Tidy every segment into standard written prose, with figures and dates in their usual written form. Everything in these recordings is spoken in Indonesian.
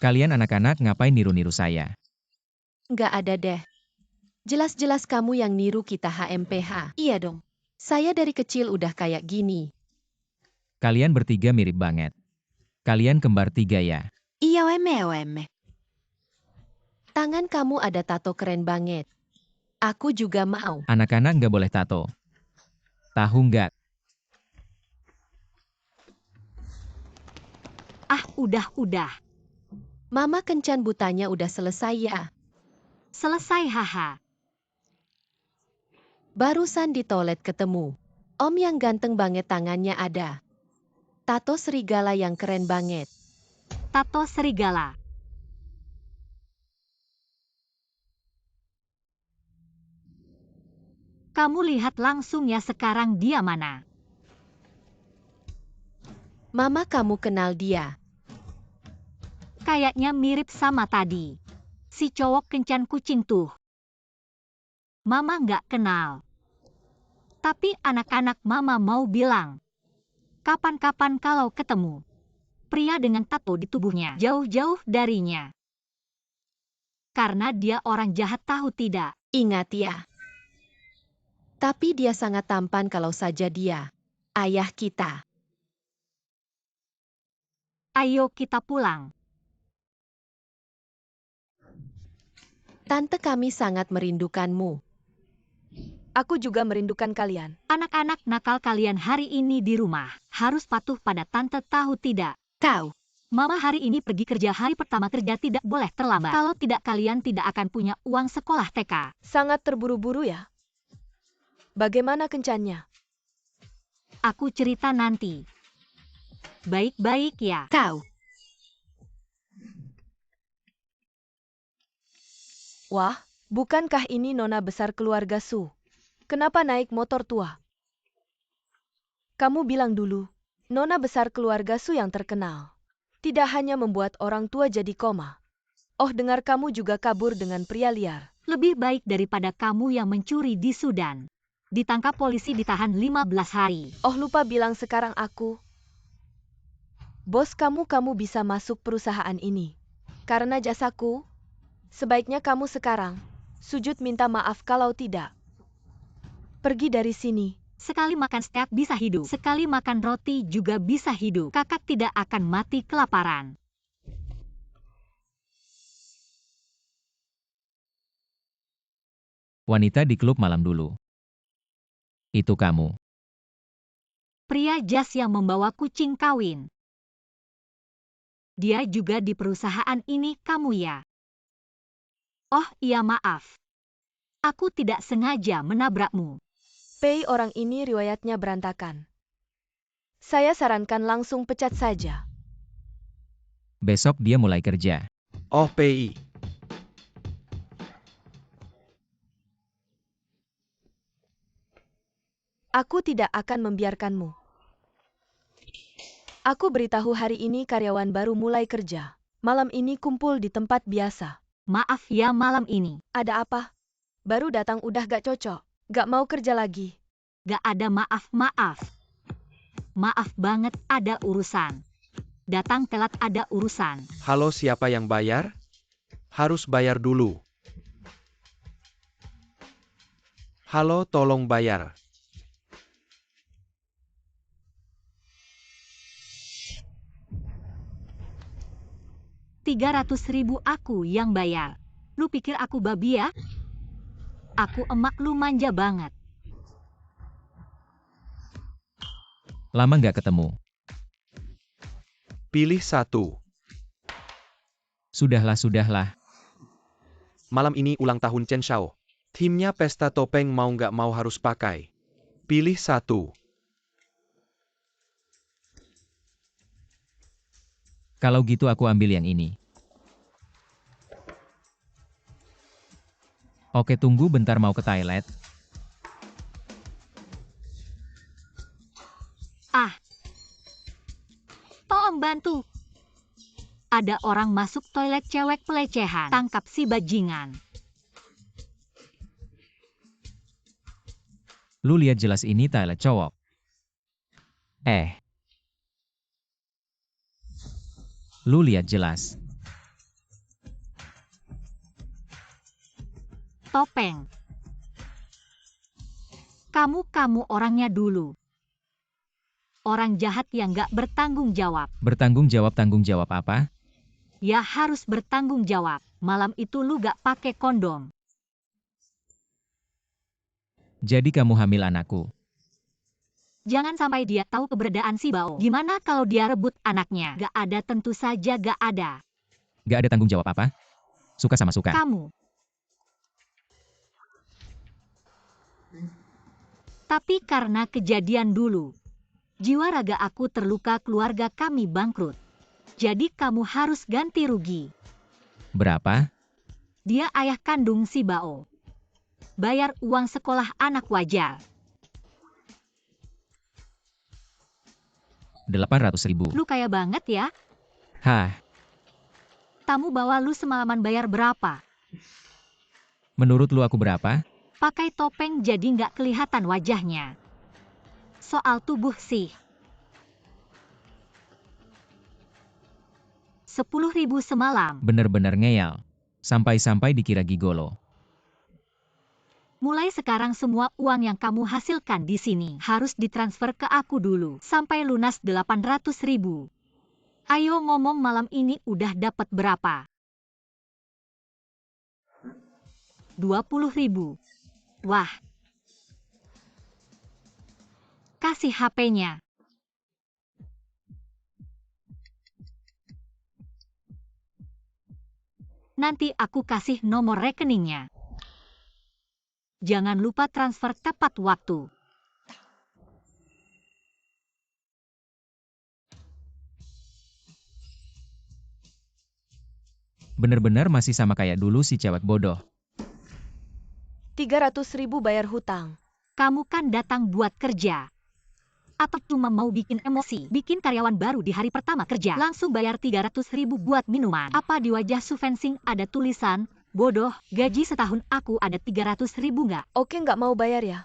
Kalian anak-anak ngapain niru-niru saya? Nggak ada deh. Jelas-jelas kamu yang niru kita HMPH. Iya dong. Saya dari kecil udah kayak gini. Kalian bertiga mirip banget. Kalian kembar tiga ya? Iya weme. Tangan kamu ada tato keren banget. Aku juga mau. Anak-anak nggak boleh tato. Tahu nggak? Ah, udah. Mama kencan butanya udah selesai ya. Selesai haha. Barusan di toilet ketemu. Om yang ganteng banget tangannya ada. Tato serigala yang keren banget. Tato serigala. Kamu lihat langsung ya sekarang dia mana. Mama kamu kenal dia. Kayaknya mirip sama tadi. Si cowok kencan kucing tuh. Mama nggak kenal. Tapi anak-anak mama mau bilang. Kapan-kapan kalau ketemu. Pria dengan tato di tubuhnya jauh-jauh darinya. Karena dia orang jahat tahu tidak. Ingat ya. Tapi dia sangat tampan kalau saja dia. Ayah kita. Ayo kita pulang. Tante kami sangat merindukanmu. Aku juga merindukan kalian. Anak-anak nakal kalian hari ini di rumah. Harus patuh pada tante tahu tidak. Kau. Mama hari ini pergi kerja hari pertama kerja tidak boleh terlambat. Kalau tidak kalian tidak akan punya uang sekolah TK. Sangat terburu-buru ya. Bagaimana kencannya? Aku cerita nanti. Baik-baik ya. Kau. Wah, bukankah ini nona besar keluarga Su? Kenapa naik motor tua? Kamu bilang dulu, nona besar keluarga Su yang terkenal. Tidak hanya membuat orang tua jadi koma. Oh, dengar kamu juga kabur dengan pria liar. Lebih baik daripada kamu yang mencuri di Sudan. Ditangkap polisi ditahan 15 hari. Oh, lupa bilang sekarang aku. Bos kamu bisa masuk perusahaan ini. Karena jasaku, sebaiknya kamu sekarang sujud minta maaf kalau tidak. Pergi dari sini. Sekali makan steak bisa hidup. Sekali makan roti juga bisa hidup. Kakak tidak akan mati kelaparan. Wanita di klub malam dulu. Itu kamu. Pria jas yang membawa kucing kawin. Dia juga di perusahaan ini kamu ya? Oh iya maaf. Aku tidak sengaja menabrakmu. Pei orang ini riwayatnya berantakan. Saya sarankan langsung pecat saja. Besok dia mulai kerja. Oh PI. Aku tidak akan membiarkanmu. Aku beritahu hari ini karyawan baru mulai kerja. Malam ini kumpul di tempat biasa. Maaf ya malam ini. Ada apa? Baru datang udah gak cocok. Gak mau kerja lagi. Gak ada maaf-maaf. Maaf banget ada urusan. Datang telat ada urusan. Halo, siapa yang bayar? Harus bayar dulu. Halo, tolong bayar. $300.000 aku yang bayar. Lu pikir aku babi ya? Aku emak lu manja banget. Lama nggak ketemu. Pilih satu. Sudahlah. Malam ini ulang tahun Chen Shao. Timnya pesta topeng mau nggak mau harus pakai. Pilih satu. Kalau gitu aku ambil yang ini. Oke, tunggu bentar, mau ke toilet. Ah. Tolong bantu. Ada orang masuk toilet cewek pelecehan. Tangkap si bajingan. Lu lihat jelas ini toilet cowok. Lu lihat jelas. Topeng. Kamu orangnya dulu. Orang jahat yang gak bertanggung jawab. Bertanggung jawab apa? Ya harus bertanggung jawab. Malam itu lu gak pakai kondom. Jadi kamu hamil anakku. Jangan sampai dia tahu keberadaan si Bao. Gimana kalau dia rebut anaknya? Gak ada, tentu saja gak ada. Gak ada tanggung jawab apa? Suka sama suka. Kamu. Tapi karena kejadian dulu, jiwa raga aku terluka, keluarga kami bangkrut. Jadi kamu harus ganti rugi. Berapa? Dia ayah kandung si Bao. Bayar uang sekolah anak wajar. 800.000. Lu kaya banget ya. Hah, Tamu bawa lu semalaman bayar berapa? menurut lu aku berapa? Pakai topeng jadi nggak kelihatan wajahnya. Soal tubuh sih. 10.000 semalam. Bener-bener ngeyel. Sampai-sampai dikira gigolo. Mulai sekarang semua uang yang kamu hasilkan di sini harus ditransfer ke aku dulu. Sampai lunas 800.000. Ayo ngomong, malam ini udah dapat berapa? 20.000. Wah. Kasih HP-nya. Nanti aku kasih nomor rekeningnya. Jangan lupa transfer tepat waktu. Bener-bener masih sama kayak dulu si cewek bodoh. 300.000 bayar hutang. Kamu kan datang buat kerja. Atau cuma mau bikin emosi? Bikin karyawan baru di hari pertama kerja. Langsung bayar 300.000 buat minuman. Apa di wajah Su Fencing ada tulisan, bodoh, gaji setahun aku ada 300.000 nggak? Oke, nggak mau bayar ya?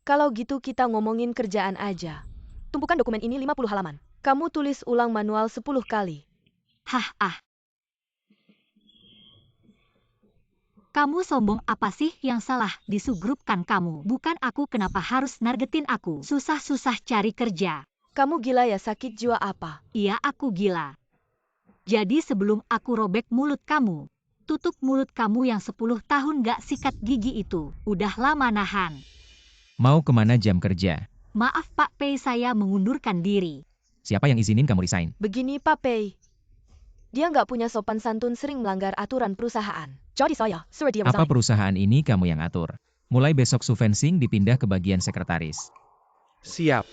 Kalau gitu kita ngomongin kerjaan aja. Tumpukan dokumen ini 50 halaman. Kamu tulis ulang manual 10 kali. Hah. Kamu sombong apa sih? Yang salah di subgrup kan kamu, bukan aku. Kenapa harus nargetin aku? Susah-susah cari kerja. Kamu gila ya, sakit jiwa apa? Iya, aku gila. Jadi sebelum aku robek mulut kamu, tutup mulut kamu yang 10 tahun gak sikat gigi itu. Udah lama nahan. Mau kemana jam kerja? Maaf Pak Pei, saya mengundurkan diri. Siapa yang izinin kamu resign? Begini Pak Pei. Dia nggak punya sopan santun, sering melanggar aturan perusahaan. Jadi saya suruh dia Apa resign. perusahaan ini kamu yang atur? Mulai besok Su Fencing dipindah ke bagian sekretaris. Siap.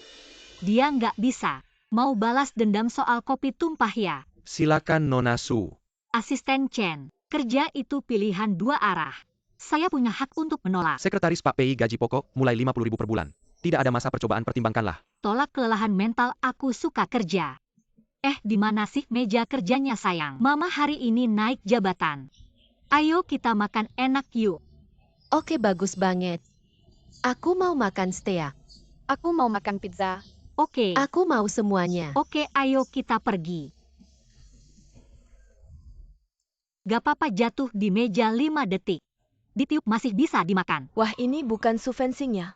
Dia nggak bisa. Mau balas dendam soal kopi tumpah ya? Silakan Nona Su. Asisten Chen, kerja itu pilihan dua arah. Saya punya hak untuk menolak. Sekretaris Pak PI gaji pokok mulai 50.000 per bulan. Tidak ada masa percobaan, pertimbangkanlah. Tolak kelelahan mental, aku suka kerja. Di mana sih meja kerjanya sayang? Mama hari ini naik jabatan. Ayo kita makan enak yuk. Oke, bagus banget. Aku mau makan steak. Aku mau makan pizza. Oke. Aku mau semuanya. Oke, ayo kita pergi. Gak apa-apa jatuh di meja 5 detik. Ditiup masih bisa dimakan. Wah, ini bukan Su Fencing ya.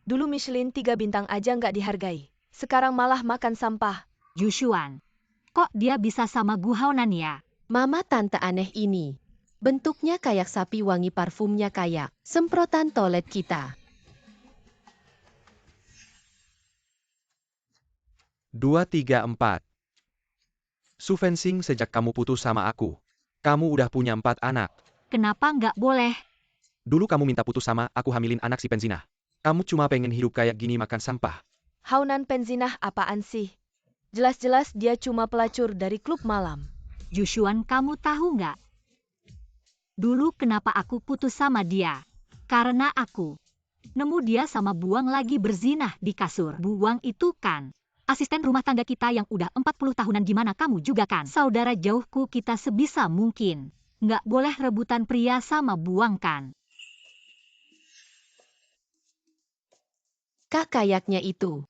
Dulu Michelin 3 bintang aja nggak dihargai. Sekarang malah makan sampah. Jushuan. Kok dia bisa sama Gu Haonan ya? Mama tante aneh ini. Bentuknya kayak sapi, wangi parfumnya kayak semprotan toilet kita. 2, 3, 4. Su Fencing, sejak kamu putus sama aku, kamu udah punya 4 anak. Kenapa nggak boleh? Dulu kamu minta putus sama aku, hamilin anak si Penzina. Kamu cuma pengen hidup kayak gini, makan sampah. Haonan Penzinah apaan sih? Jelas-jelas dia cuma pelacur dari klub malam. Jushuan, kamu tahu nggak? Dulu kenapa aku putus sama dia? Karena aku nemu dia sama Buang lagi berzinah di kasur. Buang itu kan asisten rumah tangga kita yang udah 40 tahunan. Gimana kamu juga kan saudara jauhku, kita sebisa mungkin nggak boleh rebutan pria sama Buang kan? Kak, kayaknya itu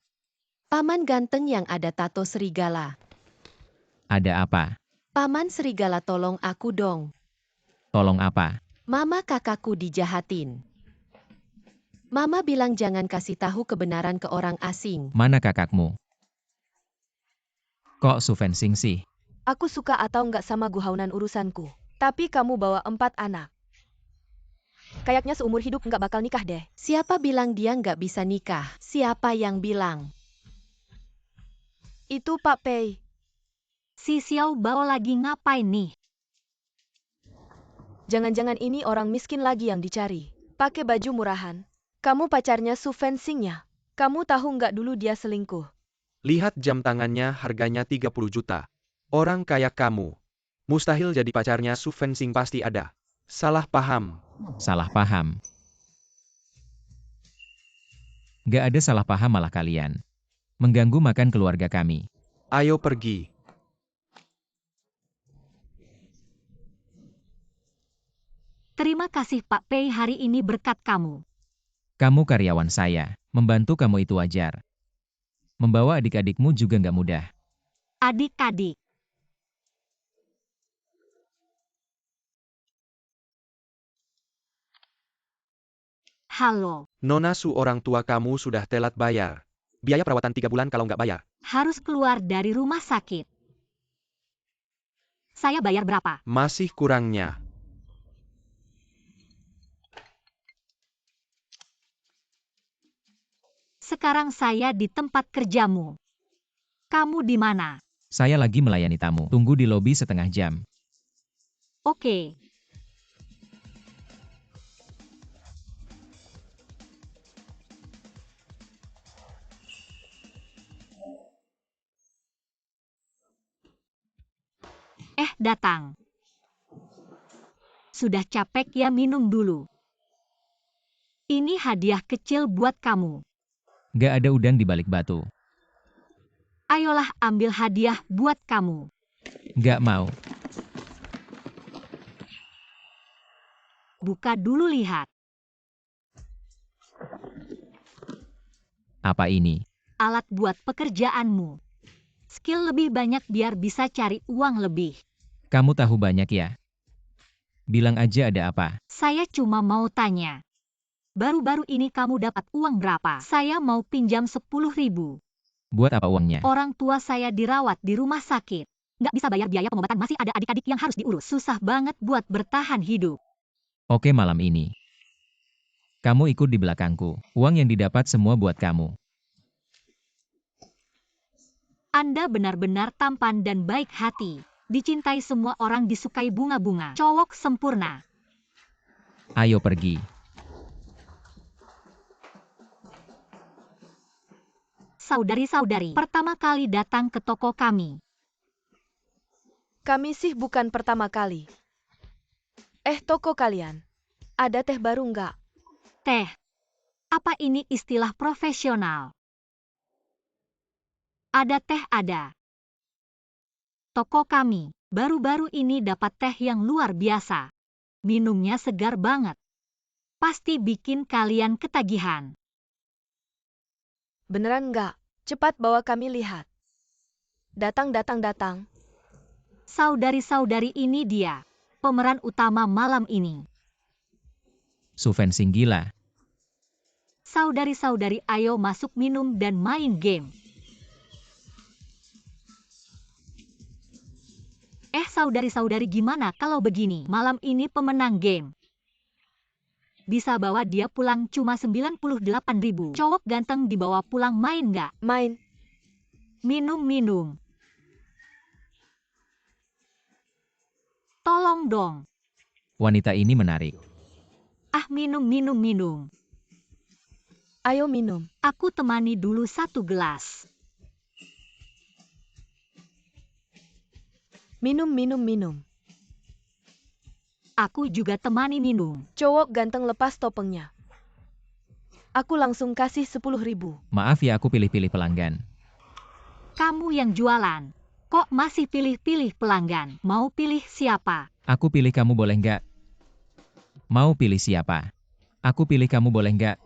paman ganteng yang ada tato serigala. Ada apa? Paman serigala, tolong aku dong. Tolong apa? Mama kakakku dijahatin. Mama bilang jangan kasih tahu kebenaran ke orang asing. Mana kakakmu? Kok Su Fencing sih? Aku suka atau nggak sama guhaunan urusanku. Tapi kamu bawa 4 anak. Kayaknya seumur hidup nggak bakal nikah deh. Siapa bilang dia nggak bisa nikah? Siapa yang bilang? Itu Pak Pei. Si Xiao Bao lagi ngapain nih? Jangan-jangan ini orang miskin lagi yang dicari. Pakai baju murahan. Kamu pacarnya Su Fencingnya. Kamu tahu nggak dulu dia selingkuh? Lihat jam tangannya harganya 30 juta. Orang kaya kamu. Mustahil jadi pacarnya Su Fencing pasti ada. Salah paham. Salah paham. Gak ada salah paham malah kalian. Mengganggu makan keluarga kami. Ayo pergi. Terima kasih Pak Pei, hari ini berkat kamu. Kamu karyawan saya. Membantu kamu itu wajar. Membawa adik-adikmu juga nggak mudah. Adik-adik. Halo, Nona Su, orang tua kamu sudah telat bayar. Biaya perawatan 3 bulan kalau nggak bayar. harus keluar dari rumah sakit. Saya bayar berapa? Masih kurangnya. Sekarang saya di tempat kerjamu. Kamu di mana? Saya lagi melayani tamu. Tunggu di lobi setengah jam. Oke. Datang. Sudah capek ya, minum dulu. Ini hadiah kecil buat kamu. Gak ada udang di balik batu. Ayolah ambil hadiah buat kamu. Gak mau. Buka dulu, lihat. Apa ini? Alat buat pekerjaanmu. Skill lebih banyak biar bisa cari uang lebih. Kamu tahu banyak ya? Bilang aja ada apa? Saya cuma mau tanya. Baru-baru ini kamu dapat uang berapa? Saya mau pinjam 10.000. Buat apa uangnya? Orang tua saya dirawat di rumah sakit. Nggak bisa bayar biaya pengobatan, masih ada adik-adik yang harus diurus. Susah banget buat bertahan hidup. Oke, malam ini. Kamu ikut di belakangku. Uang yang didapat semua buat kamu. Anda benar-benar tampan dan baik hati. Dicintai semua orang, disukai bunga-bunga. Cowok sempurna. Ayo pergi. Saudari-saudari, pertama kali datang ke toko kami. Kami sih bukan pertama kali. Toko kalian. Ada teh baru nggak? Teh. Apa ini istilah profesional? Ada teh, ada. Toko kami baru-baru ini dapat teh yang luar biasa. Minumnya segar banget. Pasti bikin kalian ketagihan. Beneran nggak? Cepat bawa kami lihat. Datang. Saudari-saudari, ini dia. Pemeran utama malam ini. Su Fencing gila. Saudari-saudari, ayo masuk minum dan main game. Saudari-saudari, gimana kalau begini? Malam ini pemenang game bisa bawa dia pulang cuma 98.000. Cowok ganteng dibawa pulang, main nggak? Main. Minum. Tolong dong. Wanita ini menarik. Minum. Ayo minum. Aku temani dulu 1 gelas. Minum. Aku juga temani minum. Cowok ganteng lepas topengnya. Aku langsung kasih 10.000. Maaf ya, aku pilih-pilih pelanggan. Kamu yang jualan. Kok masih pilih-pilih pelanggan? Mau pilih siapa? Aku pilih kamu, boleh nggak? Mau pilih siapa? Aku pilih kamu, boleh nggak?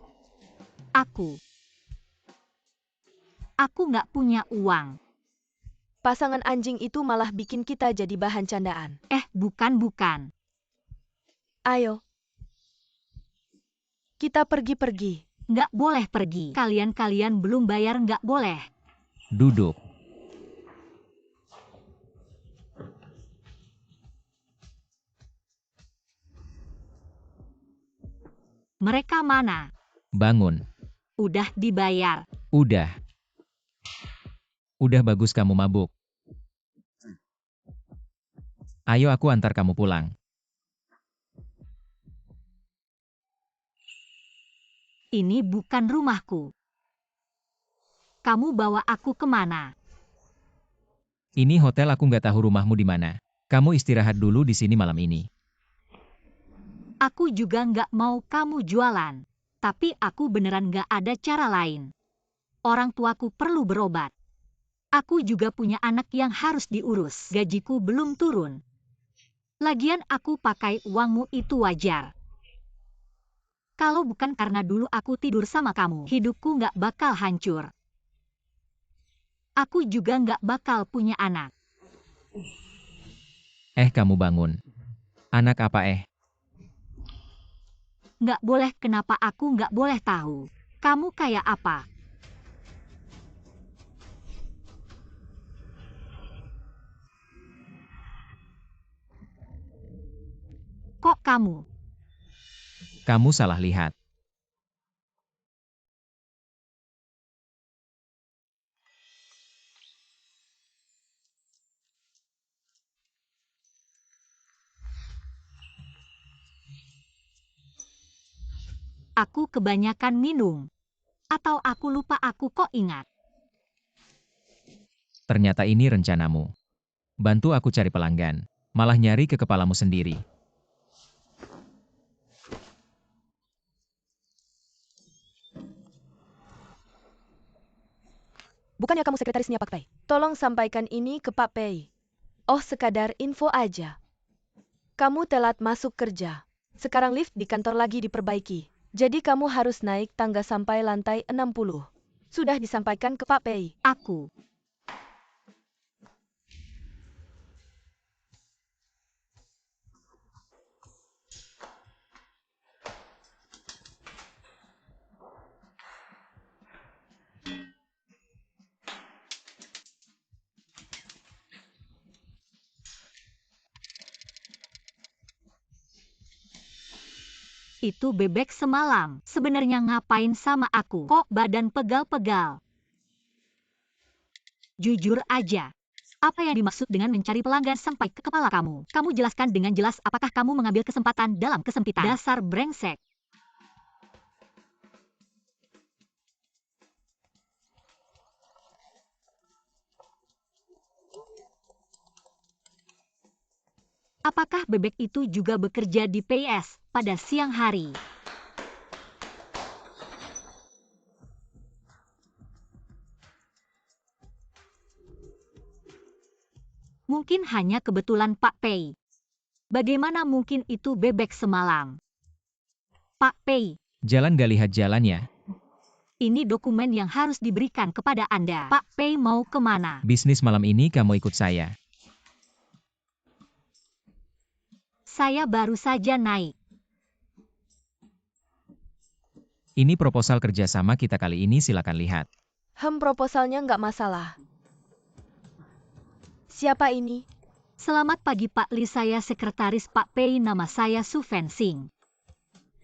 Aku nggak punya uang. Pasangan anjing itu malah bikin kita jadi bahan candaan. Bukan. Ayo, Kita pergi-pergi. Nggak boleh pergi. Kalian belum bayar, nggak boleh. Duduk. Mereka mana? Bangun. Udah dibayar. Udah. Udah bagus kamu mabuk. Ayo aku antar kamu pulang. Ini bukan rumahku. Kamu bawa aku kemana? Ini hotel, aku nggak tahu rumahmu di mana. Kamu istirahat dulu di sini malam ini. Aku juga nggak mau kamu jualan. Tapi aku beneran nggak ada cara lain. Orang tuaku perlu berobat. Aku juga punya anak yang harus diurus. Gajiku belum turun. Lagian aku pakai uangmu itu wajar. Kalau bukan karena dulu aku tidur sama kamu, hidupku nggak bakal hancur. Aku juga nggak bakal punya anak. Kamu bangun. Anak apa Nggak boleh, kenapa aku nggak boleh tahu? Kamu kayak apa? Kok kamu? Kamu salah lihat. Aku kebanyakan minum. Atau aku lupa, aku kok ingat. Ternyata ini rencanamu. Bantu aku cari pelanggan. Malah nyari ke kepalamu sendiri. Bukannya kamu sekretarisnya Pak Pei? Tolong sampaikan ini ke Pak Pei. Oh, sekadar info aja. Kamu telat masuk kerja. Sekarang lift di kantor lagi diperbaiki. Jadi kamu harus naik tangga sampai lantai 60. Sudah disampaikan ke Pak Pei. Aku. Itu bebek semalam. Sebenarnya ngapain sama aku? Kok badan pegal-pegal? Jujur aja. Apa yang dimaksud dengan mencari pelanggan sampai ke kepala kamu? Kamu jelaskan dengan jelas, apakah kamu mengambil kesempatan dalam kesempitan? Dasar brengsek. Apakah bebek itu juga bekerja di PS pada siang hari? Mungkin hanya kebetulan Pak Pei. Bagaimana mungkin itu bebek semalam? Pak Pei, Jalan gak lihat jalannya. ini dokumen yang harus diberikan kepada Anda. Pak Pei mau kemana? Bisnis malam ini kamu ikut saya. Saya baru saja naik. Ini proposal kerjasama kita kali ini, silakan lihat. Proposalnya nggak masalah. Siapa ini? Selamat pagi Pak Li, saya sekretaris Pak Pei, nama saya Su Fencing.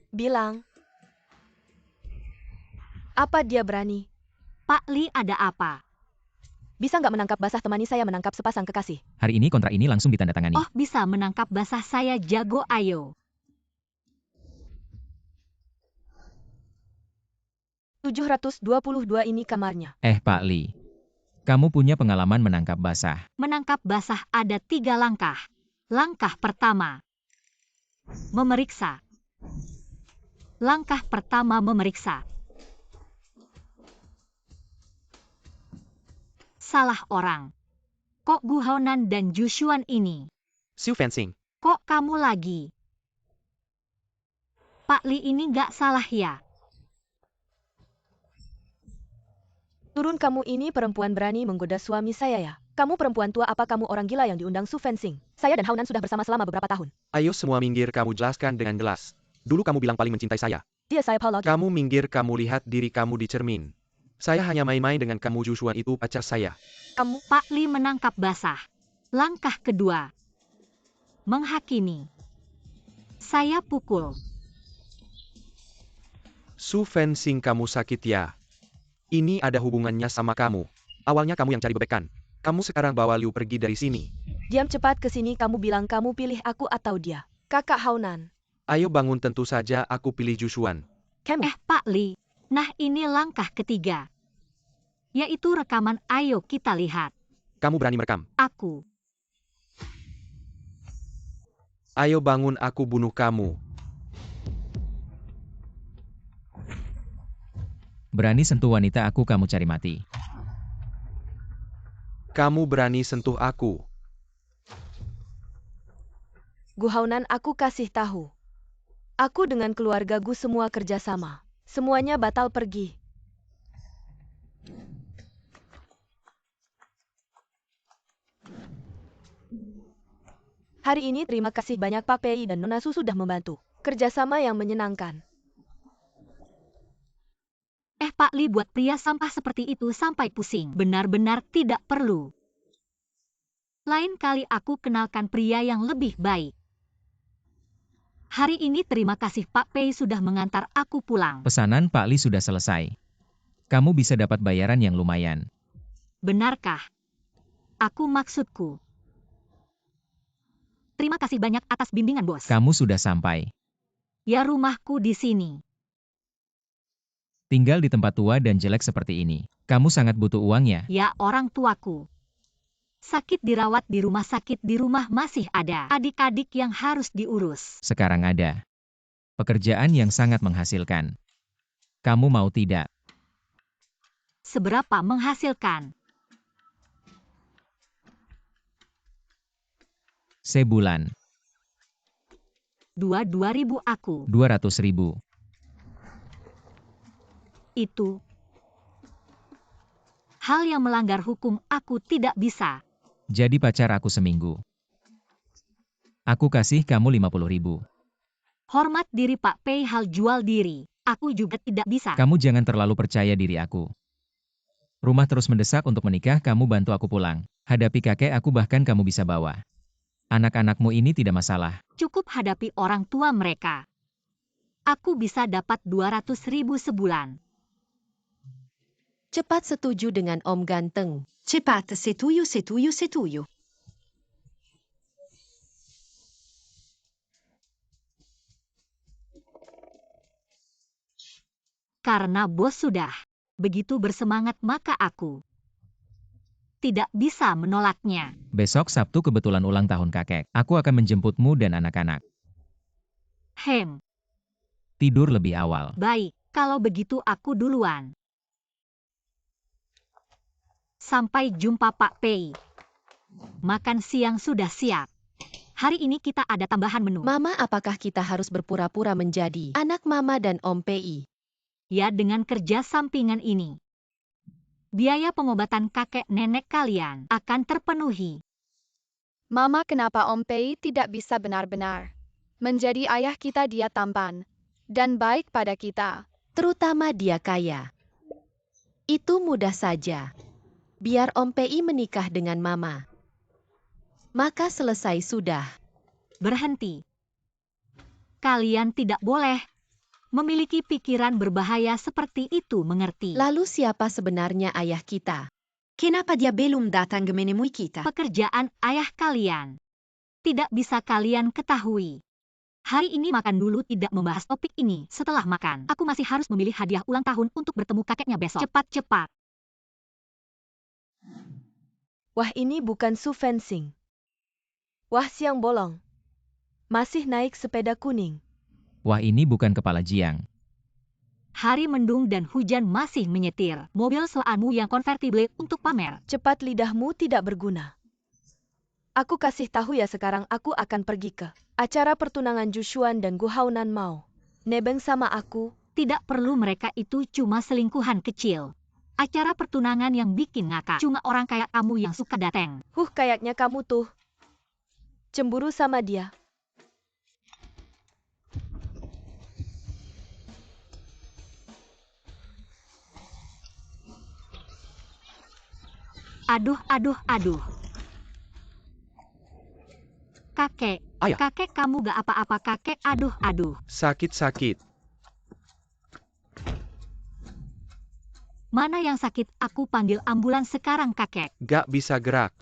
Bilang. Apa dia berani? Pak Li, ada apa? Bisa nggak menangkap basah, temani saya menangkap sepasang kekasih. Hari ini kontrak ini langsung ditandatangani. Oh, bisa menangkap basah, saya jago, ayo. 722 ini kamarnya. Pak Li. Kamu punya pengalaman menangkap basah. Menangkap basah ada 3 langkah. Langkah pertama, memeriksa. Langkah pertama, memeriksa. Salah orang. Kok Gu Haonan dan Ju Xuan ini? Su Fencing. Kok kamu lagi? Pak Li ini nggak salah ya? Turun, kamu ini perempuan berani menggoda suami saya ya? Kamu perempuan tua apa kamu orang gila yang diundang Su Fencing? Saya dan Haonan sudah bersama selama beberapa tahun. Ayo semua minggir, kamu jelaskan dengan jelas. Dulu kamu bilang paling mencintai saya. Kamu minggir, kamu lihat diri kamu di cermin. Saya hanya main-main dengan kamu, Jushuan itu pacar saya. Pak Li menangkap basah. Langkah kedua. Menghakimi. Saya pukul. Su Fencing, kamu sakit ya? Ini ada hubungannya sama kamu. Awalnya kamu yang cari bebekan. Kamu sekarang bawa Liu pergi dari sini. Diam, cepat ke sini. Kamu bilang kamu pilih aku atau dia. Kakak Haunan. Ayo bangun, tentu saja aku pilih Jushuan. Pak Li. Nah, ini langkah ketiga. Yaitu rekaman. Ayo kita lihat. Kamu berani merekam? Aku. Ayo bangun, aku bunuh kamu. Berani sentuh wanita aku, kamu cari mati. Kamu berani sentuh aku. Gu Haunan, aku kasih tahu. Aku dengan keluarga Gu semua kerjasama. Semuanya batal pergi. Hari ini terima kasih banyak Pak Pei dan Nona Su sudah membantu. Kerjasama yang menyenangkan. Pak Li, buat pria sampah seperti itu sampai pusing. Benar-benar tidak perlu. Lain kali aku kenalkan pria yang lebih baik. Hari ini terima kasih Pak Pei sudah mengantar aku pulang. Pesanan Pak Li sudah selesai. Kamu bisa dapat bayaran yang lumayan. Benarkah? Aku maksudku. Terima kasih banyak atas bimbingan, bos. Kamu sudah sampai. Ya, rumahku di sini. Tinggal di tempat tua dan jelek seperti ini. Kamu sangat butuh uangnya. Ya, orang tuaku. Sakit dirawat di rumah sakit, di rumah masih ada adik-adik yang harus diurus. Sekarang ada pekerjaan yang sangat menghasilkan. Kamu mau tidak? Seberapa menghasilkan? Sebulan. 2.000 aku. 200.000. Itu hal yang melanggar hukum, aku tidak bisa. Jadi pacar aku seminggu. Aku kasih kamu 50.000. Hormat diri Pak Pei, hal jual diri. Aku juga tidak bisa. Kamu jangan terlalu percaya diri aku. Rumah terus mendesak untuk menikah, kamu bantu aku pulang. Hadapi kakek aku, bahkan kamu bisa bawa anak-anakmu, ini tidak masalah. Cukup hadapi orang tua mereka. Aku bisa dapat 200.000 sebulan. Cepat setuju dengan Om Ganteng. Cepat, setuju, setuju, setuju. Karena bos sudah begitu bersemangat, maka aku tidak bisa menolaknya. Besok Sabtu kebetulan ulang tahun kakek. Aku akan menjemputmu dan anak-anak. Tidur lebih awal. Baik, kalau begitu aku duluan. Sampai jumpa Pak Pei. Makan siang sudah siap. Hari ini kita ada tambahan menu. Mama, apakah kita harus berpura-pura menjadi anak Mama dan Om Pei? Ya, dengan kerja sampingan ini, biaya pengobatan kakek nenek kalian akan terpenuhi. Mama, kenapa Om Pei tidak bisa benar-benar menjadi ayah kita? Dia tampan dan baik pada kita. Terutama dia kaya. Itu mudah saja. Biar Om Pei menikah dengan Mama. Maka selesai sudah. Berhenti. Kalian tidak boleh memiliki pikiran berbahaya seperti itu, mengerti? Lalu siapa sebenarnya ayah kita? Kenapa dia belum datang menemui kita? Pekerjaan ayah kalian tidak bisa kalian ketahui. Hari ini makan dulu, tidak membahas topik ini. Setelah makan, aku masih harus memilih hadiah ulang tahun untuk bertemu kakeknya besok. Cepat-cepat. Wah, ini bukan Su Fencing. Wah, siang bolong. Masih naik sepeda kuning. Wah, ini bukan kepala Jiang. Hari mendung dan hujan masih menyetir. Mobil sewaanmu yang konvertible untuk pamer. Cepat, lidahmu tidak berguna. Aku kasih tahu ya, sekarang aku akan pergi ke acara pertunangan Jushuan dan Gu Haunan mau nebeng sama aku. Tidak perlu, mereka itu cuma selingkuhan kecil. Acara pertunangan yang bikin ngakak cuma orang kayak kamu yang suka dateng. Kayaknya kamu tuh cemburu sama dia. Aduh, aduh, aduh. Kakek, Ayah. kakek kamu gak apa-apa kakek, aduh, aduh. Sakit-sakit. Mana yang sakit, aku panggil ambulans sekarang kakek. Gak bisa gerak.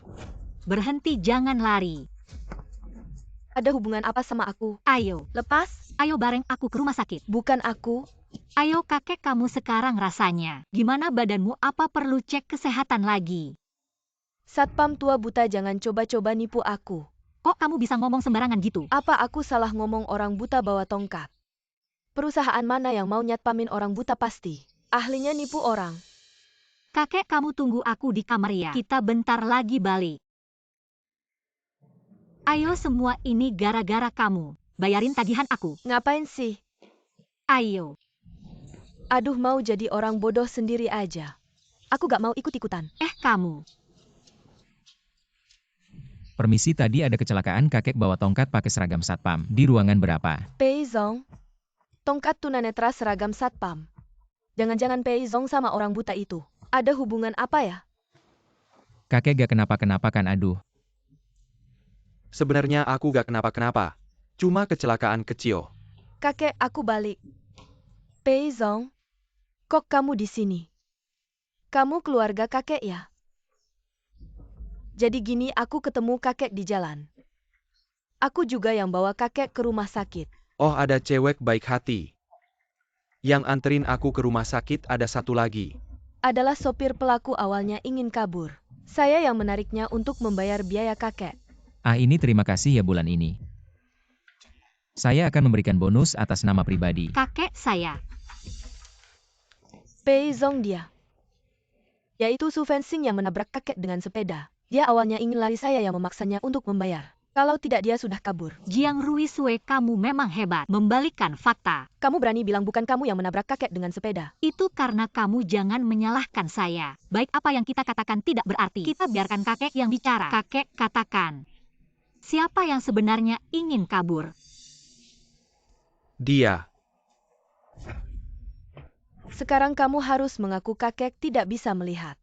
Berhenti, jangan lari. Ada hubungan apa sama aku? Ayo, Lepas? ayo bareng aku ke rumah sakit. Bukan aku. Ayo kakek kamu sekarang rasanya. Gimana badanmu, apa perlu cek kesehatan lagi? Satpam tua buta, jangan coba-coba nipu aku. Kok kamu bisa ngomong sembarangan gitu? Apa aku salah ngomong orang buta bawa tongkat? Perusahaan mana yang mau nyatpamin orang buta pasti? Ahlinya nipu orang. Kakek kamu tunggu aku di kamar ya. Kita bentar lagi balik. Ayo semua ini gara-gara kamu. Bayarin tagihan aku. Ngapain sih? Ayo. Aduh, mau jadi orang bodoh sendiri aja. Aku gak mau ikut-ikutan. Kamu. Permisi, tadi ada kecelakaan kakek bawa tongkat pakai seragam satpam. Di ruangan berapa? Pei Zong. Tongkat tunanetra seragam satpam. Jangan-jangan Pei Zong sama orang buta itu. Ada hubungan apa ya? Kakek gak kenapa-kenapa kan, aduh. Sebenarnya aku gak kenapa-kenapa. Cuma kecelakaan kecil. Kakek, aku balik. Pei Zong. Kok kamu di sini? Kamu keluarga kakek ya? Jadi gini, aku ketemu kakek di jalan. Aku juga yang bawa kakek ke rumah sakit. Oh, ada cewek baik hati. Yang anterin aku ke rumah sakit ada satu lagi. Adalah sopir pelaku, awalnya ingin kabur. Saya yang menariknya untuk membayar biaya kakek. Ini terima kasih ya bulan ini. Saya akan memberikan bonus atas nama pribadi. Kakek saya. Pei Zong dia. Yaitu Su Fencing yang menabrak kakek dengan sepeda. Dia awalnya ingin lari, saya yang memaksanya untuk membayar. Kalau tidak dia sudah kabur. Jiang Ruisue, kamu memang hebat. Membalikkan fakta. Kamu berani bilang bukan kamu yang menabrak kakek dengan sepeda. Itu karena kamu, jangan menyalahkan saya. Baik, apa yang kita katakan tidak berarti. Kita biarkan kakek yang bicara. Kakek, katakan. Siapa yang sebenarnya ingin kabur? Dia. Sekarang kamu harus mengaku kakek tidak bisa melihat.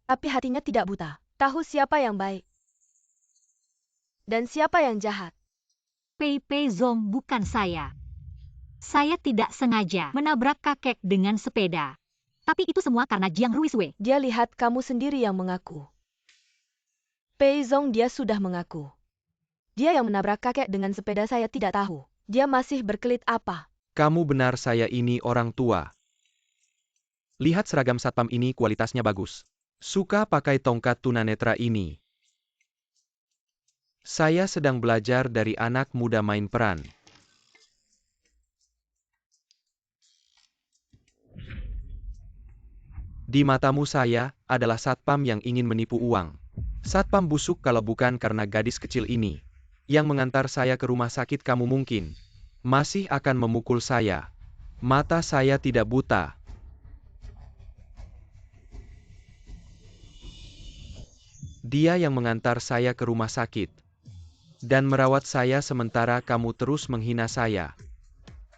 Tapi hatinya tidak buta. Tahu siapa yang baik. Dan siapa yang jahat. Pei Zong, bukan saya. Saya tidak sengaja menabrak kakek dengan sepeda. Tapi itu semua karena Jiang Ruisue. Dia lihat kamu sendiri yang mengaku. Pei Zong, dia sudah mengaku. Dia yang menabrak kakek dengan sepeda, saya tidak tahu. Dia masih berkelit apa? Kamu benar, saya ini orang tua. Lihat seragam satpam ini, kualitasnya bagus. Suka pakai tongkat tunanetra ini. Saya sedang belajar dari anak muda main peran. Di matamu saya adalah satpam yang ingin menipu uang. Satpam busuk kalau bukan karena gadis kecil ini. Yang mengantar saya ke rumah sakit, kamu mungkin masih akan memukul saya. Mata saya tidak buta. Dia yang mengantar saya ke rumah sakit. Dan merawat saya sementara kamu terus menghina saya.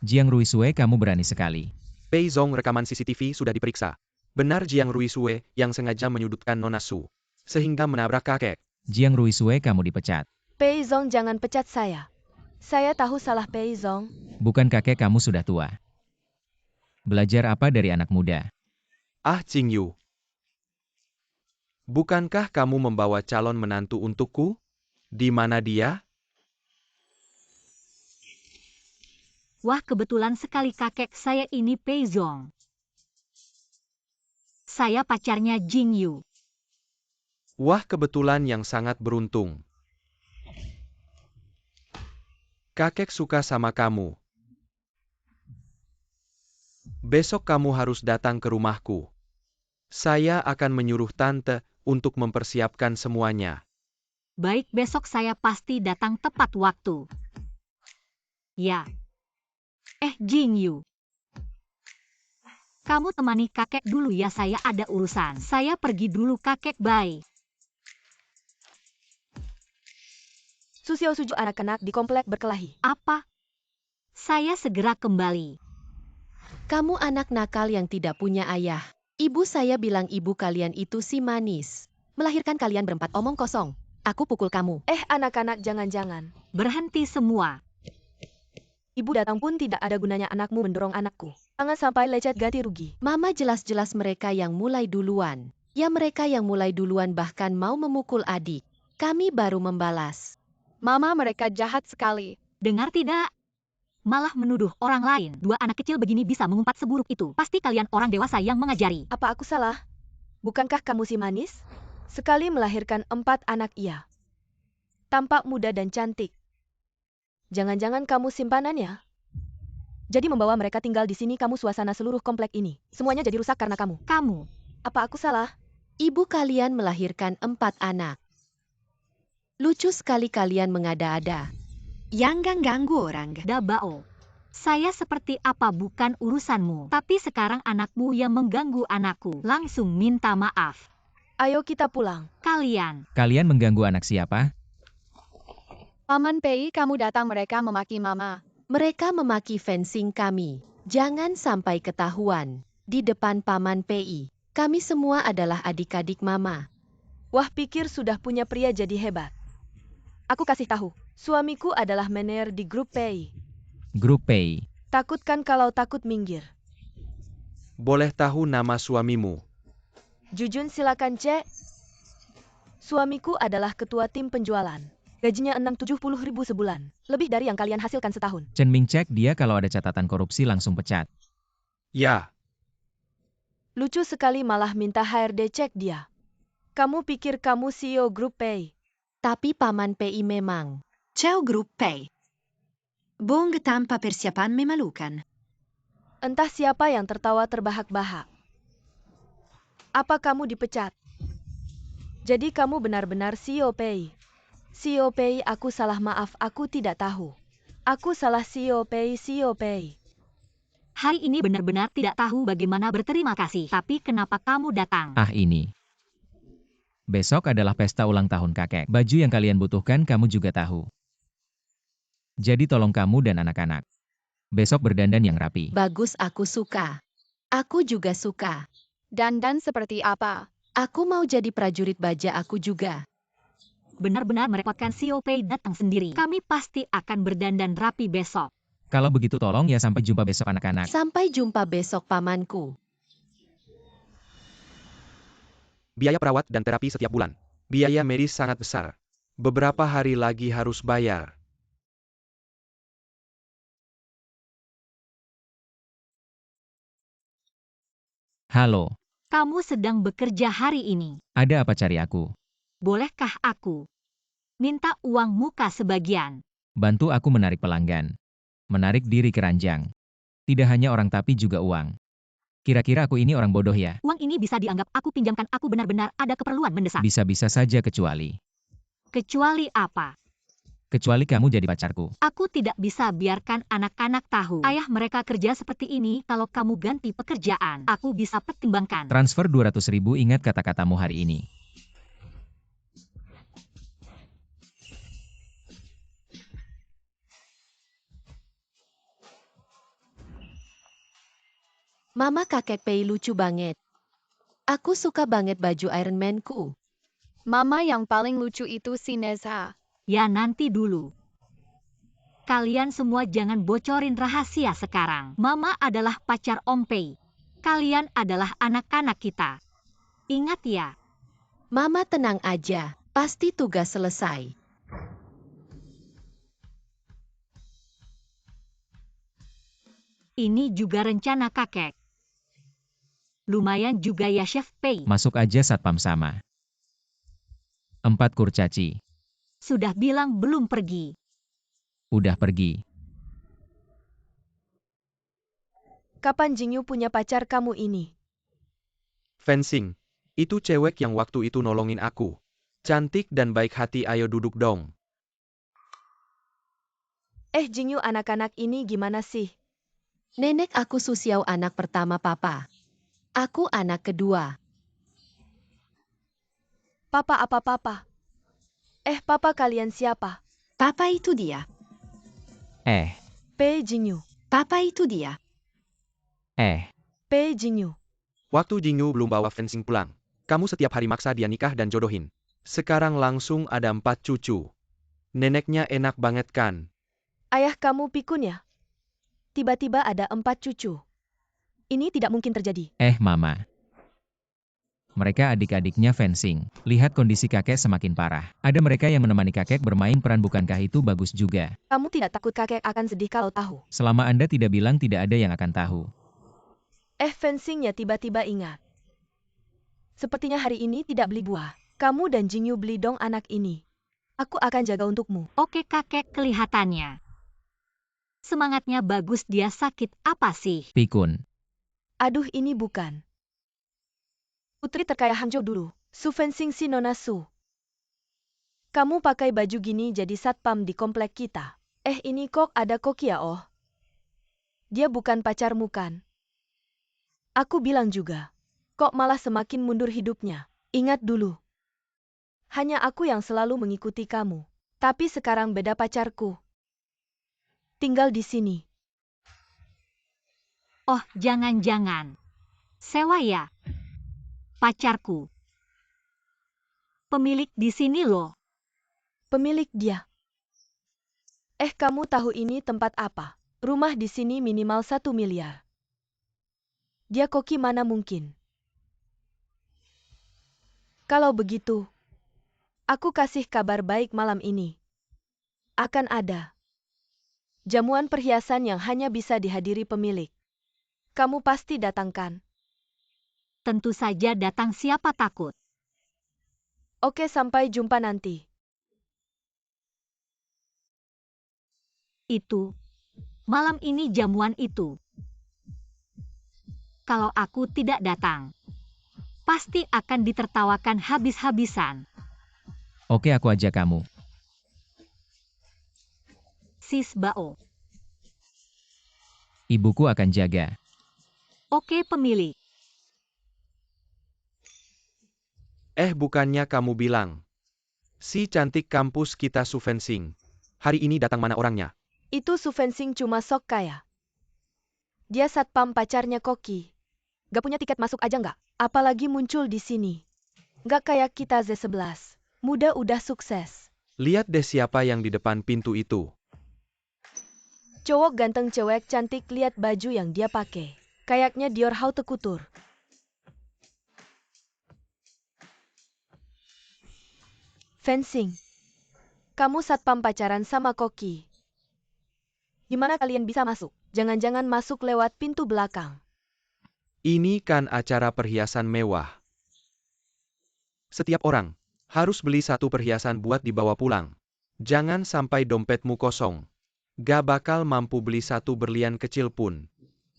Jiang Ruisue, kamu berani sekali. Pei Zong, rekaman CCTV sudah diperiksa. Benar Jiang Ruisue yang sengaja menyudutkan Nona Su. Sehingga menabrak kakek. Jiang Ruisue, kamu dipecat. Pei Zong, jangan pecat saya. Saya tahu salah Pei Zong. Bukan kakek, kamu sudah tua. Belajar apa dari anak muda? Qing Yu. Bukankah kamu membawa calon menantu untukku? Di mana dia? Wah, kebetulan sekali kakek, saya ini Pei Zong. Saya pacarnya Jing Yu. Wah, kebetulan yang sangat beruntung. Kakek suka sama kamu. Besok kamu harus datang ke rumahku. Saya akan menyuruh tante untuk mempersiapkan semuanya. Baik, besok saya pasti datang tepat waktu. Ya. Jing Yu. Kamu temani kakek dulu ya, saya ada urusan. Saya pergi dulu kakek, bye. Su Xiao Suju, anak-anak di komplek berkelahi. Apa? Saya segera kembali. Kamu anak nakal yang tidak punya ayah. Ibu saya bilang ibu kalian itu si manis. Melahirkan kalian berempat omong kosong. Aku pukul kamu. Anak-anak jangan-jangan. Berhenti semua. Ibu datang pun tidak ada gunanya anakmu mendorong anakku. Jangan sampai lecet ganti rugi. Mama jelas-jelas mereka yang mulai duluan. Ya mereka yang mulai duluan bahkan mau memukul adik. Kami baru membalas. Mama, mereka jahat sekali. Dengar tidak? Malah menuduh orang lain. 2 anak kecil begini bisa mengumpat seburuk itu. Pasti kalian orang dewasa yang mengajari. Apa aku salah? Bukankah kamu si manis? Sekali melahirkan 4 anak ia. Tampak muda dan cantik. Jangan-jangan kamu simpanannya? Jadi membawa mereka tinggal di sini kamu suasana seluruh komplek ini. Semuanya jadi rusak karena kamu. Kamu. Apa aku salah? Ibu kalian melahirkan 4 anak. Lucu sekali kalian mengada-ada. Jangan ganggu orang. Dabao. Saya seperti apa bukan urusanmu. Tapi sekarang anakmu yang mengganggu anakku. Langsung minta maaf. Ayo kita pulang. Kalian. Kalian mengganggu anak siapa? Paman Pei, kamu datang mereka memaki Mama. Mereka memaki fencing kami. Jangan sampai ketahuan. Di depan Paman PI. Kami semua adalah adik-adik Mama. Wah, pikir sudah punya pria jadi hebat. Aku kasih tahu, suamiku adalah manajer di grup PI. Grup Pei. Takutkan kalau takut minggir. Boleh tahu nama suamimu? Jujun silakan cek. Suamiku adalah ketua tim penjualan. Gajinya 670.000 sebulan. Lebih dari yang kalian hasilkan setahun. Chen Ming cek dia kalau ada catatan korupsi langsung pecat. Ya, Lucu sekali malah minta HRD cek dia. Kamu pikir kamu CEO grup PI? Tapi Paman PI memang. Ciao Group Pay. Bong tanpa persiapan memalukan. Entah siapa yang tertawa terbahak-bahak. Apa kamu dipecat? Jadi kamu benar-benar CEO PI? CEO PI, aku salah, maaf, aku tidak tahu. Aku salah, CEO PI, CEO PI. Hari ini benar-benar tidak tahu bagaimana berterima kasih. Tapi kenapa kamu datang? Ah ini. Besok adalah pesta ulang tahun kakek. Baju yang kalian butuhkan kamu juga tahu. Jadi tolong kamu dan anak-anak. Besok berdandan yang rapi. Bagus, aku suka. Aku juga suka. Dandan seperti apa? Aku mau jadi prajurit baja aku juga. Benar-benar merepotkan CEO Pei datang sendiri. Kami pasti akan berdandan rapi besok. Kalau begitu tolong ya sampai jumpa besok anak-anak. Sampai jumpa besok pamanku. biaya perawat dan terapi setiap bulan. Biaya medis sangat besar. Beberapa hari lagi harus bayar. Halo, Kamu sedang bekerja hari ini. ada apa cari aku? Bolehkah aku minta uang muka sebagian? Bantu aku menarik pelanggan. Menarik diri keranjang. Tidak hanya orang tapi juga uang. Kira-kira aku ini orang bodoh ya? Uang ini bisa dianggap aku pinjamkan, aku benar-benar ada keperluan mendesak. Bisa-bisa saja kecuali. Kecuali apa? Kecuali kamu jadi pacarku. Aku tidak bisa biarkan anak-anak tahu. Ayah mereka kerja seperti ini, kalau kamu ganti pekerjaan, aku bisa pertimbangkan. Transfer 200.000, ingat kata-katamu hari ini. Mama kakek Pei lucu banget. Aku suka banget baju Iron Man-ku. Mama yang paling lucu itu si Neza. Ya nanti dulu. Kalian semua jangan bocorin rahasia sekarang. Mama adalah pacar Om Pei. Kalian adalah anak-anak kita. Ingat ya. Mama tenang aja, pasti tugas selesai. Ini juga rencana kakek. Lumayan juga ya Chef Pei. Masuk aja satpam sama. 4 kurcaci. Sudah bilang belum pergi. Udah pergi. Kapan Jingyu punya pacar kamu ini? Fencing. Itu cewek yang waktu itu nolongin aku. Cantik dan baik hati, ayo duduk dong. Jingyu, anak-anak ini gimana sih? Nenek aku Susiau anak pertama papa. Aku anak kedua. Papa apa papa? Papa kalian siapa? Papa itu dia. Pei Jingyu. Papa itu dia. Pei Jingyu. Waktu Jingyu belum bawa fencing pulang. Kamu setiap hari maksa dia nikah dan jodohin. Sekarang langsung ada 4 cucu. Neneknya enak banget kan? Ayah kamu pikun ya? Tiba-tiba ada 4 cucu. Ini tidak mungkin terjadi. Mama. Mereka adik-adiknya fencing. Lihat kondisi kakek semakin parah. Ada mereka yang menemani kakek bermain peran, bukankah itu bagus juga? Kamu tidak takut kakek akan sedih kalau tahu? Selama Anda tidak bilang, tidak ada yang akan tahu. Fencingnya tiba-tiba ingat. Sepertinya hari ini tidak beli buah. Kamu dan Jingyu beli dong anak ini. Aku akan jaga untukmu. Oke kakek, kelihatannya. Semangatnya bagus, dia sakit apa sih? Pikun. Aduh, ini bukan. Putri terkaya Hangzhou dulu. Su fencing si Nona Su. Kamu pakai baju gini jadi satpam di komplek kita. Ini kok ada Koki ya oh. Dia bukan pacarmu kan? Aku bilang juga. Kok malah semakin mundur hidupnya? Ingat dulu. Hanya aku yang selalu mengikuti kamu. Tapi sekarang beda, pacarku. Tinggal di sini. Oh, jangan-jangan. Sewa ya? Pacarku. Pemilik di sini loh. Pemilik dia. Kamu tahu ini tempat apa? Rumah di sini minimal 1 miliar. Dia Koki mana mungkin? Kalau begitu, aku kasih kabar baik malam ini. Akan ada jamuan perhiasan yang hanya bisa dihadiri pemilik. Kamu pasti datangkan. Tentu saja datang, siapa takut. Oke, sampai jumpa nanti. Itu. Malam ini jamuan itu. Kalau aku tidak datang, pasti akan ditertawakan habis-habisan. Oke, aku ajak kamu. Sis Bao. Ibuku akan jaga. Oke, pemilik. Bukannya kamu bilang. Si cantik kampus kita Su fencing. Hari ini datang, mana orangnya? Itu Su fencing cuma sok kaya. Dia satpam pacarnya Koki. Gak punya tiket masuk aja nggak? Apalagi muncul di sini. Gak kayak kita Z11. Muda udah sukses. Lihat deh siapa yang di depan pintu itu. Cowok ganteng, cewek cantik, lihat baju yang dia pakai. Kayaknya Dior Haute Couture. Fencing. Kamu satpam pacaran sama Koki. Gimana kalian bisa masuk? Jangan-jangan masuk lewat pintu belakang. Ini kan acara perhiasan mewah. Setiap orang harus beli 1 perhiasan buat dibawa pulang. Jangan sampai dompetmu kosong. Gak bakal mampu beli 1 berlian kecil pun.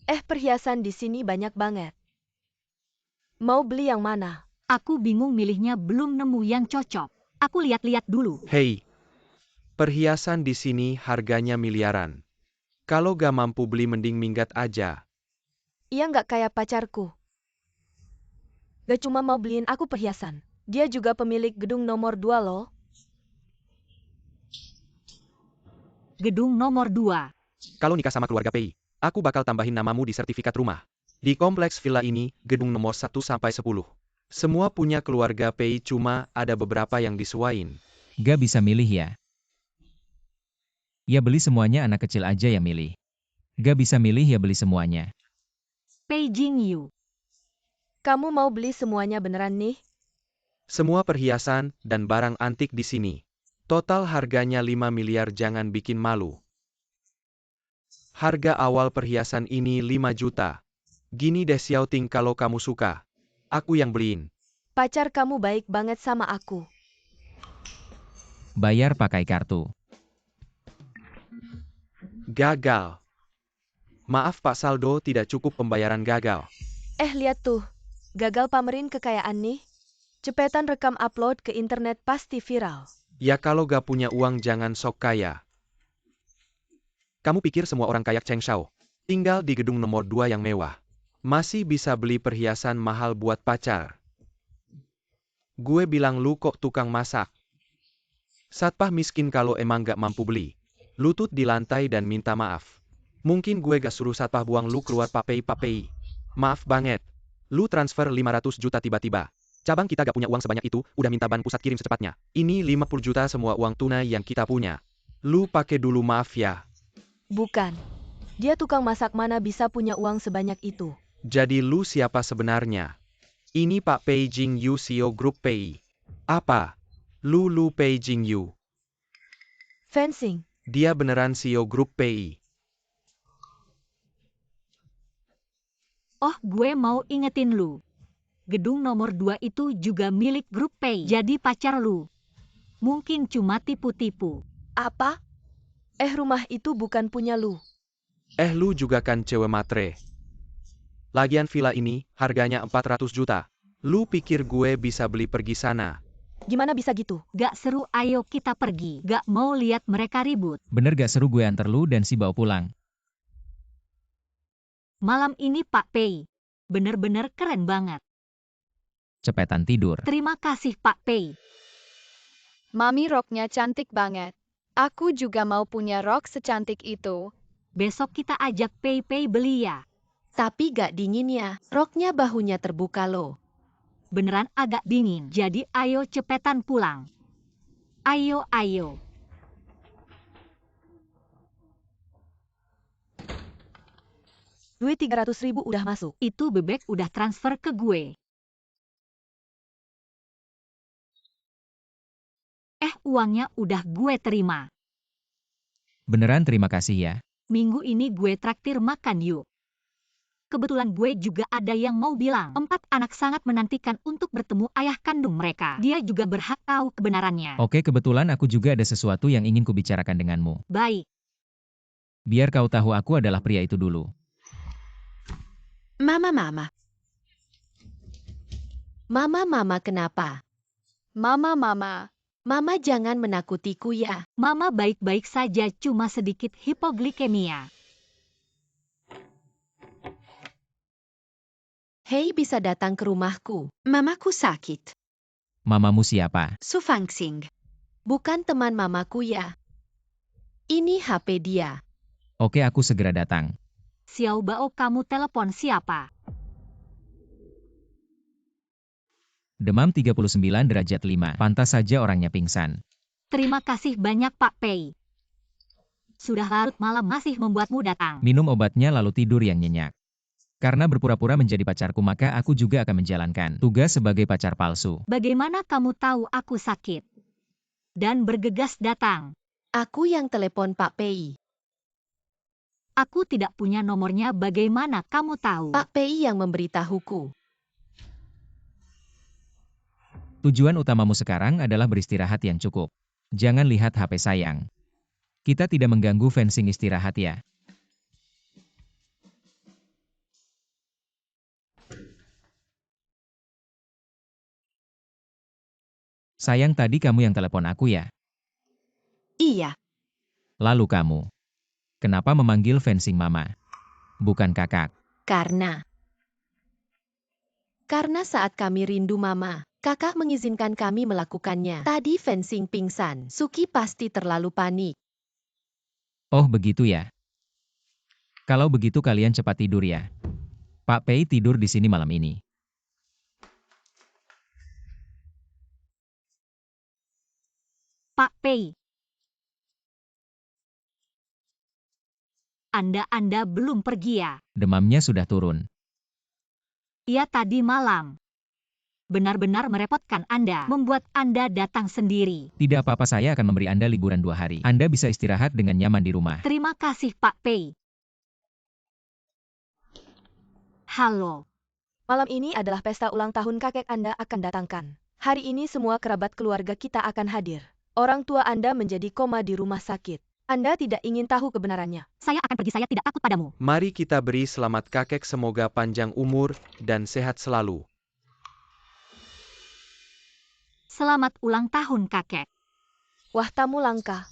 Perhiasan di sini banyak banget. Mau beli yang mana? Aku bingung milihnya, belum nemu yang cocok. Aku lihat-lihat dulu. Hei, perhiasan di sini harganya miliaran. Kalau gak mampu beli mending minggat aja. Ia nggak kayak pacarku. Gak cuma mau beliin aku perhiasan. Dia juga pemilik gedung nomor 2 loh. Gedung nomor 2. Kalau nikah sama keluarga PI, aku bakal tambahin namamu di sertifikat rumah. Di kompleks villa ini, gedung nomor 1 sampai 10. Semua punya keluarga PI, cuma ada beberapa yang disuain. Gak bisa milih ya? Ya beli semuanya, anak kecil aja yang milih. Gak bisa milih ya beli semuanya. Beijing Yu. Kamu mau beli semuanya beneran nih? Semua perhiasan dan barang antik di sini. Total harganya 5 miliar, jangan bikin malu. Harga awal perhiasan ini 5 juta. Gini deh Xiaoting, kalau kamu suka, aku yang beliin. Pacar kamu baik banget sama aku. Bayar pakai kartu. Gagal. Maaf Pak, saldo tidak cukup, pembayaran gagal. Lihat tuh. Gagal pamerin kekayaan nih. Cepetan rekam upload ke internet, pasti viral. Ya kalau gak punya uang jangan sok kaya. Kamu pikir semua orang kayak Cheng Shao tinggal di gedung nomor 2 yang mewah, masih bisa beli perhiasan mahal buat pacar? Gue bilang lu kok tukang masak. Satpam miskin kalau emang gak mampu beli. Lutut di lantai dan minta maaf. Mungkin gue gak suruh satpam buang lu keluar papei. Maaf banget. Lu transfer 500 juta tiba-tiba. Cabang kita gak punya uang sebanyak itu, udah minta ban pusat kirim secepatnya. Ini 50 juta semua uang tunai yang kita punya. Lu pakai dulu maaf ya. Bukan. Dia tukang masak, mana bisa punya uang sebanyak itu. Jadi lu siapa sebenarnya? Ini Pak Pei Jing Yu, CEO Grup Pei. Apa? Lu Pei Jing Yu. Fencing. Dia beneran CEO Grup Pei. Oh, gue mau ingetin lu. Gedung nomor 2 itu juga milik Grup Pei. Jadi pacar lu. Mungkin cuma tipu-tipu. Apa? Rumah itu bukan punya lu. Lu juga kan cewek matre. Lagian villa ini harganya 400 juta. Lu pikir gue bisa beli pergi sana? Gimana bisa gitu? Gak seru, ayo kita pergi. Gak mau lihat mereka ribut. Bener gak seru gue antar lu dan si bawa pulang. Malam ini Pak Pei. Bener-bener keren banget. Cepetan tidur. Terima kasih Pak Pei. Mami, roknya cantik banget. Aku juga mau punya rok secantik itu. Besok kita ajak Pei beli ya. Tapi gak dingin ya, roknya bahunya terbuka loh. Beneran agak dingin. Jadi ayo cepetan pulang. Ayo. Duit 300.000 udah masuk. Itu bebek udah transfer ke gue. Uangnya udah gue terima. Beneran terima kasih ya. Minggu ini gue traktir makan yuk. Kebetulan gue juga ada yang mau bilang. 4 anak sangat menantikan untuk bertemu ayah kandung mereka. Dia juga berhak tahu kebenarannya. Oke, kebetulan aku juga ada sesuatu yang ingin kubicarakan denganmu. Baik. Biar kau tahu aku adalah pria itu dulu. Mama. Mama kenapa? Mama. Mama jangan menakutiku ya. Mama baik-baik saja, cuma sedikit hipoglikemia. Hei, bisa datang ke rumahku. Mamaku sakit. Mamamu siapa? Su Fangxing. Bukan teman mamaku ya. Ini HP dia. Oke, aku segera datang. Xiao Bao, kamu telepon siapa? Demam 39 derajat 5. Pantas saja orangnya pingsan. Terima kasih banyak Pak Pei. Sudah larut malam masih membuatmu datang. Minum obatnya lalu tidur yang nyenyak. Karena berpura-pura menjadi pacarku, maka aku juga akan menjalankan tugas sebagai pacar palsu. Bagaimana kamu tahu aku sakit? Dan bergegas datang. Aku yang telepon Pak Pei. Aku tidak punya nomornya, bagaimana kamu tahu? Pak Pei yang memberitahuku. Tujuan utamamu sekarang adalah beristirahat yang cukup. Jangan lihat HP sayang. Kita tidak mengganggu fencing istirahat ya. Sayang, tadi kamu yang telepon aku ya? Iya. Lalu kamu, kenapa memanggil fencing mama? Bukan kakak. Karena saat kami rindu mama, kakak mengizinkan kami melakukannya. Tadi fencing pingsan. Suki pasti terlalu panik. Oh begitu ya. Kalau begitu kalian cepat tidur ya. Pak Pei tidur di sini malam ini. Pak Pei. Anda belum pergi ya? Demamnya sudah turun. Iya, tadi malam. Benar-benar merepotkan Anda, membuat Anda datang sendiri. Tidak apa-apa, saya akan memberi Anda liburan 2 hari. Anda bisa istirahat dengan nyaman di rumah. Terima kasih Pak Pei. Halo. Malam ini adalah pesta ulang tahun kakek Anda akan datangkan. Hari ini semua kerabat keluarga kita akan hadir. Orang tua Anda menjadi koma di rumah sakit. Anda tidak ingin tahu kebenarannya. Saya akan pergi, saya tidak takut padamu. Mari kita beri selamat kakek, semoga panjang umur dan sehat selalu. Selamat ulang tahun kakek. Wah, tamu langka.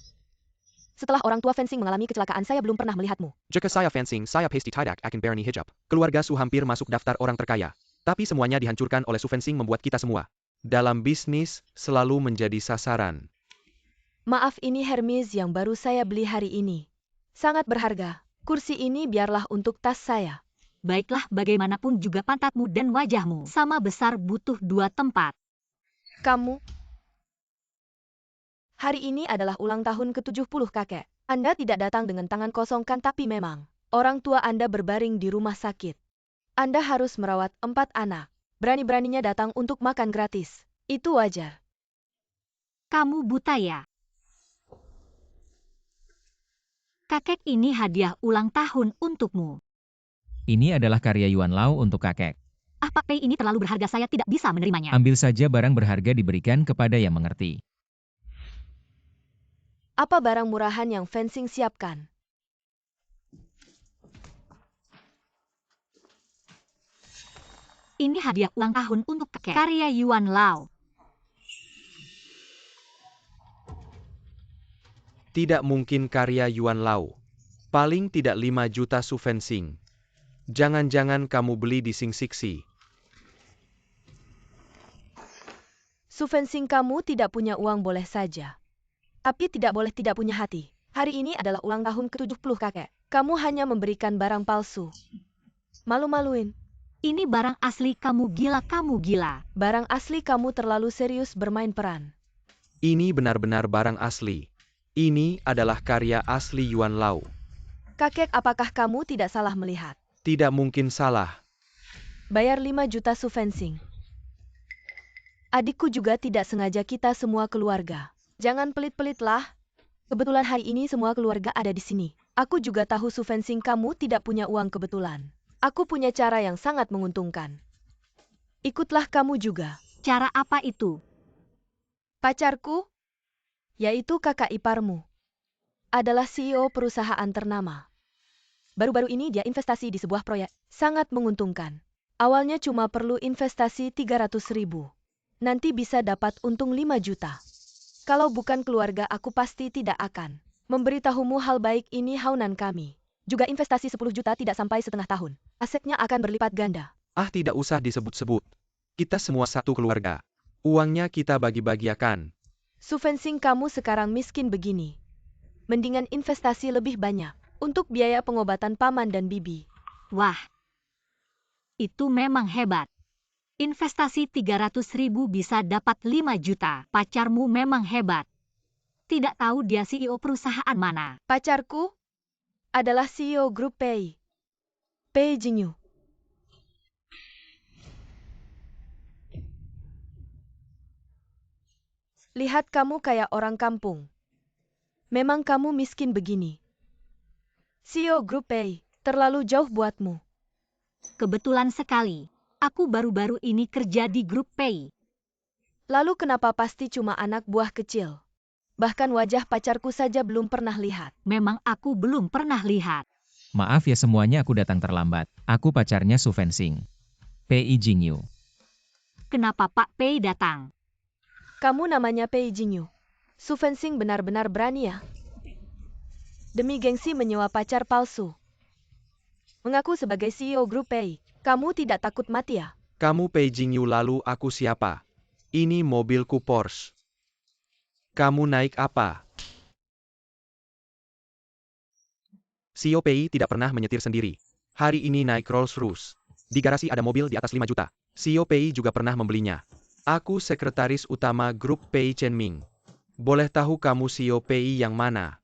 Setelah orang tua fencing mengalami kecelakaan, saya belum pernah melihatmu. Jika saya fencing, saya pasti tidak akan berani hijab. Keluarga Su hampir masuk daftar orang terkaya. Tapi semuanya dihancurkan oleh Su fencing, membuat kita semua dalam bisnis selalu menjadi sasaran. Maaf, ini Hermes yang baru saya beli hari ini. Sangat berharga. Kursi ini biarlah untuk tas saya. Baiklah, bagaimanapun juga pantatmu dan wajahmu sama besar, butuh 2 tempat. Kamu. Hari ini adalah ulang tahun ke-70 kakek. Anda tidak datang dengan tangan kosong kan, tapi memang orang tua Anda berbaring di rumah sakit. Anda harus merawat 4 anak. Berani-beraninya datang untuk makan gratis. Itu wajar. Kamu buta ya? Kakek, ini hadiah ulang tahun untukmu. Ini adalah karya Yuan Lau untuk kakek. Ah, Pak Pei, ini terlalu berharga, saya tidak bisa menerimanya. Ambil saja, barang berharga diberikan kepada yang mengerti. Apa barang murahan yang fencing siapkan? Ini hadiah ulang tahun untuk kakek. Karya Yuan Lau. Tidak mungkin karya Yuan Lau. Paling tidak 5 juta su fencing. Jangan-jangan kamu beli di Sing Siksi. Su fencing, kamu tidak punya uang boleh saja. Tapi tidak boleh tidak punya hati. Hari ini adalah ulang tahun ke-70 kakek. Kamu hanya memberikan barang palsu. Malu-maluin. Ini barang asli, kamu gila, kamu gila. Barang asli, kamu terlalu serius bermain peran. Ini benar-benar barang asli. Ini adalah karya asli Yuan Lau. Kakek, apakah kamu tidak salah melihat? Tidak mungkin salah. Bayar 5 juta su fencing. Adikku juga tidak sengaja, kita semua keluarga. Jangan pelit-pelitlah. Kebetulan hari ini semua keluarga ada di sini. Aku juga tahu su fencing kamu tidak punya uang kebetulan. Aku punya cara yang sangat menguntungkan. Ikutlah kamu juga. Cara apa itu? Pacarku, yaitu kakak iparmu, adalah CEO perusahaan ternama. Baru-baru ini dia investasi di sebuah proyek. Sangat menguntungkan. Awalnya cuma perlu investasi 300.000. Nanti bisa dapat untung 5 juta. Kalau bukan keluarga aku pasti tidak akan memberitahumu hal baik ini. Haunan kami juga investasi 10 juta tidak sampai setengah tahun. Asetnya akan berlipat ganda. Ah, tidak usah disebut-sebut. Kita semua satu keluarga. Uangnya kita bagi-bagiakan. Su fencing, kamu sekarang miskin begini. Mendingan investasi lebih banyak untuk biaya pengobatan paman dan bibi. Wah, itu memang hebat. Investasi 300.000 bisa dapat 5 juta. Pacarmu memang hebat. Tidak tahu dia CEO perusahaan mana. Pacarku adalah CEO grup Pei. Pei Jingyu. Lihat, kamu kayak orang kampung. Memang kamu miskin begini. CEO grup Pei, terlalu jauh buatmu. Kebetulan sekali. Aku baru-baru ini kerja di grup Pei. Lalu kenapa pasti cuma anak buah kecil? Bahkan wajah pacarku saja belum pernah lihat. Memang aku belum pernah lihat. Maaf ya semuanya, aku datang terlambat. Aku pacarnya Su Fencing. Pei Jingyu. Kenapa Pak Pei datang? Kamu namanya Pei Jingyu. Su fencing benar-benar berani ya. Demi gengsi menyewa pacar palsu. Mengaku sebagai CEO grup Pei. Kamu tidak takut mati ya? Kamu Pei Jingyu, lalu aku siapa? Ini mobilku Porsche. Kamu naik apa? CEO Pei tidak pernah menyetir sendiri. Hari ini naik Rolls-Royce. Di garasi ada mobil di atas 5 juta. CEO Pei juga pernah membelinya. Aku sekretaris utama grup Pei Chenming. Boleh tahu kamu CEO Pei yang mana?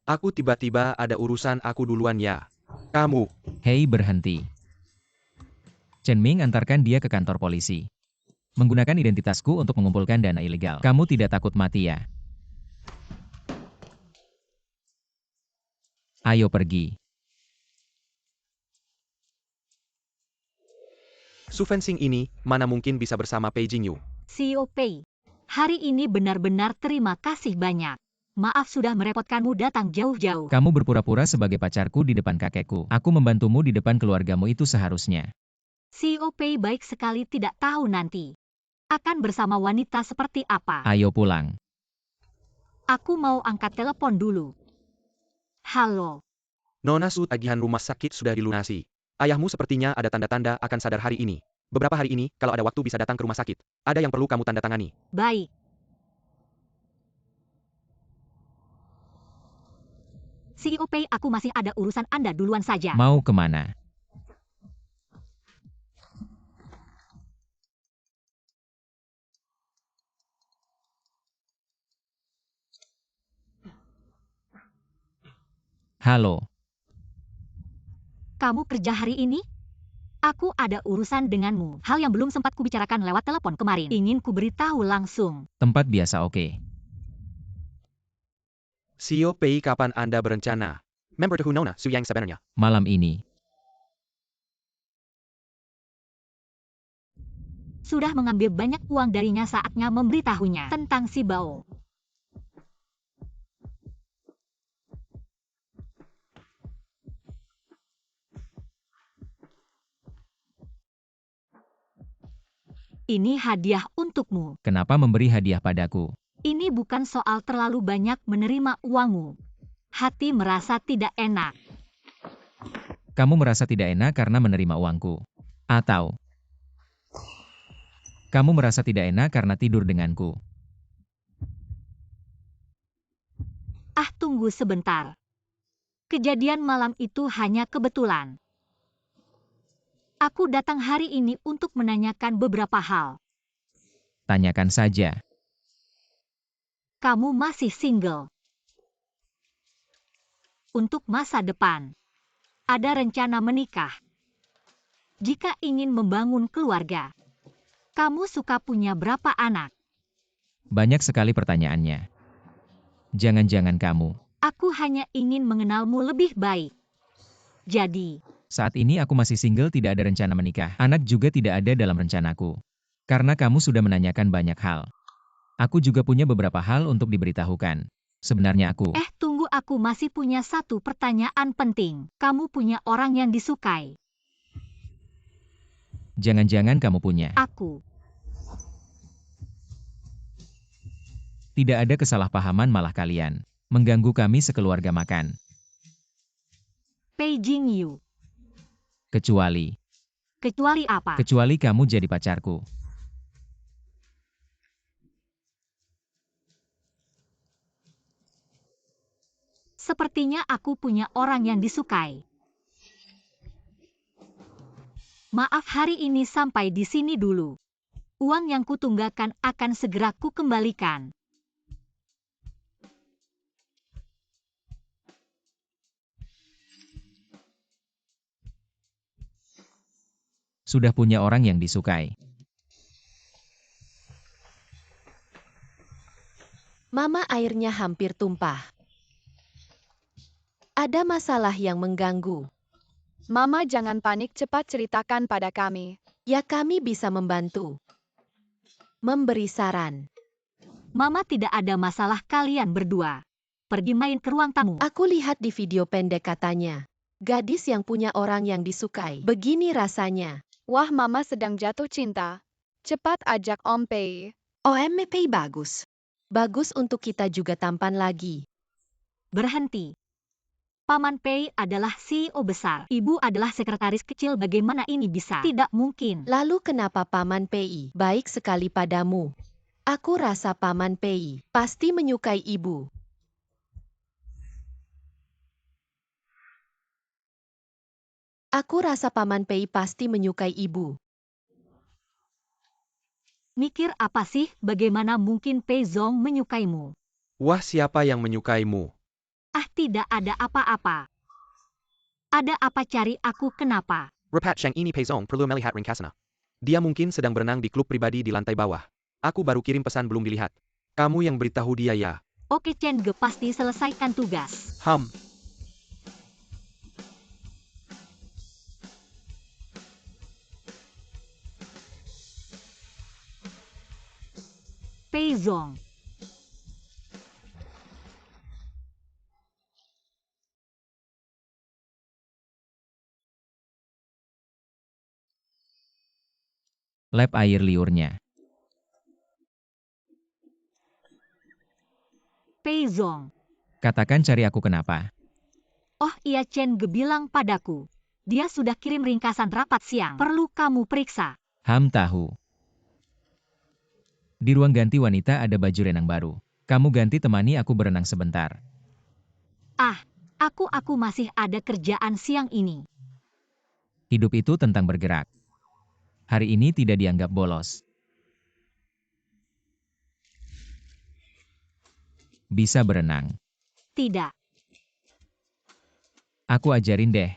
Aku tiba-tiba ada urusan, aku duluan ya. Kamu. Hei, berhenti. Chen Ming antarkan dia ke kantor polisi. Menggunakan identitasku untuk mengumpulkan dana ilegal. Kamu tidak takut mati ya? Ayo pergi. Su fencing ini, mana mungkin bisa bersama Pei Jingyu. CEO Pei, hari ini benar-benar terima kasih banyak. Maaf sudah merepotkanmu datang jauh-jauh. Kamu berpura-pura sebagai pacarku di depan kakekku. Aku membantumu di depan keluargamu, itu seharusnya. CEO Pei baik sekali, tidak tahu nanti akan bersama wanita seperti apa. Ayo pulang. Aku mau angkat telepon dulu. Halo. Nona Su, tagihan rumah sakit sudah dilunasi. Ayahmu sepertinya ada tanda-tanda akan sadar hari ini. Beberapa hari ini, kalau ada waktu bisa datang ke rumah sakit. Ada yang perlu kamu tanda tangani. Baik. CEO Pei, aku masih ada urusan, Anda duluan saja. Mau kemana? Halo, Kamu kerja hari ini? Aku ada urusan denganmu. Hal yang belum sempat kubicarakan lewat telepon kemarin. Ingin kuberitahu langsung. tempat biasa oke. CEO Pei, kapan Anda berencana memberitahu Nona Su yang sebenarnya? Malam ini. Sudah mengambil banyak uang darinya, saatnya memberitahunya tentang si Bao. Ini hadiah untukmu. Kenapa memberi hadiah padaku? Ini bukan soal terlalu banyak menerima uangmu. Hati merasa tidak enak. Kamu merasa tidak enak karena menerima uangku? Atau kamu merasa tidak enak karena tidur denganku? Ah, tunggu sebentar. Kejadian malam itu hanya kebetulan. Aku datang hari ini untuk menanyakan beberapa hal. Tanyakan saja. Kamu masih single. Untuk masa depan, ada rencana menikah. Jika ingin membangun keluarga, kamu suka punya berapa anak? Banyak sekali pertanyaannya. Jangan-jangan kamu. Aku hanya ingin mengenalmu lebih baik. Jadi, Saat ini aku masih single, tidak ada rencana menikah. Anak juga tidak ada dalam rencanaku. Karena kamu sudah menanyakan banyak hal. Aku juga punya beberapa hal untuk diberitahukan. Sebenarnya aku. tunggu, aku masih punya satu pertanyaan penting. Kamu punya orang yang disukai? Jangan-jangan kamu punya. Aku. Tidak ada kesalahpahaman, malah kalian mengganggu kami sekeluarga makan. Pei Jingyu. Kecuali Apa? Kecuali kamu jadi pacarku. Sepertinya aku punya orang yang disukai. Maaf, hari ini sampai di sini dulu. Uang yang kutunggakan akan segera kukembalikan. Sudah punya orang yang disukai. Mama, airnya hampir tumpah. Ada masalah yang mengganggu. Mama, jangan panik, cepat ceritakan pada kami. Ya, kami bisa membantu. Memberi saran. Mama, tidak ada masalah, kalian berdua pergi main ke ruang tamu. Aku lihat di video pendek katanya. Gadis yang punya orang yang disukai. Begini rasanya. Wah, Mama sedang jatuh cinta. Cepat ajak Om Pei. OMP bagus. Bagus untuk kita juga tampan lagi. Berhenti. Paman Pei adalah CEO besar. Ibu adalah sekretaris kecil. Bagaimana ini bisa? Tidak mungkin. Lalu kenapa Paman Pei baik sekali padamu? Aku rasa Paman Pei pasti menyukai ibu. Aku rasa Paman Pei pasti menyukai ibu. Mikir apa sih? Bagaimana mungkin Pei Zong menyukaimu? Wah, siapa yang menyukaimu? Ah, tidak ada apa-apa. Ada apa, cari aku kenapa? Repat Sheng ini Pei Zong perlu melihat ringkasannya. Dia mungkin sedang berenang di klub pribadi di lantai bawah. Aku baru kirim pesan, belum dilihat. Kamu yang beritahu dia ya? Oke, Chen Ge, pasti selesaikan tugas. Pei Zong. Lap air liurnya. Pei Zong. Katakan, cari aku kenapa? Oh iya, Chen Ge bilang padaku. Dia sudah kirim ringkasan rapat siang. Perlu kamu periksa. Tahu. Di ruang ganti wanita ada baju renang baru. Kamu ganti, temani aku berenang sebentar. Ah, Aku masih ada kerjaan siang ini. Hidup itu tentang bergerak. Hari ini tidak dianggap bolos. Bisa berenang. Tidak. Aku ajarin deh.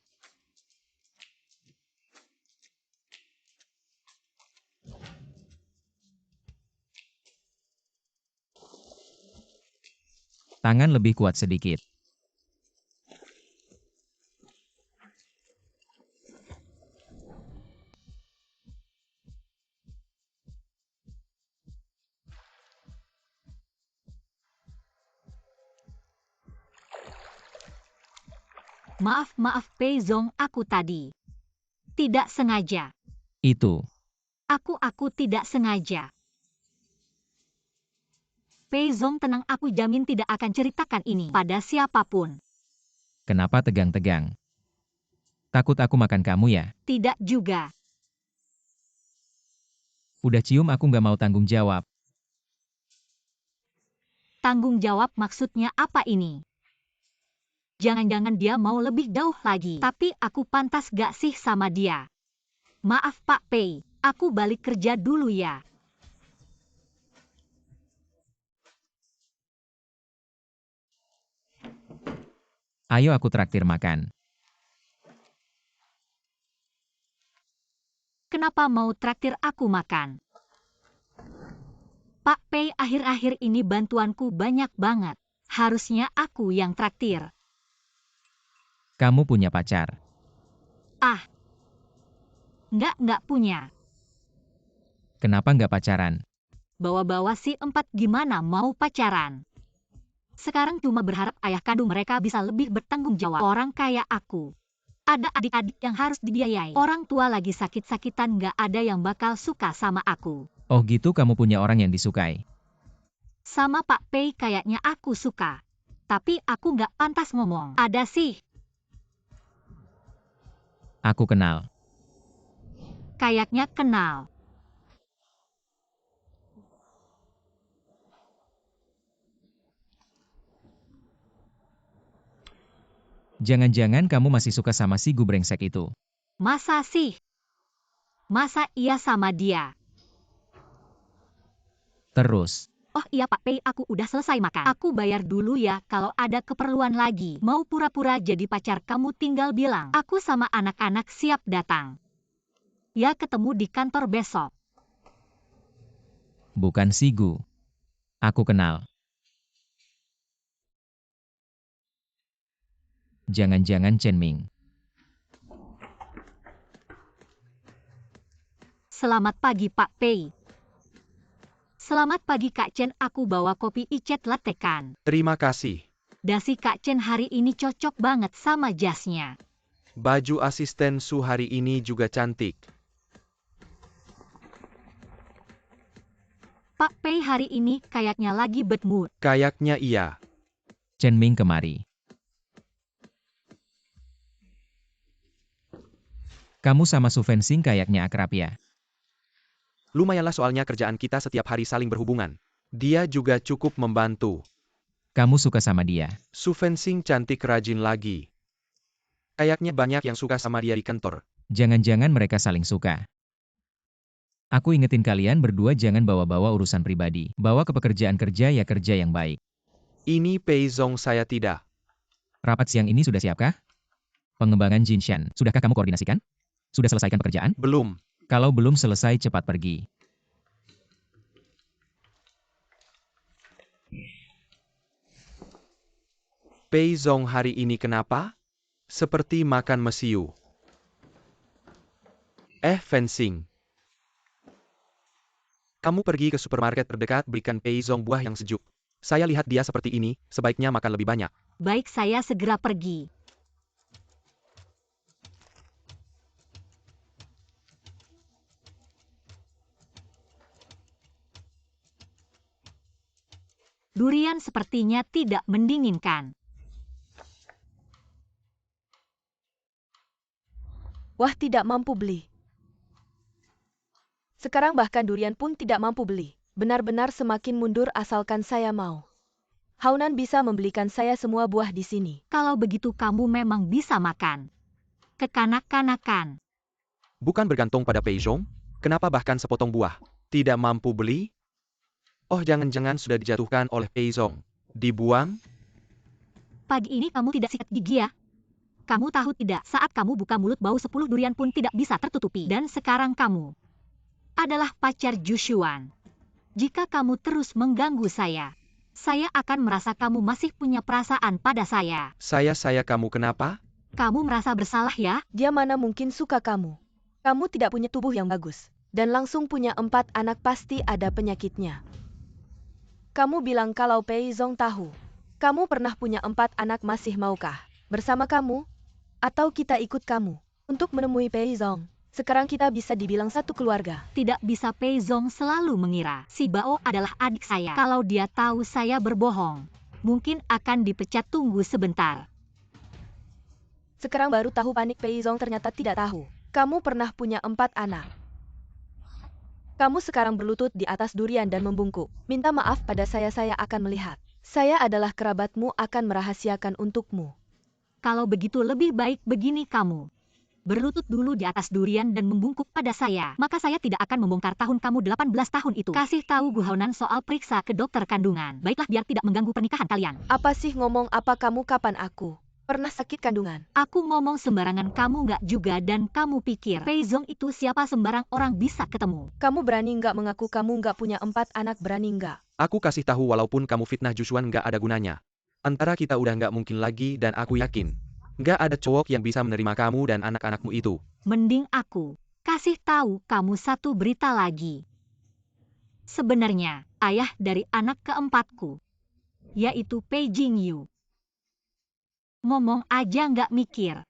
Tangan lebih kuat sedikit. Maaf Pei Zong, aku tadi. Tidak sengaja. Itu. Aku tidak sengaja. Pei Zong, tenang, aku jamin tidak akan ceritakan ini pada siapapun. Kenapa tegang-tegang? Takut aku makan kamu ya? Tidak juga. Udah cium aku nggak mau tanggung jawab. Tanggung jawab maksudnya apa ini? Jangan-jangan dia mau lebih jauh lagi. Tapi aku pantas gak sih sama dia? Maaf Pak Pei, aku balik kerja dulu ya. Ayo aku traktir makan. Kenapa mau traktir aku makan? Pak Pei, akhir-akhir ini bantuanku banyak banget. Harusnya aku yang traktir. Kamu punya pacar. Ah. Nggak punya. Kenapa nggak pacaran? Bawa-bawa si empat gimana mau pacaran? Sekarang cuma berharap ayah kandung mereka bisa lebih bertanggung jawab. Orang kayak aku. Ada adik-adik yang harus dibiayai. Orang tua lagi sakit-sakitan, nggak ada yang bakal suka sama aku. Oh gitu, kamu punya orang yang disukai. Sama Pak Pei kayaknya aku suka. Tapi aku nggak pantas ngomong. Ada sih. Aku kenal. Kayaknya kenal. Jangan-jangan kamu masih suka sama si gubrengsek itu. Masa sih? Masa iya sama dia? Terus. Oh iya Pak Pei, aku udah selesai makan. Aku bayar dulu ya, kalau ada keperluan lagi. Mau pura-pura jadi pacar kamu tinggal bilang. Aku sama anak-anak siap datang. Ya, ketemu di kantor besok. Bukan si Gu. Aku kenal. Jangan-jangan Chen Ming. Selamat pagi Pak Pei. Selamat pagi Kak Chen, aku bawa kopi icet latte kan. Terima kasih. Dasi Kak Chen hari ini cocok banget sama jasnya. Baju asisten Su hari ini juga cantik. Pak Pei hari ini kayaknya lagi bad mood. Kayaknya iya. Chen Ming kemari. Kamu sama Su Fensing kayaknya akrab ya? Lumayanlah, soalnya kerjaan kita setiap hari saling berhubungan. Dia juga cukup membantu. Kamu suka sama dia? Su Fensing cantik, rajin lagi. Kayaknya banyak yang suka sama dia di kantor. Jangan-jangan mereka saling suka. Aku ingetin kalian berdua jangan bawa-bawa urusan pribadi. Bawa ke pekerjaan kerja ya, kerja yang baik. Ini Pei Zong, saya tidak. Rapat siang ini sudah siapkah? Pengembangan Jinshan, sudahkah kamu koordinasikan? Sudah selesaikan pekerjaan? Belum. Kalau belum selesai, cepat pergi. Pei Zong hari ini kenapa? Seperti makan mesiu. Fensing. Kamu pergi ke supermarket terdekat, berikan Pei Zong buah yang sejuk. Saya lihat dia seperti ini, sebaiknya makan lebih banyak. Baik, saya segera pergi. Durian sepertinya tidak mendinginkan. Wah, tidak mampu beli. Sekarang bahkan durian pun tidak mampu beli. Benar-benar semakin mundur asalkan saya mau. Haunan bisa membelikan saya semua buah di sini. Kalau begitu kamu memang bisa makan. Kekanak-kanakan. Bukan bergantung pada Pei Zhong? Kenapa bahkan sepotong buah tidak mampu beli? Oh, jangan-jangan sudah dijatuhkan oleh Pei Zhong. Dibuang? Pagi ini kamu tidak sikat gigi ya? Kamu tahu tidak, saat kamu buka mulut bau 10 durian pun tidak bisa tertutupi. Dan sekarang kamu adalah pacar Jushuan. Jika kamu terus mengganggu saya akan merasa kamu masih punya perasaan pada saya. Saya kamu kenapa? Kamu merasa bersalah ya? Dia mana mungkin suka kamu. Kamu tidak punya tubuh yang bagus. Dan langsung punya 4 anak pasti ada penyakitnya. Kamu bilang kalau Pei Zhong tahu. Kamu pernah punya 4 anak, masih maukah bersama kamu? Atau kita ikut kamu untuk menemui Pei Zhong? Sekarang kita bisa dibilang satu keluarga. Tidak bisa. Pei Zhong selalu mengira si Bao adalah adik saya. Kalau dia tahu saya berbohong, mungkin akan dipecat. Tunggu sebentar. Sekarang baru tahu panik Pei Zhong ternyata tidak tahu. Kamu pernah punya 4 anak. Kamu sekarang berlutut di atas durian dan membungkuk. Minta maaf pada saya akan melihat. Saya adalah kerabatmu, akan merahasiakan untukmu. Kalau begitu lebih baik begini, kamu berlutut dulu di atas durian dan membungkuk pada saya. Maka saya tidak akan membongkar tahun kamu 18 tahun itu. Kasih tahu Gu Haonan soal periksa ke dokter kandungan. Baiklah, biar tidak mengganggu pernikahan kalian. Apa sih ngomong apa kamu? Kapan aku pernah sakit kandungan? Aku ngomong sembarangan, kamu nggak juga. Dan kamu pikir Pei Zhong itu siapa sembarang orang bisa ketemu? Kamu berani nggak mengaku kamu nggak punya 4 anak? Berani nggak? Aku kasih tahu, walaupun kamu fitnah Jushuan nggak ada gunanya. Antara kita udah nggak mungkin lagi, dan aku yakin nggak ada cowok yang bisa menerima kamu dan anak-anakmu itu. Mending aku kasih tahu kamu satu berita lagi. Sebenarnya, ayah dari anak keempatku, yaitu Pei Jingyu, ngomong aja nggak mikir.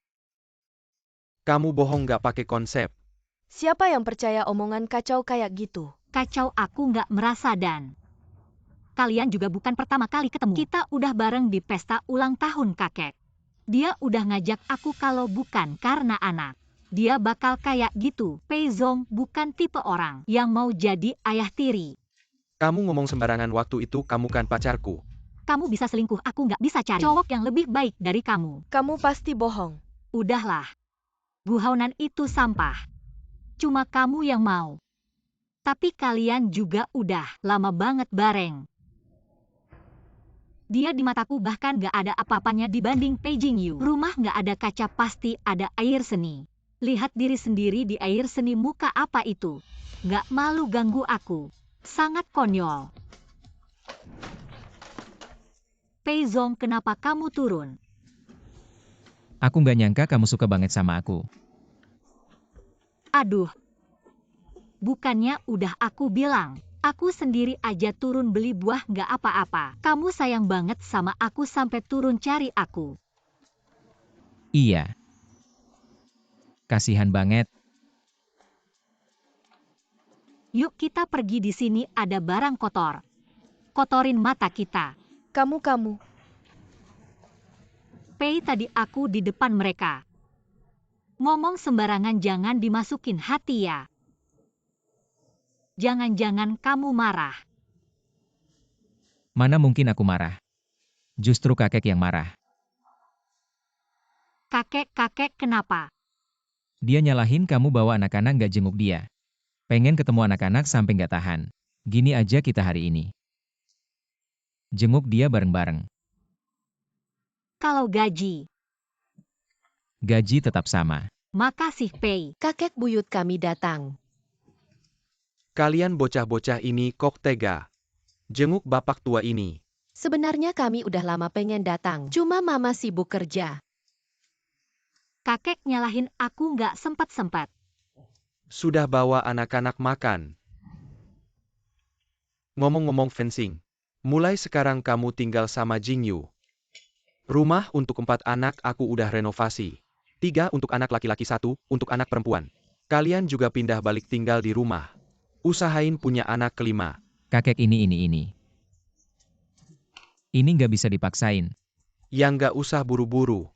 Kamu bohong nggak pakai konsep. Siapa yang percaya omongan kacau kayak gitu? Kacau, aku nggak merasa. Dan kalian juga bukan pertama kali ketemu. Kita udah bareng di pesta ulang tahun kakek. Dia udah ngajak aku, kalau bukan karena anak, dia bakal kayak gitu. Pei Zhong bukan tipe orang yang mau jadi ayah tiri. Kamu ngomong sembarangan, waktu itu kamu kan pacarku. Kamu bisa selingkuh, aku nggak bisa cari cowok yang lebih baik dari kamu. Kamu pasti bohong. Udahlah. Gu Haonan itu sampah. Cuma kamu yang mau. Tapi kalian juga udah lama banget bareng. Dia di mataku bahkan gak ada apa-apanya dibanding Pei Jingyu. Rumah gak ada kaca, pasti ada air seni. Lihat diri sendiri di air seni, muka apa itu? Gak malu ganggu aku. Sangat konyol. Pei Zhong, kenapa kamu turun? Aku nggak nyangka kamu suka banget sama aku. Aduh. Bukannya udah aku bilang. Aku sendiri aja turun beli buah nggak apa-apa. Kamu sayang banget sama aku sampai turun cari aku. Iya. Kasihan banget. Yuk kita pergi, di sini ada barang kotor. Kotorin mata kita. Kamu. Pei, tadi aku di depan mereka. Ngomong sembarangan jangan dimasukin hati ya. Jangan-jangan kamu marah. Mana mungkin aku marah. Justru kakek yang marah. Kakek kenapa? Dia nyalahin kamu bawa anak-anak nggak jenguk dia. Pengen ketemu anak-anak sampai nggak tahan. Gini aja kita hari ini. Jenguk dia bareng-bareng. Kalau gaji tetap sama. makasih Pei. Kakek buyut kami datang. Kalian bocah-bocah ini kok tega jenguk bapak tua ini. Sebenarnya kami udah lama pengen datang, cuma mama sibuk kerja. Kakek nyalahin aku nggak sempat-sempat. Sudah bawa anak-anak makan. Ngomong-ngomong fencing, mulai sekarang kamu tinggal sama Jingyu. Rumah untuk 4 anak aku udah renovasi. 3 untuk anak laki-laki, 1 untuk anak perempuan. Kalian juga pindah balik tinggal di rumah. Usahain punya anak kelima. Kakek ini. Ini nggak bisa dipaksain. Yang nggak usah buru-buru.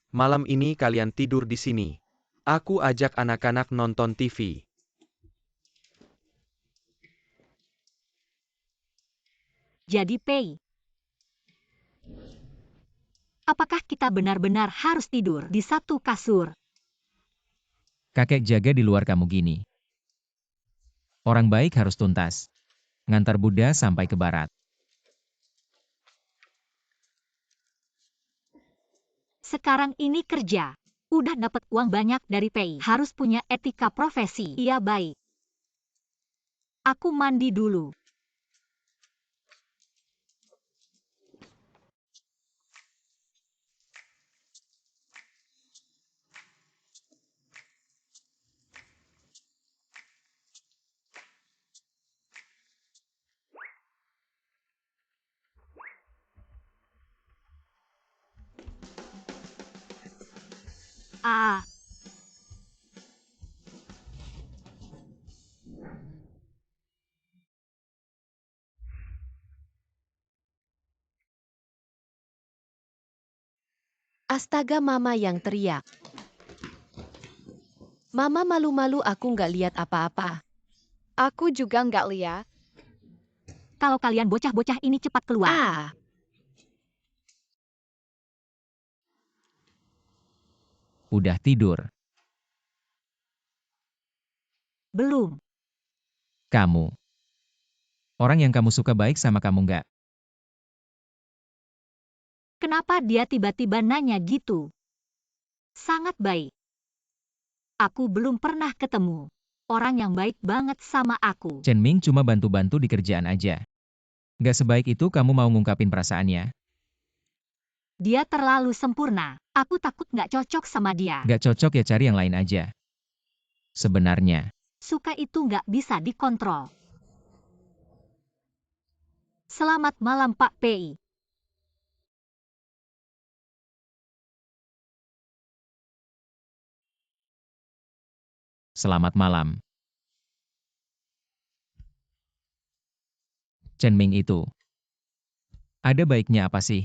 Malam ini kalian tidur di sini. Aku ajak anak-anak nonton TV. Jadi Pei, Apakah kita benar-benar harus tidur di satu kasur? Kakek jaga di luar kamu gini. Orang baik harus tuntas. Ngantar Buddha sampai ke barat. Sekarang ini kerja. Udah dapat uang banyak dari PI. Harus punya etika profesi. Iya baik. Aku mandi dulu. Ah, Astaga, Mama yang teriak. Mama malu-malu, aku nggak lihat apa-apa. Aku juga nggak lihat. kalau kalian bocah-bocah ini cepat keluar. Ah, Udah tidur. Belum. Kamu. Orang yang kamu suka baik sama kamu nggak? Kenapa dia tiba-tiba nanya gitu? Sangat baik. Aku belum pernah ketemu orang yang baik banget sama aku. Chen Ming cuma bantu-bantu di kerjaan aja. Nggak sebaik itu kamu mau ngungkapin perasaannya. Dia terlalu sempurna. Aku takut nggak cocok sama dia. Nggak cocok ya cari yang lain aja. Sebenarnya, Suka itu nggak bisa dikontrol. Selamat malam Pak PI. selamat malam. Chen Ming itu. Ada baiknya apa sih?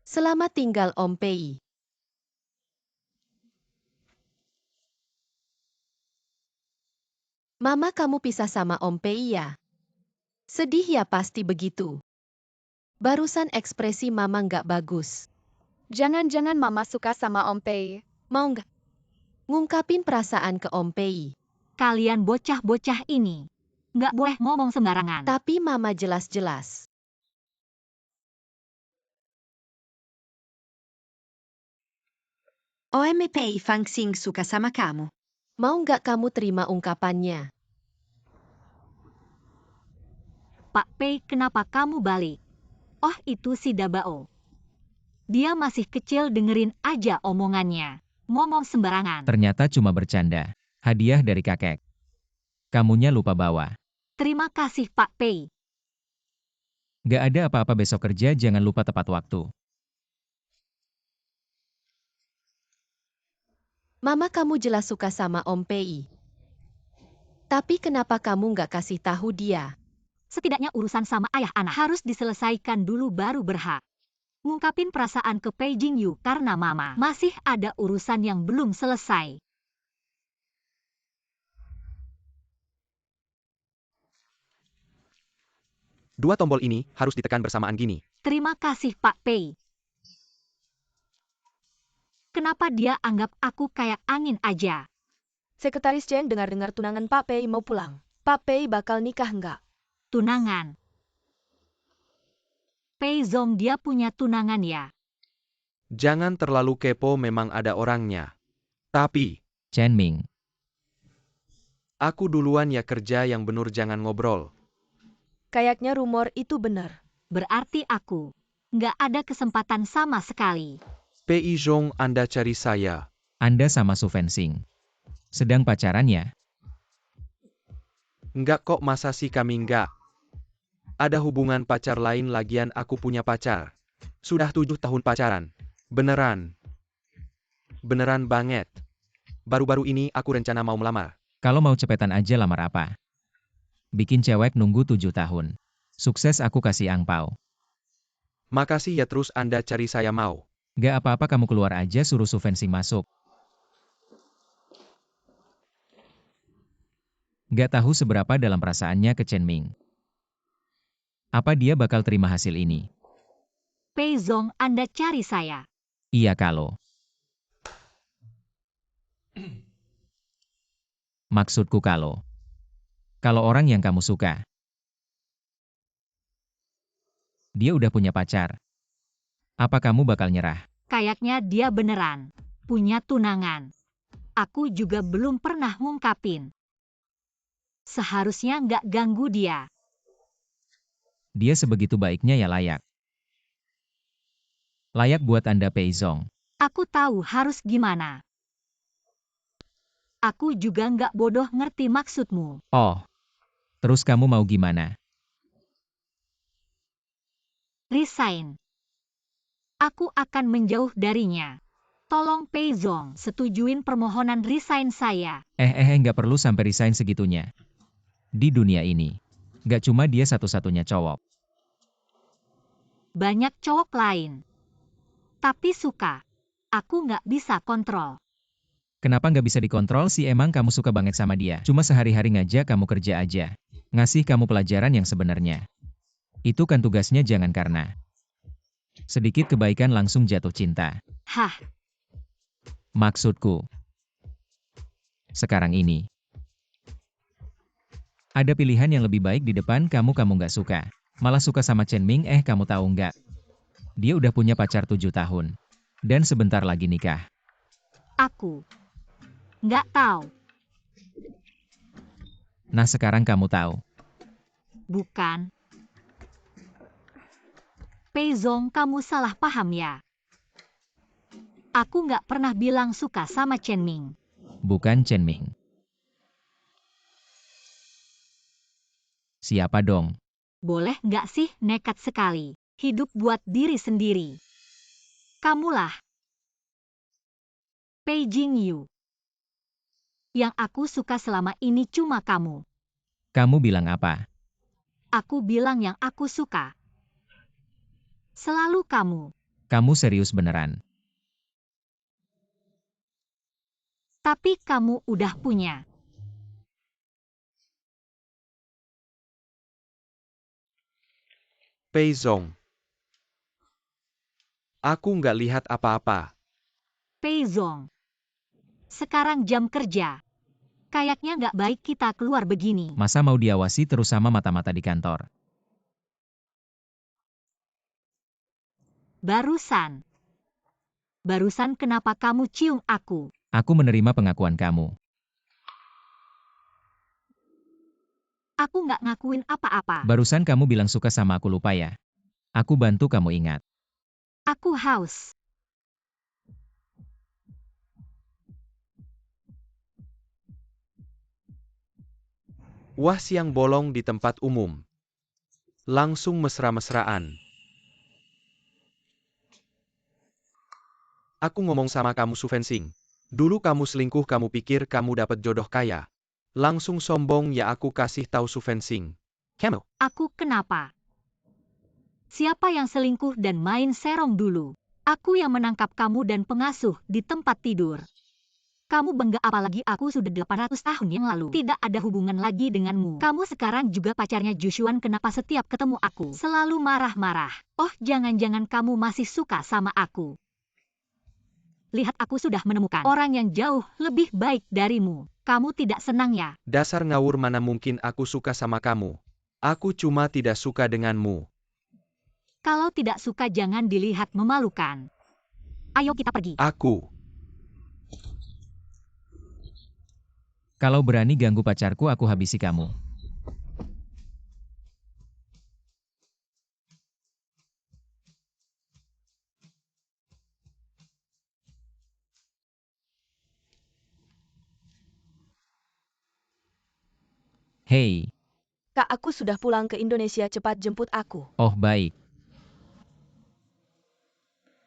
selamat tinggal Om Pei. Mama, kamu pisah sama Om Pei ya? Sedih ya, pasti begitu. Barusan ekspresi Mama nggak bagus. Jangan-jangan Mama suka sama Om Pei. Mau nggak ngungkapin perasaan ke Om Pei? Kalian bocah-bocah ini nggak boleh ngomong sembarangan. Tapi Mama jelas-jelas. OMP Fangsing suka sama kamu. Mau nggak kamu terima ungkapannya? Pak Pei, kenapa kamu balik? Oh, itu si Dabao. Dia masih kecil, dengerin aja omongannya. Ngomong sembarangan. Ternyata cuma bercanda. Hadiah dari kakek. Kamunya lupa bawa. Terima kasih Pak Pei. Nggak ada apa-apa, besok kerja jangan lupa tepat waktu. Mama, kamu jelas suka sama Om Pei. Tapi kenapa kamu nggak kasih tahu dia? Setidaknya urusan sama ayah anak harus diselesaikan dulu baru berhak. Ngungkapin perasaan ke Pei Jingyu karena mama masih ada urusan yang belum selesai. Dua tombol ini harus ditekan bersamaan gini. Terima kasih Pak Pei. Kenapa dia anggap aku kayak angin aja? Sekretaris Chen dengar-dengar tunangan Pak Pei mau pulang. Pak Pei bakal nikah nggak? Tunangan. Pei Zong, dia punya tunangan ya? Jangan terlalu kepo, memang ada orangnya. Tapi, Chen Ming. aku duluan ya, kerja yang bener, jangan ngobrol. Kayaknya rumor itu benar. Berarti aku nggak ada kesempatan sama sekali. Pei Zong, Anda cari saya. Anda sama Su Fensing. Sedang pacaran ya? Enggak kok, masa sih kami enggak? Ada hubungan pacar lain, lagian aku punya pacar. Sudah 7 tahun pacaran. Beneran. Beneran banget. Baru-baru ini aku rencana mau melamar. Kalau mau cepetan aja, lamar apa? Bikin cewek nunggu 7 tahun. Sukses, aku kasih angpau. Makasih ya, terus Anda cari saya mau. Gak apa-apa, kamu keluar aja, suruh Su Fensing masuk. Gak tahu seberapa dalam perasaannya ke Chen Ming. Apa dia bakal terima hasil ini? Pei Zong, Anda cari saya. Iya kalau. Maksudku kalau. Kalau orang yang kamu suka. Dia udah punya pacar. Apa kamu bakal nyerah? Kayaknya dia beneran punya tunangan. Aku juga belum pernah ngungkapin. Seharusnya nggak ganggu dia. Dia sebegitu baiknya ya layak. Layak buat Anda Pei Zong. Aku tahu harus gimana. Aku juga nggak bodoh ngerti maksudmu. Oh. Terus kamu mau gimana? Resign. Aku akan menjauh darinya. Tolong Pei Zong, setujuin permohonan resign saya. Nggak perlu sampai resign segitunya. Di dunia ini, nggak cuma dia satu-satunya cowok. Banyak cowok lain. Tapi suka. Aku nggak bisa kontrol. Kenapa nggak bisa dikontrol sih, emang kamu suka banget sama dia? Cuma sehari-hari ngajak kamu kerja aja. Ngasih kamu pelajaran yang sebenarnya. Itu kan tugasnya, jangan karena sedikit kebaikan langsung jatuh cinta. Hah, Maksudku, sekarang ini, ada pilihan yang lebih baik di depan kamu nggak suka. Malah suka sama Chen Ming, kamu tahu nggak? Dia udah punya pacar 7 tahun. Dan sebentar lagi nikah. aku nggak tahu. Nah sekarang kamu tahu. Bukan. Pei Zong, kamu salah paham ya. Aku nggak pernah bilang suka sama Chen Ming. Bukan Chen Ming. Siapa dong? Boleh nggak sih nekat sekali? Hidup buat diri sendiri. Kamulah Pei Jingyu. Yang aku suka selama ini cuma kamu. Kamu bilang apa? Aku bilang yang aku suka. Selalu kamu. Kamu serius beneran? Tapi kamu udah punya. Pei Zong. Aku nggak lihat apa-apa. Pei Zong. Sekarang jam kerja. Kayaknya nggak baik kita keluar begini. Masa mau diawasi terus sama mata-mata di kantor? Barusan. Barusan kenapa kamu cium aku? Aku menerima pengakuan kamu. Aku nggak ngakuin apa-apa. Barusan kamu bilang suka sama aku, lupa ya? Aku bantu kamu ingat. Aku haus. Wah, siang bolong di tempat umum. Langsung mesra-mesraan. Aku ngomong sama kamu Su Fensing. Dulu kamu selingkuh, kamu pikir kamu dapat jodoh kaya. Langsung sombong ya, aku kasih tahu Su Fensing. Kamu. Aku kenapa? Siapa yang selingkuh dan main serong dulu? Aku yang menangkap kamu dan pengasuh di tempat tidur. Kamu bangga, apalagi aku sudah 800 tahun yang lalu tidak ada hubungan lagi denganmu. Kamu sekarang juga pacarnya Jushuan, kenapa setiap ketemu aku selalu marah-marah? Oh, jangan-jangan kamu masih suka sama aku. Lihat, aku sudah menemukan orang yang jauh lebih baik darimu. Kamu tidak senang ya? Dasar ngawur, mana mungkin aku suka sama kamu. Aku cuma tidak suka denganmu. Kalau tidak suka jangan dilihat memalukan. Ayo kita pergi. Aku. Kalau berani ganggu pacarku, aku habisi kamu. Hei. Kak, aku sudah pulang ke Indonesia, cepat jemput aku. Oh baik.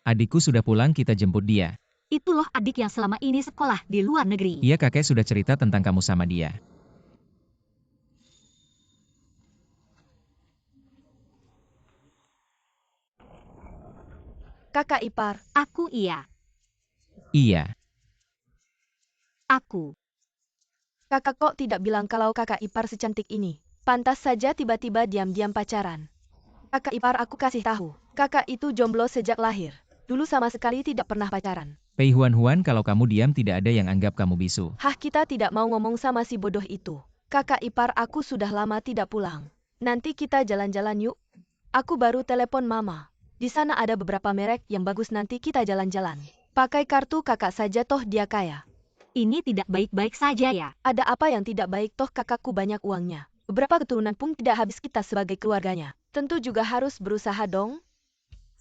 Adikku sudah pulang, kita jemput dia. Itu loh adik yang selama ini sekolah di luar negeri. Iya, kakek sudah cerita tentang kamu sama dia. Kakak ipar. Aku iya. Iya. Aku. Kakak kok tidak bilang kalau kakak ipar secantik ini? Pantas saja tiba-tiba diam-diam pacaran. Kakak ipar aku kasih tahu, kakak itu jomblo sejak lahir. Dulu sama sekali tidak pernah pacaran. Pei Huan, kalau kamu diam tidak ada yang anggap kamu bisu. Hah, kita tidak mau ngomong sama si bodoh itu. Kakak ipar aku sudah lama tidak pulang. Nanti kita jalan-jalan yuk. Aku baru telepon mama. Di sana ada beberapa merek yang bagus, nanti kita jalan-jalan. Pakai kartu kakak saja toh dia kaya. Ini tidak baik-baik saja ya. Ada apa yang tidak baik toh kakakku banyak uangnya. Beberapa keturunan pun tidak habis kita sebagai keluarganya. Tentu juga harus berusaha dong.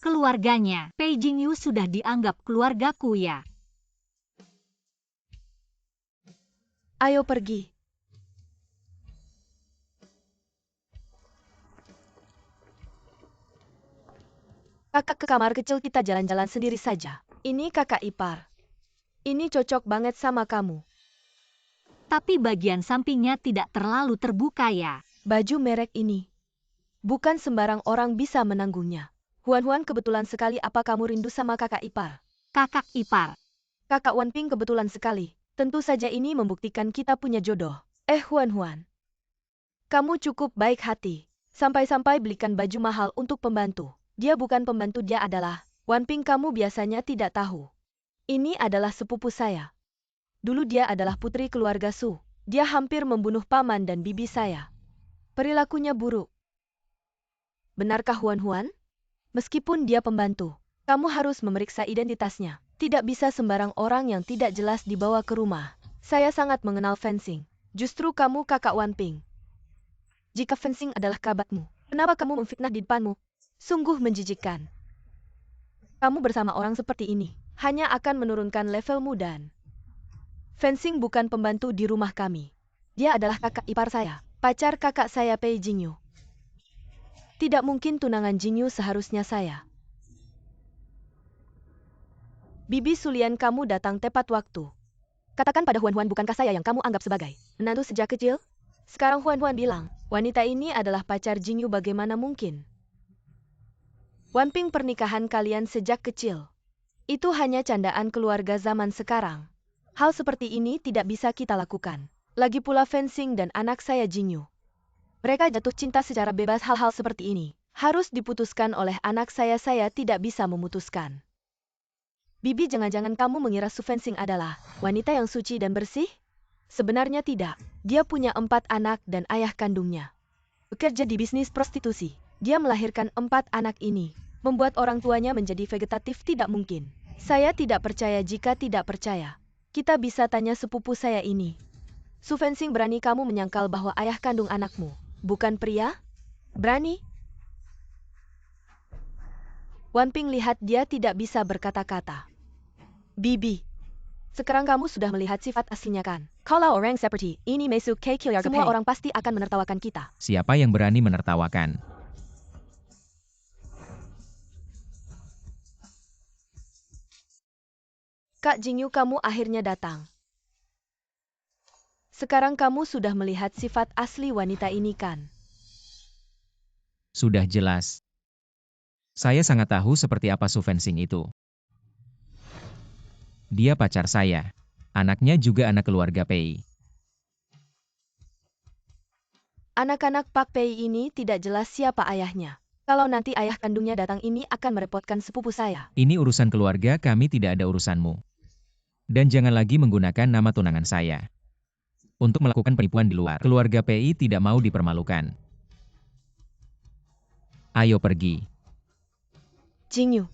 Keluarganya, Pei Jingyu sudah dianggap keluargaku ya. Ayo pergi. Kakak ke kamar kecil, kita jalan-jalan sendiri saja. Ini kakak ipar. Ini cocok banget sama kamu. Tapi bagian sampingnya tidak terlalu terbuka ya. Baju merek ini. Bukan sembarang orang bisa menanggungnya. Huan, kebetulan sekali, apa kamu rindu sama kakak ipar? Kakak ipar. Kakak Wanping, kebetulan sekali. Tentu saja ini membuktikan kita punya jodoh. Huan. Kamu cukup baik hati. Sampai-sampai belikan baju mahal untuk pembantu. Dia bukan pembantu, dia adalah Wanping. Kamu biasanya tidak tahu. Ini adalah sepupu saya. Dulu dia adalah putri keluarga Su. Dia hampir membunuh paman dan bibi saya. Perilakunya buruk. Benarkah Huan? Meskipun dia pembantu, kamu harus memeriksa identitasnya. Tidak bisa sembarang orang yang tidak jelas dibawa ke rumah. Saya sangat mengenal fencing. Justru kamu kakak Wanping. Jika fencing adalah kabatmu, kenapa kamu memfitnah di depanmu? Sungguh menjijikkan. Kamu bersama orang seperti ini hanya akan menurunkan levelmu dan fencing bukan pembantu di rumah kami. Dia adalah kakak ipar saya, pacar kakak saya Pei Jingyu. Tidak mungkin tunangan Jingyu, seharusnya saya. Bibi Sulian, kamu datang tepat waktu. Katakan pada Huan, bukankah saya yang kamu anggap sebagai menantu sejak kecil? Sekarang Huan bilang, wanita ini adalah pacar Jingyu, bagaimana mungkin? Wanping, pernikahan kalian sejak kecil. Itu hanya candaan keluarga zaman sekarang. Hal seperti ini tidak bisa kita lakukan. Lagi pula fencing dan anak saya Jingyu. Mereka jatuh cinta secara bebas, hal-hal seperti ini harus diputuskan oleh anak saya tidak bisa memutuskan. Bibi, jangan-jangan kamu mengira Su Fencing adalah wanita yang suci dan bersih? Sebenarnya tidak. Dia punya 4 anak dan ayah kandungnya bekerja di bisnis prostitusi. Dia melahirkan 4 anak ini, membuat orang tuanya menjadi vegetatif. Tidak mungkin. Saya tidak percaya. Jika tidak percaya, kita bisa tanya sepupu saya ini. Su Fencing, berani kamu menyangkal bahwa ayah kandung anakmu bukan pria? Berani? Wanping lihat dia tidak bisa berkata-kata. Bibi, sekarang kamu sudah melihat sifat aslinya kan? Kalau orang seperti ini masuk ke keluarga, semua orang pasti akan menertawakan kita. Siapa yang berani menertawakan? Kak Jingyu, kamu akhirnya datang. Sekarang kamu sudah melihat sifat asli wanita ini kan? Sudah jelas. Saya sangat tahu seperti apa Su Fencing itu. Dia pacar saya. Anaknya juga anak keluarga Pei. Anak-anak Pak Pei ini tidak jelas siapa ayahnya. Kalau nanti ayah kandungnya datang, ini akan merepotkan sepupu saya. Ini urusan keluarga kami, tidak ada urusanmu. Dan jangan lagi menggunakan nama tunangan saya untuk melakukan penipuan di luar. Keluarga Pei tidak mau dipermalukan. Ayo pergi. Jingyu.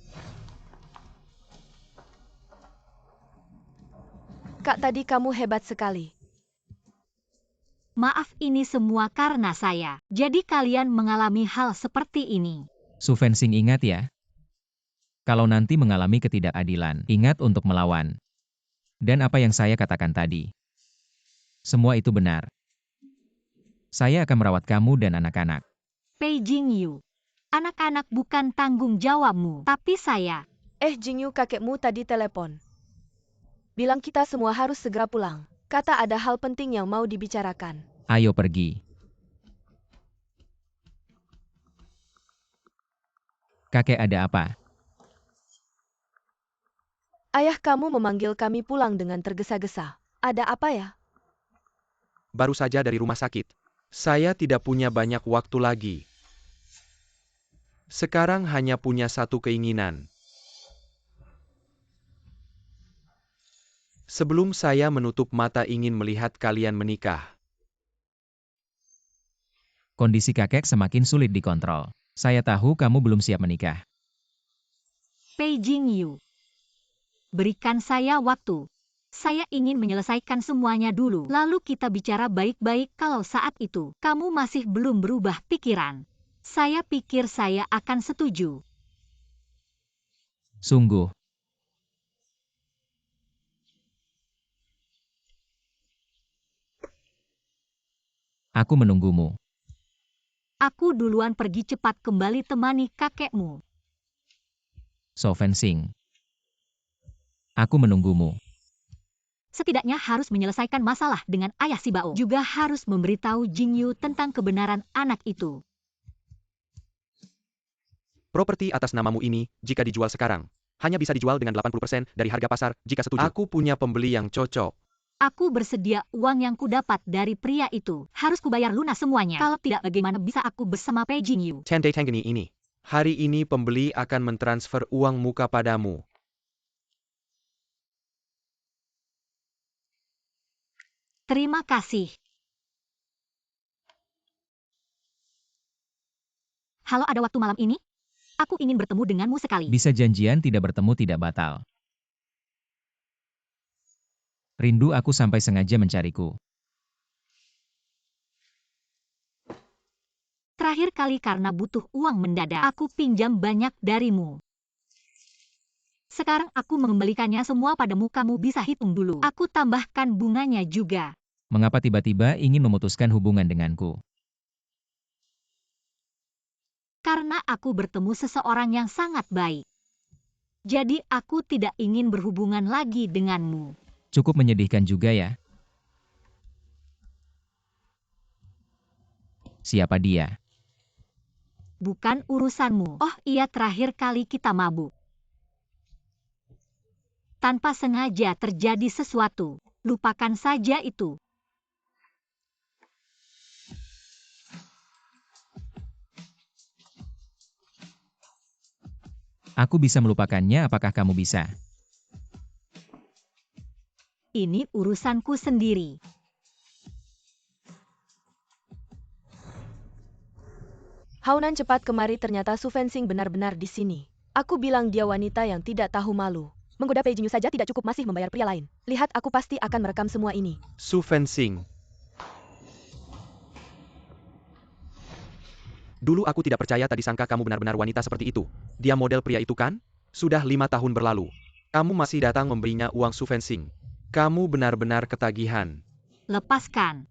Kak, tadi kamu hebat sekali. Maaf, ini semua karena saya. Jadi kalian mengalami hal seperti ini. Su Fencing, ingat ya. Kalau nanti mengalami ketidakadilan, ingat untuk melawan. Dan apa yang saya katakan tadi, semua itu benar. Saya akan merawat kamu dan anak-anak. Pei Jingyu, anak-anak bukan tanggung jawabmu, tapi saya. Jingyu, kakekmu tadi telepon. Bilang kita semua harus segera pulang. Kata ada hal penting yang mau dibicarakan. Ayo pergi. Kakek, ada apa? Ayah kamu memanggil kami pulang dengan tergesa-gesa. Ada apa ya? Baru saja dari rumah sakit. Saya tidak punya banyak waktu lagi. Sekarang hanya punya satu keinginan. Sebelum saya menutup mata ingin melihat kalian menikah. Kondisi kakek semakin sulit dikontrol. Saya tahu kamu belum siap menikah. Pei Jingyu, berikan saya waktu. Saya ingin menyelesaikan semuanya dulu. Lalu kita bicara baik-baik. Kalau saat itu kamu masih belum berubah pikiran, saya pikir saya akan setuju. Sungguh. Aku menunggumu. Aku duluan pergi, cepat kembali temani kakekmu. So fencing. Aku menunggumu. Setidaknya harus menyelesaikan masalah dengan ayah si Bao. Juga harus memberitahu Jingyu tentang kebenaran anak itu. Properti atas namamu ini, jika dijual sekarang, hanya bisa dijual dengan 80% dari harga pasar, jika setuju. Aku punya pembeli yang cocok. Aku bersedia. Uang yang kudapat dari pria itu harus kubayar lunas semuanya. Kalau tidak, bagaimana bisa aku bersama Pei Jingyu? Tendai Tenggeni ini. Hari ini pembeli akan mentransfer uang muka padamu. Terima kasih. Halo, ada waktu malam ini? Aku ingin bertemu denganmu sekali. Bisa janjian tidak bertemu tidak batal. Rindu aku sampai sengaja mencariku. Terakhir kali karena butuh uang mendadak, aku pinjam banyak darimu. Sekarang aku mengembalikannya semua padamu, kamu bisa hitung dulu. Aku tambahkan bunganya juga. Mengapa tiba-tiba ingin memutuskan hubungan denganku? Karena aku bertemu seseorang yang sangat baik. Jadi aku tidak ingin berhubungan lagi denganmu. Cukup menyedihkan juga ya. Siapa dia? Bukan urusanmu. Oh iya, terakhir kali kita mabuk. Tanpa sengaja terjadi sesuatu. Lupakan saja itu. Aku bisa melupakannya, apakah kamu bisa? Ini urusanku sendiri. Haunan, cepat kemari, ternyata Su Fencing benar-benar di sini. Aku bilang dia wanita yang tidak tahu malu. Menggoda Pei Jingyu saja tidak cukup, masih membayar pria lain. Lihat, aku pasti akan merekam semua ini. Su Fencing. Dulu aku tidak percaya, tadi sangka kamu benar-benar wanita seperti itu. Dia model pria itu kan? Sudah 5 tahun berlalu. Kamu masih datang memberinya uang Su Fencing. Kamu benar-benar ketagihan. Lepaskan.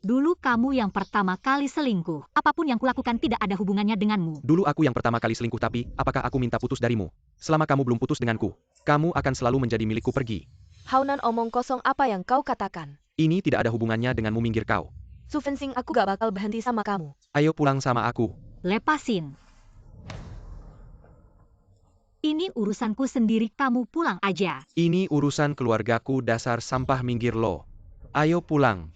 Dulu kamu yang pertama kali selingkuh. Apapun yang kulakukan tidak ada hubungannya denganmu. Dulu aku yang pertama kali selingkuh, tapi apakah aku minta putus darimu? Selama kamu belum putus denganku, kamu akan selalu menjadi milikku. Pergi. Haunan, omong kosong apa yang kau katakan? Ini tidak ada hubungannya denganmu, minggir kau. Su Fencing, aku gak bakal berhenti sama kamu. Ayo pulang sama aku. Lepasin. Ini urusanku sendiri, kamu pulang aja. Ini urusan keluargaku, dasar sampah, minggir lo. Ayo pulang.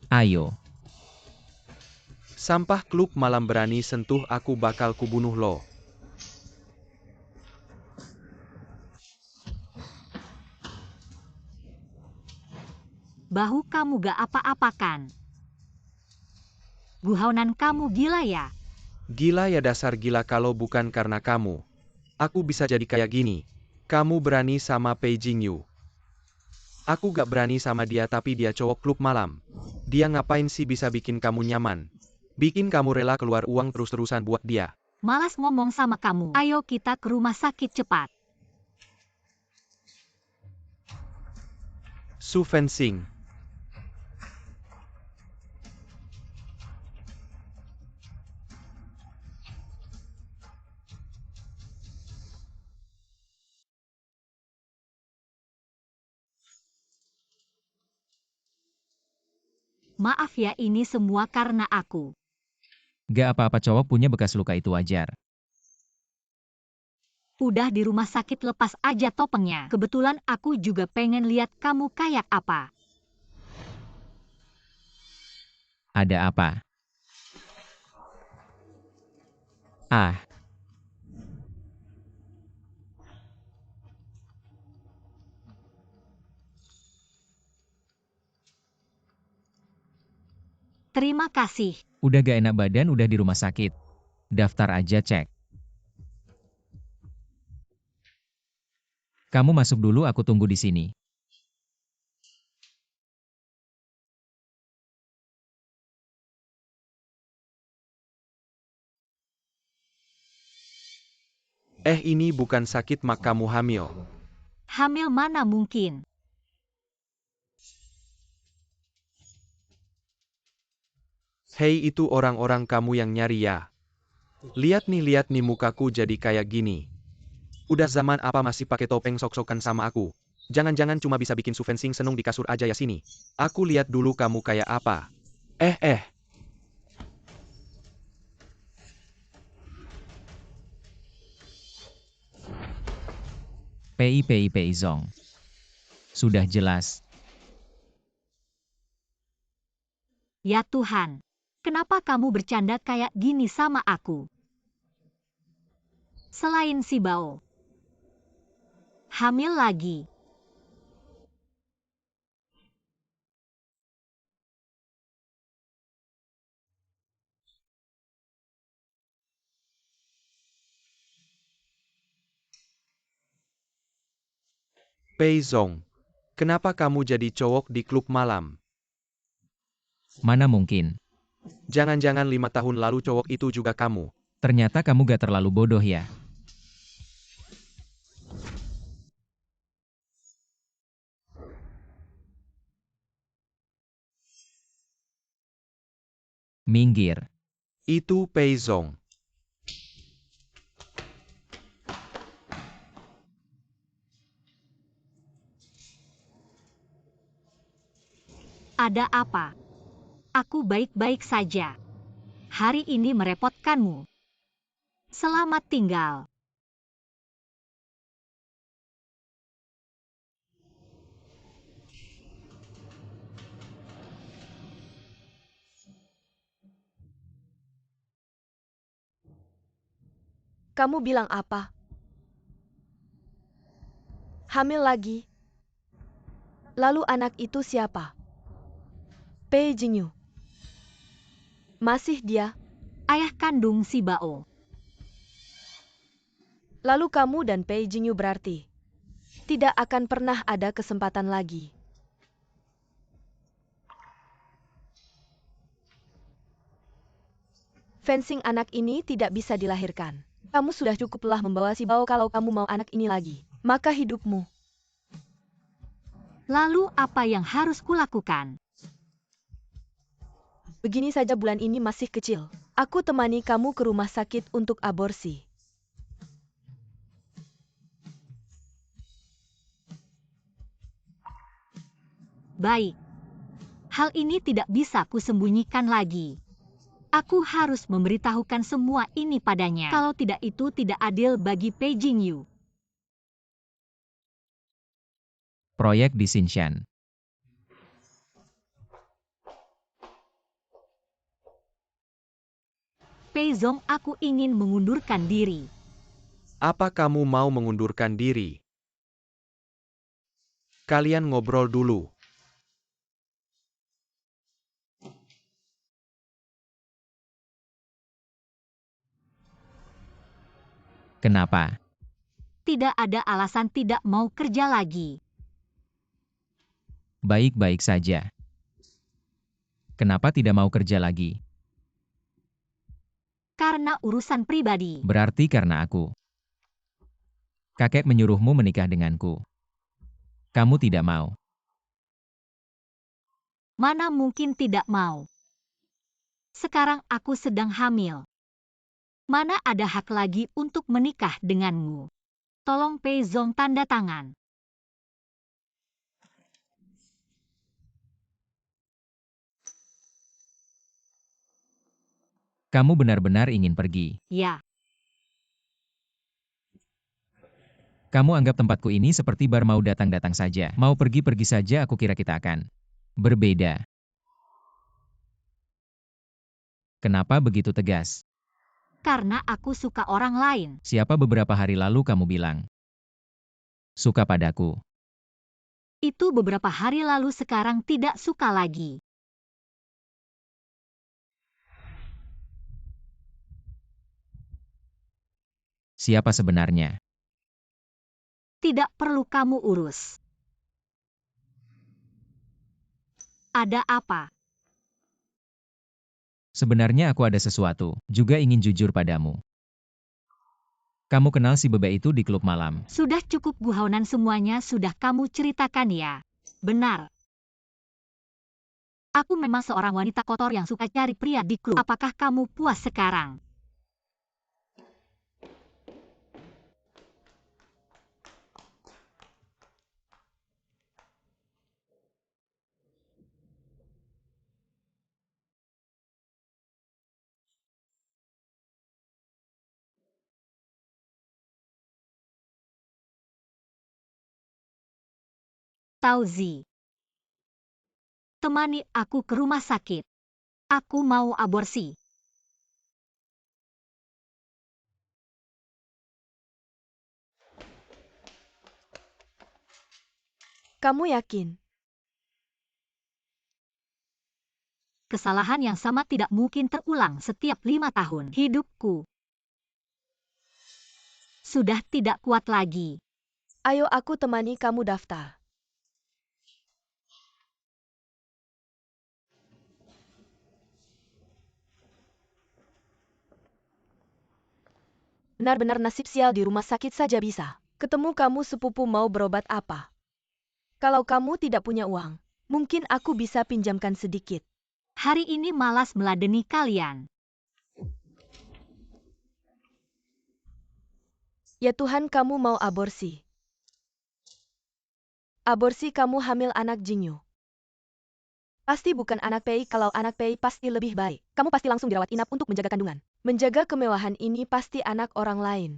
Ayo. Sampah klub malam, berani sentuh aku bakal kubunuh lo. Bahu kamu gak apa-apakan. Guhaunan, kamu gila ya? Gila ya, dasar gila. Kalau bukan karena kamu, aku bisa jadi kayak gini. Kamu berani sama Pei Jingyu. Aku gak berani sama dia, tapi dia cowok klub malam. Dia ngapain sih bisa bikin kamu nyaman? Bikin kamu rela keluar uang terus-terusan buat dia. Malas ngomong sama kamu. Ayo kita ke rumah sakit cepat. Su Fencing. Maaf ya, ini semua karena aku. Gak apa-apa, cowok punya bekas luka itu wajar. Udah di rumah sakit, lepas aja topengnya. Kebetulan aku juga pengen lihat kamu kayak apa. Ada apa? Ah, Terima kasih. udah gak enak badan udah di rumah sakit. Daftar aja cek. Kamu masuk dulu aku tunggu di sini. Ini bukan sakit mak kamu hamil. Hamil mana mungkin? Hei itu orang-orang kamu yang nyari ya. Lihat nih mukaku jadi kayak gini. Udah zaman apa masih pakai topeng sok-sokan sama aku? Jangan-jangan cuma bisa bikin Su Fencing seneng di kasur aja ya sini. Aku lihat dulu kamu kayak apa. PI Zong. Sudah jelas. Ya Tuhan, kenapa kamu bercanda kayak gini sama aku? Selain si Bao. Hamil lagi. Pei Zong, kenapa kamu jadi cowok di klub malam? Mana mungkin. Jangan-jangan 5 tahun lalu cowok itu juga kamu. Ternyata kamu gak terlalu bodoh ya. Minggir. Itu Pei Zong. Ada apa? Aku baik-baik saja. Hari ini merepotkanmu. Selamat tinggal. Kamu bilang apa? Hamil lagi? Lalu anak itu siapa? Pei Jingyu. Masih dia? Ayah kandung si Bao. Lalu kamu dan Pei Jingyu berarti tidak akan pernah ada kesempatan lagi. Fencing anak ini tidak bisa dilahirkan. Kamu sudah cukuplah membawa si Bao kalau kamu mau anak ini lagi. Maka hidupmu. Lalu apa yang harus kulakukan? Begini saja bulan ini masih kecil. Aku temani kamu ke rumah sakit untuk aborsi. Baik. Hal ini tidak bisa kusembunyikan lagi. Aku harus memberitahukan semua ini padanya. Kalau tidak itu tidak adil bagi Pei Jingyu. Proyek di Xinshan. Pei Zong, aku ingin mengundurkan diri. Apa kamu mau mengundurkan diri? Kalian ngobrol dulu. Kenapa? Tidak ada alasan tidak mau kerja lagi. Baik-baik saja. Kenapa tidak mau kerja lagi? Karena urusan pribadi. Berarti karena aku. Kakek menyuruhmu menikah denganku. Kamu tidak mau. Mana mungkin tidak mau. Sekarang aku sedang hamil. Mana ada hak lagi untuk menikah denganmu. Tolong Pei Zong tanda tangan. Kamu benar-benar ingin pergi. Ya. Kamu anggap tempatku ini seperti bar mau datang-datang saja. Mau pergi-pergi saja aku kira kita akan berbeda. Kenapa begitu tegas? Karena aku suka orang lain. Siapa beberapa hari lalu kamu bilang suka padaku? Itu beberapa hari lalu, sekarang tidak suka lagi. Siapa sebenarnya? Tidak perlu kamu urus. Ada apa? Sebenarnya aku ada sesuatu, juga ingin jujur padamu. Kamu kenal si bebek itu di klub malam? Sudah cukup guyonan, semuanya sudah kamu ceritakan ya. Benar. Aku memang seorang wanita kotor yang suka cari pria di klub. Apakah kamu puas sekarang? Tauzi, temani aku ke rumah sakit. Aku mau aborsi. Kamu yakin? Kesalahan yang sama tidak mungkin terulang setiap 5 tahun hidupku. Sudah tidak kuat lagi. Ayo aku temani kamu daftar. Benar-benar nasib sial, di rumah sakit saja bisa ketemu kamu sepupu mau berobat apa. Kalau kamu tidak punya uang, mungkin aku bisa pinjamkan sedikit. Hari ini malas meladeni kalian. Ya Tuhan, kamu mau aborsi. Aborsi, kamu hamil anak Jinyu. Pasti bukan anak Pei. Kalau anak Pei pasti lebih baik. Kamu pasti langsung dirawat inap untuk menjaga kandungan. Menjaga kemewahan ini pasti anak orang lain.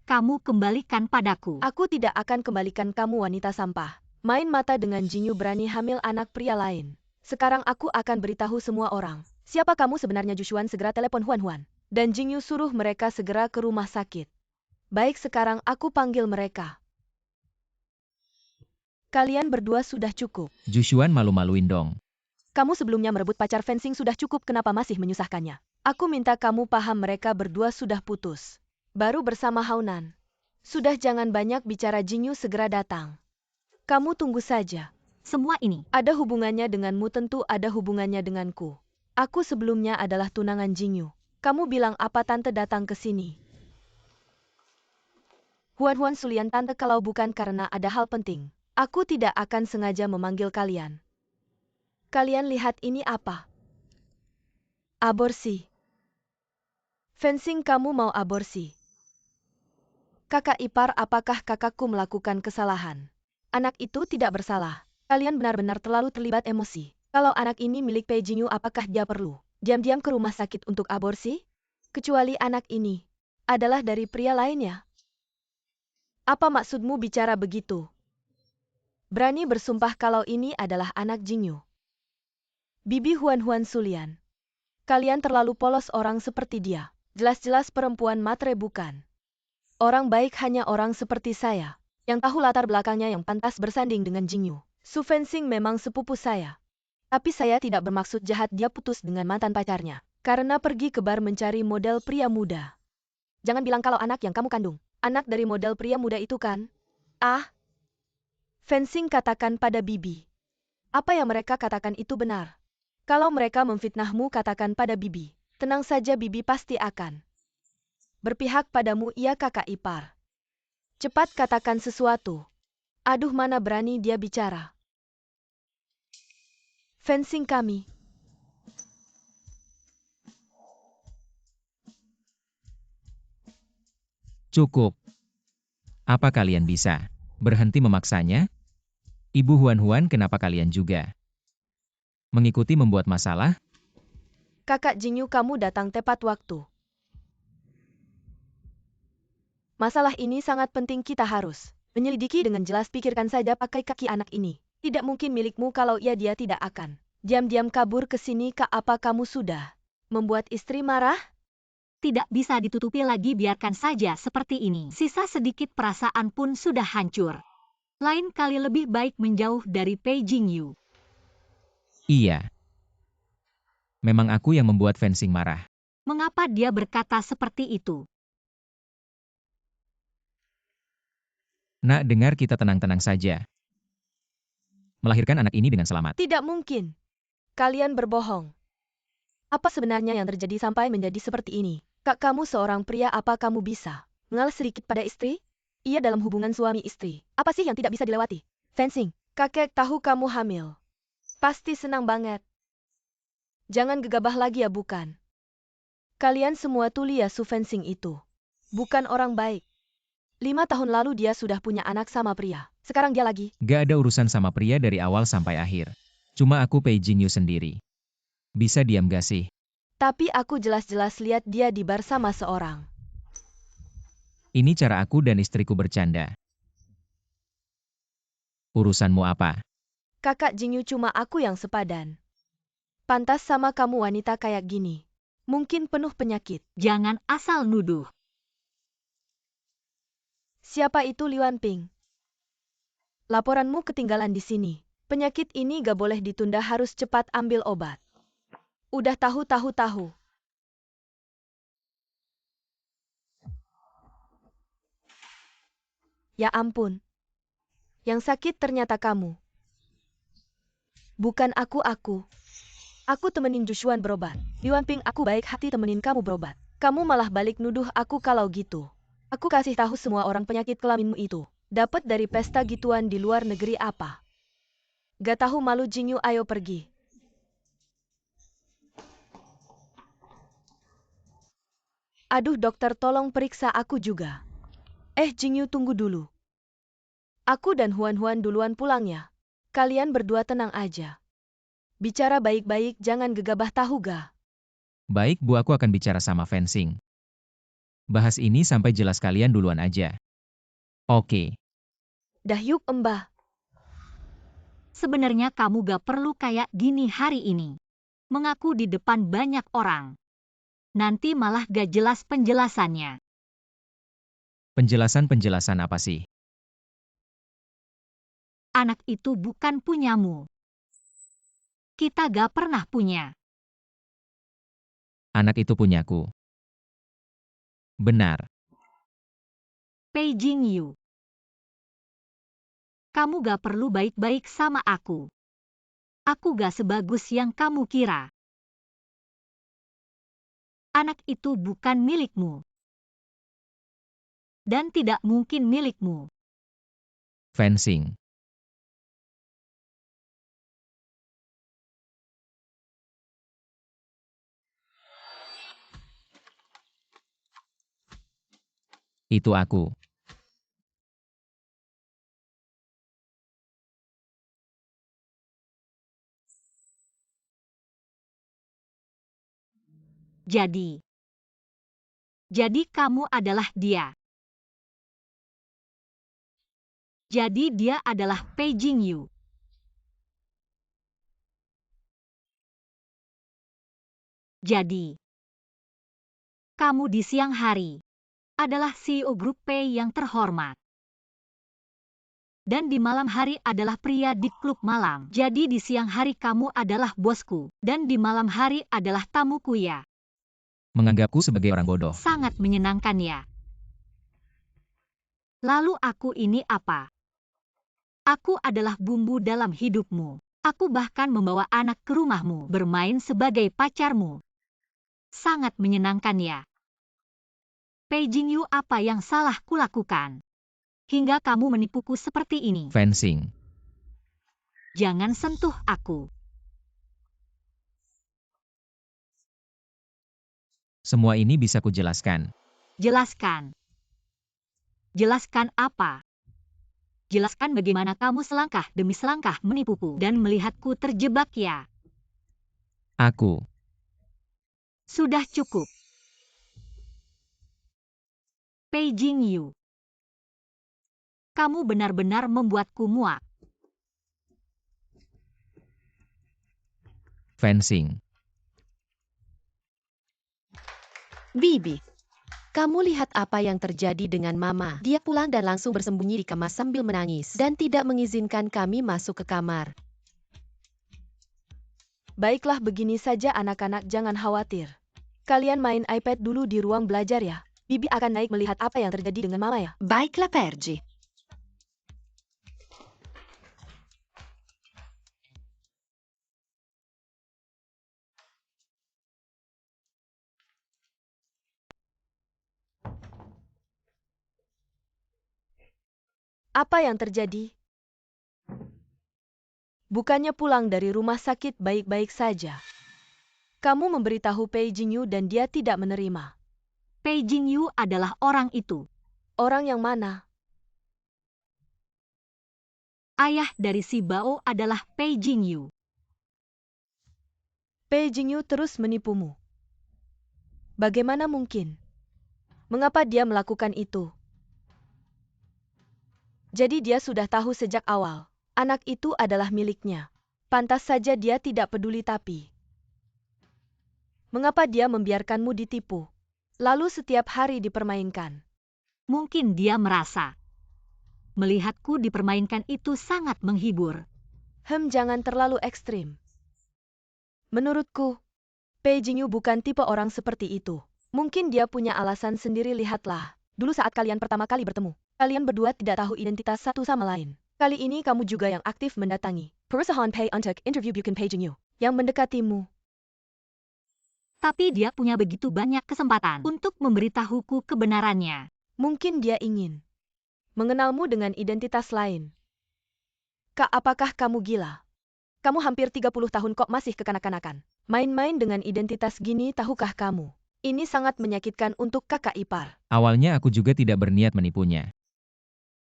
Kamu kembalikan padaku. Aku tidak akan kembalikan kamu, wanita sampah. Main mata dengan Jinyu, berani hamil anak pria lain. Sekarang aku akan beritahu semua orang. Siapa kamu sebenarnya? Jushuan segera telepon Huan. Dan Jinyu suruh mereka segera ke rumah sakit. Baik, sekarang aku panggil mereka. Kalian berdua sudah cukup. Jushuan malu-maluin dong. Kamu sebelumnya merebut pacar fencing sudah cukup, kenapa masih menyusahkannya? Aku minta kamu paham, mereka berdua sudah putus. Baru bersama Haunan. Sudah, jangan banyak bicara. Jinyu segera datang. Kamu tunggu saja. Semua ini Ada hubungannya denganmu, tentu ada hubungannya denganku. Aku sebelumnya adalah tunangan Jinyu. Kamu bilang apa tante datang ke sini? Huan Sulian, tante, kalau bukan karena ada hal penting, aku tidak akan sengaja memanggil kalian. Kalian lihat ini apa? Aborsi. Fencing, kamu mau aborsi? Kakak ipar, apakah kakakku melakukan kesalahan? Anak itu tidak bersalah. Kalian benar-benar terlalu terlibat emosi. Kalau anak ini milik Pei Jinyu, apakah dia perlu diam-diam ke rumah sakit untuk aborsi? Kecuali anak ini adalah dari pria lainnya. Apa maksudmu bicara begitu? Berani bersumpah kalau ini adalah anak Jinyu. Bibi Huan Sulian. Kalian terlalu polos, orang seperti dia. Jelas-jelas perempuan matre, bukan? Orang baik hanya orang seperti saya, yang tahu latar belakangnya, yang pantas bersanding dengan Jinyu. Su Fencing memang sepupu saya. Tapi saya tidak bermaksud jahat. Dia putus dengan mantan pacarnya karena pergi ke bar mencari model pria muda. Jangan bilang kalau anak yang kamu kandung anak dari model pria muda itu, kan? Ah, Fencing katakan pada Bibi. Apa yang mereka katakan itu benar. Kalau mereka memfitnahmu, katakan pada Bibi. Tenang saja, Bibi pasti akan berpihak padamu. Iya, kakak ipar. Cepat katakan sesuatu. Aduh, mana berani dia bicara. Fencing kami. Cukup. Apa kalian bisa berhenti memaksanya? Ibu Huan, kenapa kalian juga mengikuti membuat masalah? Kakak Jinyu, kamu datang tepat waktu. Masalah ini sangat penting, kita harus menyelidiki dengan jelas. Pikirkan saja, pakai kaki anak ini tidak mungkin milikmu. Kalau iya, dia tidak akan diam-diam kabur ke sini. Kak, apa kamu sudah Membuat istri marah? Tidak bisa ditutupi lagi, biarkan saja seperti ini. Sisa sedikit perasaan pun sudah hancur. Lain kali lebih baik menjauh dari Pei Jingyu. Iya. Memang aku yang membuat Fensing marah. Mengapa dia berkata seperti itu? Nak, dengar, kita tenang-tenang saja. Melahirkan anak ini dengan selamat. Tidak mungkin. Kalian berbohong. Apa sebenarnya yang terjadi sampai menjadi seperti ini? Kak, kamu seorang pria, apa kamu bisa mengalah sedikit pada istri? Ia dalam hubungan suami istri. Apa sih yang tidak bisa dilewati? Fencing, kakek tahu kamu hamil. Pasti senang banget. Jangan gegabah lagi ya, bukan? Kalian semua tuli ya, Su Fencing itu. Bukan orang baik. 5 tahun lalu dia sudah punya anak sama pria. Sekarang dia lagi. Gak ada urusan sama pria dari awal sampai akhir. Cuma aku Pei Jingyu sendiri. Bisa diam gak sih? Tapi aku jelas-jelas lihat dia di bar sama seorang. Ini cara aku dan istriku bercanda. Urusanmu apa? Kakak Jingyu, cuma aku yang sepadan. Pantas sama kamu wanita kayak gini. Mungkin penuh penyakit. Jangan asal nuduh. Siapa itu Liuan Ping? Laporanmu ketinggalan di sini. Penyakit ini gak boleh ditunda, harus cepat ambil obat. Udah tahu. Ya ampun. Yang sakit ternyata kamu. Bukan aku. Aku temenin Jushuan berobat. Liuan Ping, aku baik hati temenin kamu berobat. Kamu malah balik nuduh aku kalau gitu. Aku kasih tahu semua orang penyakit kelaminmu itu. Dapat dari pesta gituan di luar negeri apa? Gak tahu malu. Jingyu, ayo pergi. Aduh dokter, tolong periksa aku juga. Jingyu, tunggu dulu. Aku dan Huan duluan pulang ya. Kalian berdua tenang aja. Bicara baik-baik, jangan gegabah, tahu ga? Baik Bu, aku akan bicara sama Fensing. Bahas ini sampai jelas, kalian duluan aja. Oke. Dah yuk, Mbah. Sebenarnya kamu gak perlu kayak gini hari ini. Mengaku di depan banyak orang. Nanti malah gak jelas penjelasannya. Penjelasan apa sih? Anak itu bukan punyamu. Kita gak pernah punya. Anak itu punyaku. Benar. Pei Jingyu. Kamu gak perlu baik-baik sama aku. Aku gak sebagus yang kamu kira. Anak itu bukan milikmu. Dan tidak mungkin milikmu. Fensing. Itu aku. Jadi kamu adalah dia. Jadi dia adalah Pei Jingyu. Jadi, kamu di siang hari adalah CEO grup Pei yang terhormat. Dan di malam hari adalah pria di klub malam. Jadi di siang hari kamu adalah bosku. Dan di malam hari adalah tamuku ya. Menganggapku sebagai orang bodoh. Sangat menyenangkan ya. Lalu aku ini apa? Aku adalah bumbu dalam hidupmu. Aku bahkan membawa anak ke rumahmu, bermain sebagai pacarmu. Sangat menyenangkan ya. Pei Jingyu, apa yang salah kulakukan? Hingga kamu menipuku seperti ini. Fensing. Jangan sentuh aku. Semua ini bisa kujelaskan. Jelaskan. Jelaskan apa? Jelaskan bagaimana kamu selangkah demi selangkah menipuku dan melihatku terjebak ya. Aku. Sudah cukup. Pei Jingyu. Kamu benar-benar membuatku muak. Fensing. Bibi, kamu lihat apa yang terjadi dengan Mama. Dia pulang dan langsung bersembunyi di kamar sambil menangis dan tidak mengizinkan kami masuk ke kamar. Baiklah, begini saja anak-anak, jangan khawatir. Kalian main iPad dulu di ruang belajar ya. Bibi akan naik melihat apa yang terjadi dengan Mama ya. Baiklah, Pergi. Apa yang terjadi? Bukannya pulang dari rumah sakit baik-baik saja. Kamu memberitahu Pei Jingyu dan dia tidak menerima. Pei Jingyu adalah orang itu. Orang yang mana? Ayah dari si Bao adalah Pei Jingyu. Pei Jingyu terus menipumu. Bagaimana mungkin? Mengapa dia melakukan itu? Jadi dia sudah tahu sejak awal. Anak itu adalah miliknya. Pantas saja dia tidak peduli, tapi mengapa dia membiarkanmu ditipu? Lalu setiap hari dipermainkan. Mungkin dia merasa melihatku dipermainkan itu sangat menghibur. Jangan terlalu ekstrim. Menurutku, Pei Jingyu bukan tipe orang seperti itu. Mungkin dia punya alasan sendiri. Lihatlah, dulu saat kalian pertama kali bertemu, kalian berdua tidak tahu identitas satu sama lain. Kali ini kamu juga yang aktif mendatangi perusahaan Pei untuk interview bukan Pei Jingyu yang mendekatimu. Tapi dia punya begitu banyak kesempatan untuk memberitahuku kebenarannya. Mungkin dia ingin mengenalmu dengan identitas lain. Kak, apakah kamu gila? Kamu hampir 30 tahun kok masih kekanak-kanakan. Main-main dengan identitas gini, tahukah kamu? Ini sangat menyakitkan untuk kakak ipar. Awalnya aku juga tidak berniat menipunya.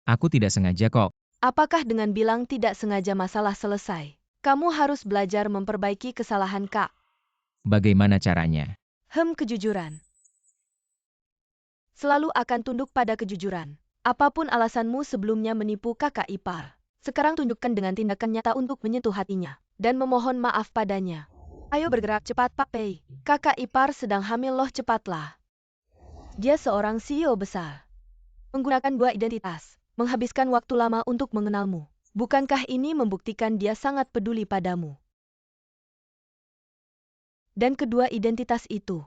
Aku tidak sengaja kok. Apakah dengan bilang tidak sengaja masalah selesai? Kamu harus belajar memperbaiki kesalahan, Kak. Bagaimana caranya? Kejujuran. Selalu akan tunduk pada kejujuran. Apapun alasanmu sebelumnya menipu kakak ipar, sekarang tunjukkan dengan tindakan nyata untuk menyentuh hatinya dan memohon maaf padanya. Ayo bergerak cepat, Pak Pei. Kakak ipar sedang hamil loh, cepatlah. Dia seorang CEO besar. Menggunakan dua identitas. Menghabiskan waktu lama untuk mengenalmu. Bukankah ini membuktikan dia sangat peduli padamu? Dan kedua identitas itu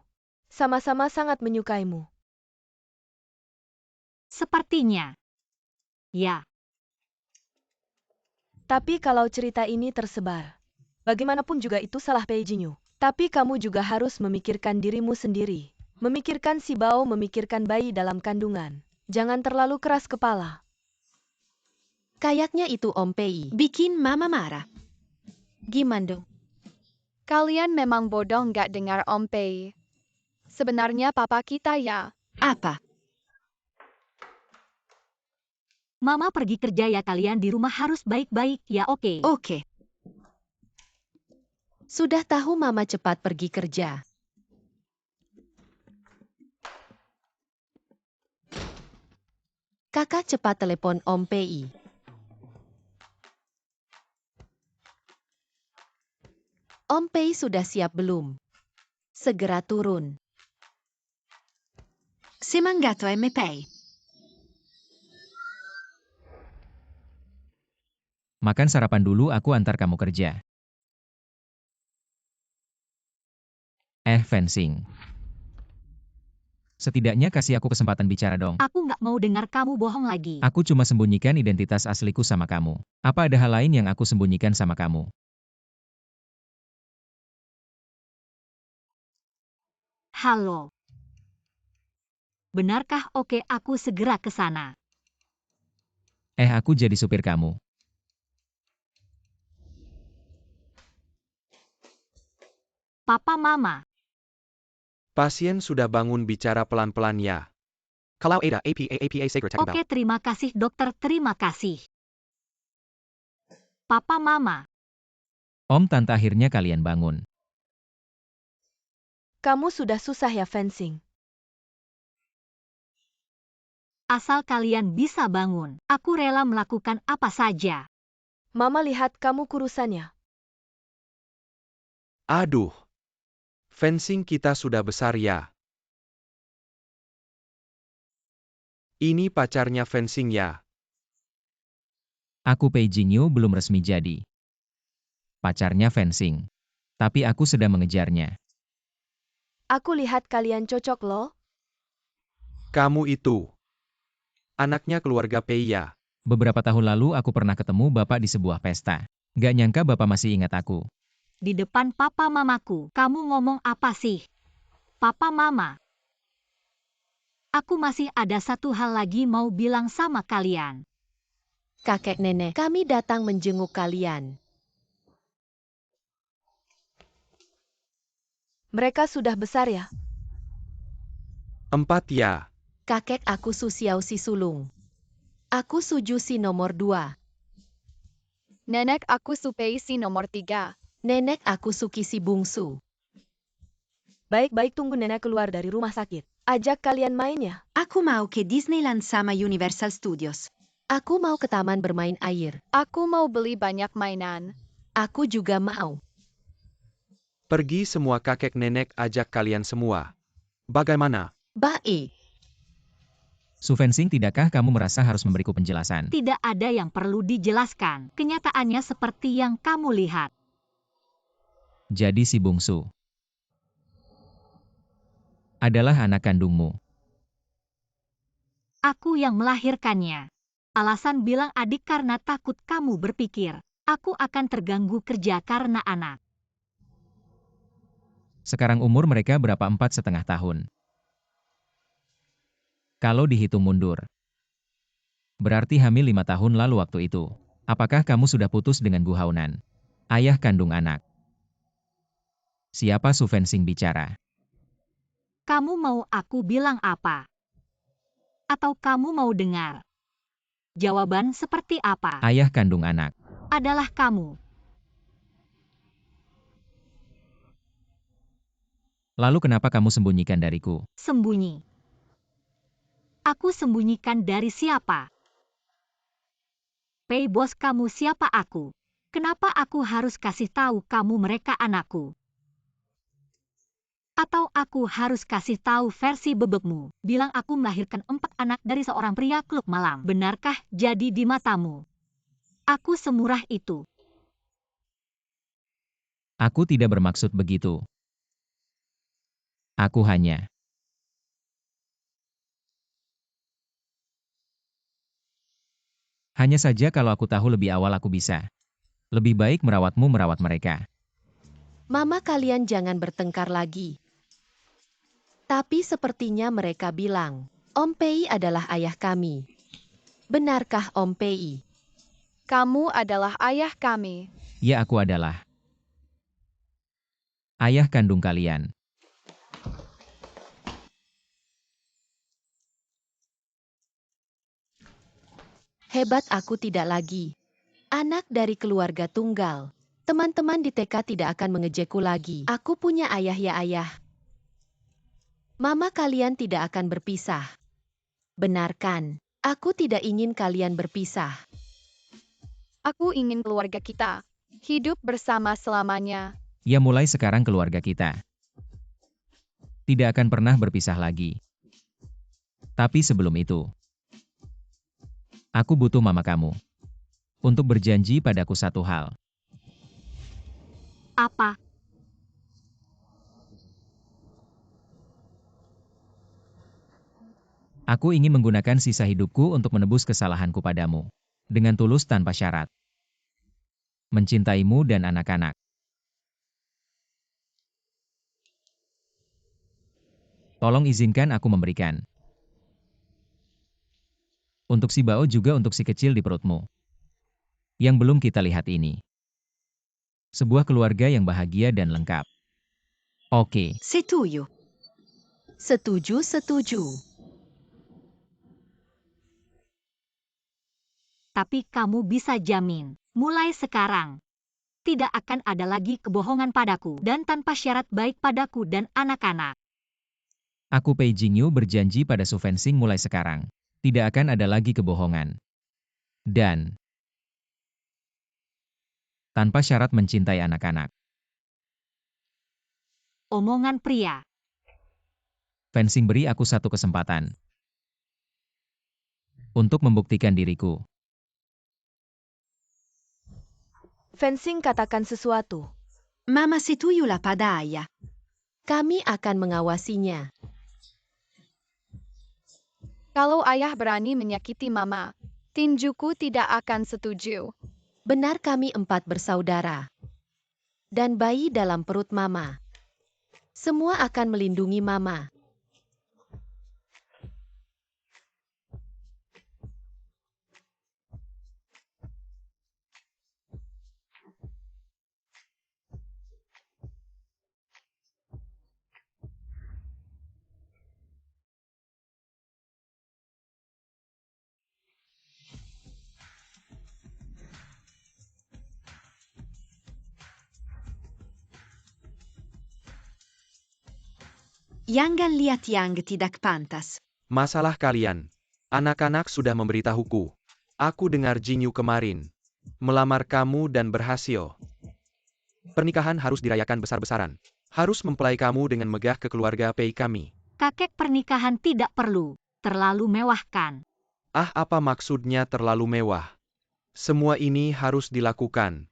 sama-sama sangat menyukaimu. Sepertinya. Ya. Tapi kalau cerita ini tersebar, bagaimanapun juga itu salah Pei Jingyu. Tapi kamu juga harus memikirkan dirimu sendiri. Memikirkan si Bao, memikirkan bayi dalam kandungan. Jangan terlalu keras kepala. Kayaknya itu Om Pei. Bikin Mama marah. Gimana dong? Kalian memang bodoh nggak dengar Om Pei. Sebenarnya papa kita ya. Apa? Mama pergi kerja ya, kalian di rumah harus baik-baik ya, oke? Oke. Sudah tahu Mama cepat pergi kerja. Kakak cepat telepon Om Pei. Om Pei sudah siap belum? Segera turun. Semangato MP. Makan sarapan dulu, aku antar kamu kerja. Fencing. Setidaknya kasih aku kesempatan bicara dong. Aku nggak mau dengar kamu bohong lagi. Aku cuma sembunyikan identitas asliku sama kamu. Apa ada hal lain yang aku sembunyikan sama kamu? Halo. Benarkah? Oke, aku segera ke sana. Aku jadi supir kamu. Papa, Mama. Pasien sudah bangun, bicara pelan-pelan ya. Kalau ada APA Secret Tech Oke, terima kasih dokter, terima kasih. Papa, Mama. Om, Tante, akhirnya kalian bangun. Kamu sudah susah ya fencing. Asal kalian bisa bangun, aku rela melakukan apa saja. Mama lihat kamu kurusannya. Aduh. Fencing kita sudah besar ya. Ini pacarnya fencing ya. Aku Pei Jingyu belum resmi jadi pacarnya fencing. Tapi aku sedang mengejarnya. Aku lihat kalian cocok loh. Kamu itu anaknya keluarga Pei ya. Beberapa tahun lalu aku pernah ketemu Bapak di sebuah pesta. Gak nyangka Bapak masih ingat aku. Di depan papa mamaku, kamu ngomong apa sih? Papa mama. Aku masih ada satu hal lagi mau bilang sama kalian. Kakek nenek, kami datang menjenguk kalian. Mereka sudah besar ya. 4 ya. Kakek aku Su Xiao si sulung. Aku Suju si nomor 2. Nenek aku Supei si nomor 3. Nenek aku Suki si bungsu. Baik-baik tunggu nenek keluar dari rumah sakit. Ajak kalian main ya. Aku mau ke Disneyland sama Universal Studios. Aku mau ke taman bermain air. Aku mau beli banyak mainan. Aku juga mau. Pergi semua kakek nenek ajak kalian semua. Bagaimana? Baik. Su Fencing, tidakkah kamu merasa harus memberiku penjelasan? Tidak ada yang perlu dijelaskan. Kenyataannya seperti yang kamu lihat. Jadi si bungsu adalah anak kandungmu. Aku yang melahirkannya. Alasan bilang adik karena takut kamu berpikir, aku akan terganggu kerja karena anak. Sekarang umur mereka berapa? 4,5 tahun. Kalau dihitung mundur, berarti hamil 5 tahun lalu waktu itu. Apakah kamu sudah putus dengan Bu Haunan, ayah kandung anak? Siapa Su Fencing bicara? Kamu mau aku bilang apa? Atau kamu mau dengar? Jawaban seperti apa? Ayah kandung anak. Adalah kamu. Lalu kenapa kamu sembunyikan dariku? Sembunyi. Aku sembunyikan dari siapa? Pei bos kamu siapa aku? Kenapa aku harus kasih tahu kamu mereka anakku? Atau aku harus kasih tahu versi bebekmu, bilang aku melahirkan 4 anak dari seorang pria klub malam. Benarkah jadi di matamu? Aku semurah itu. Aku tidak bermaksud begitu. Aku hanya saja kalau aku tahu lebih awal aku bisa. Lebih baik merawatmu merawat mereka. Mama kalian jangan bertengkar lagi. Tapi sepertinya mereka bilang, Om Pei adalah ayah kami. Benarkah Om Pei? Kamu adalah ayah kami. Ya, aku adalah ayah kandung kalian. Hebat, aku tidak lagi anak dari keluarga tunggal. Teman-teman di TK tidak akan mengejekku lagi. Aku punya ayah ya ayah. Mama kalian tidak akan berpisah. Benarkan, aku tidak ingin kalian berpisah. Aku ingin keluarga kita hidup bersama selamanya. Ya, mulai sekarang keluarga kita tidak akan pernah berpisah lagi. Tapi sebelum itu, aku butuh mama kamu untuk berjanji padaku satu hal. Apa? Aku ingin menggunakan sisa hidupku untuk menebus kesalahanku padamu. Dengan tulus tanpa syarat. Mencintaimu dan anak-anak. Tolong izinkan aku memberikan. Untuk si Bao juga untuk si kecil di perutmu. Yang belum kita lihat ini. Sebuah keluarga yang bahagia dan lengkap. Oke. Setuju. Setuju, setuju. Tapi kamu bisa jamin, mulai sekarang, tidak akan ada lagi kebohongan padaku dan tanpa syarat baik padaku dan anak-anak. Aku Pei Jingyu berjanji pada Su Fencing mulai sekarang. Tidak akan ada lagi kebohongan. Dan tanpa syarat mencintai anak-anak. Omongan pria. Fencing, beri aku satu kesempatan. untuk membuktikan diriku. Fencing katakan sesuatu. Mama setuju la padaya. Kami akan mengawasinya. Kalau ayah berani menyakiti mama, tinjuku tidak akan setuju. Benar kami 4 bersaudara. Dan bayi dalam perut mama. Semua akan melindungi mama. Jangan lihat yang tidak pantas. Masalah kalian. Anak-anak sudah memberitahuku. Aku dengar Jinyu kemarin. Melamar kamu dan berhasil. Pernikahan harus dirayakan besar-besaran. Harus mempelai kamu dengan megah ke keluarga Pei kami. Kakek pernikahan tidak perlu. Terlalu mewah kan? Ah, apa maksudnya terlalu mewah? Semua ini harus dilakukan.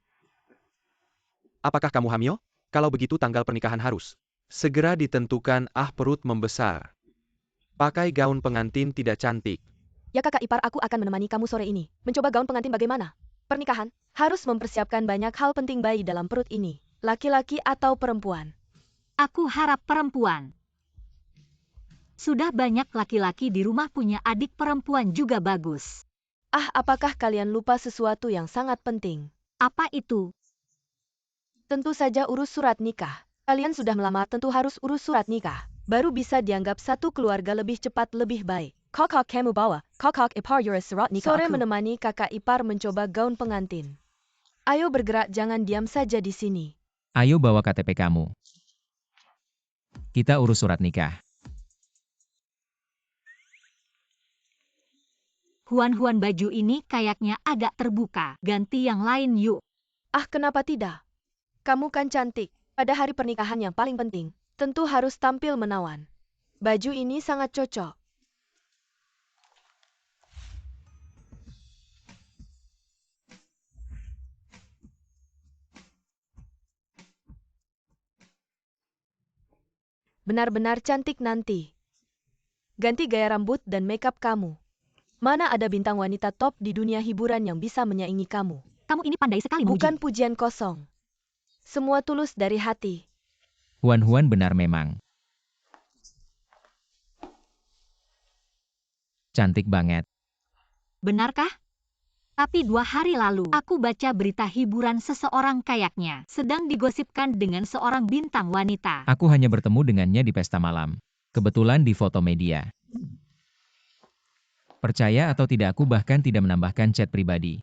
Apakah kamu hamil? Kalau begitu tanggal pernikahan harus segera ditentukan. Ah, perut membesar. Pakai gaun pengantin tidak cantik. Ya kakak ipar, aku akan menemani kamu sore ini. Mencoba gaun pengantin bagaimana? Pernikahan harus mempersiapkan banyak hal penting bayi dalam perut ini. Laki-laki atau perempuan? Aku harap perempuan. Sudah banyak laki-laki di rumah punya adik perempuan juga bagus. Ah, apakah kalian lupa sesuatu yang sangat penting? Apa itu? Tentu saja urus surat nikah. Kalian sudah melamar, tentu harus urus surat nikah. Baru bisa dianggap satu keluarga lebih cepat lebih baik. Kakak kamu bawa, kakak ipar urus surat nikah. Sore menemani kakak ipar mencoba gaun pengantin. Ayo bergerak, jangan diam saja di sini. Ayo bawa KTP kamu. Kita urus surat nikah. Huan-huan, baju ini kayaknya agak terbuka. Ganti yang lain yuk. Ah, kenapa tidak? Kamu kan cantik. Pada hari pernikahan yang paling penting, tentu harus tampil menawan. Baju ini sangat cocok. Benar-benar cantik nanti. Ganti gaya rambut dan makeup kamu. Mana ada bintang wanita top di dunia hiburan yang bisa menyaingi kamu? Kamu ini pandai sekali, Muji. Bukan pujian kosong. Semua tulus dari hati. Huan-huan benar memang. Cantik banget. Benarkah? Tapi 2 hari lalu, aku baca berita hiburan seseorang kayaknya sedang digosipkan dengan seorang bintang wanita. Aku hanya bertemu dengannya di pesta malam. Kebetulan di foto media. Percaya atau tidak, aku bahkan tidak menambahkan chat pribadi.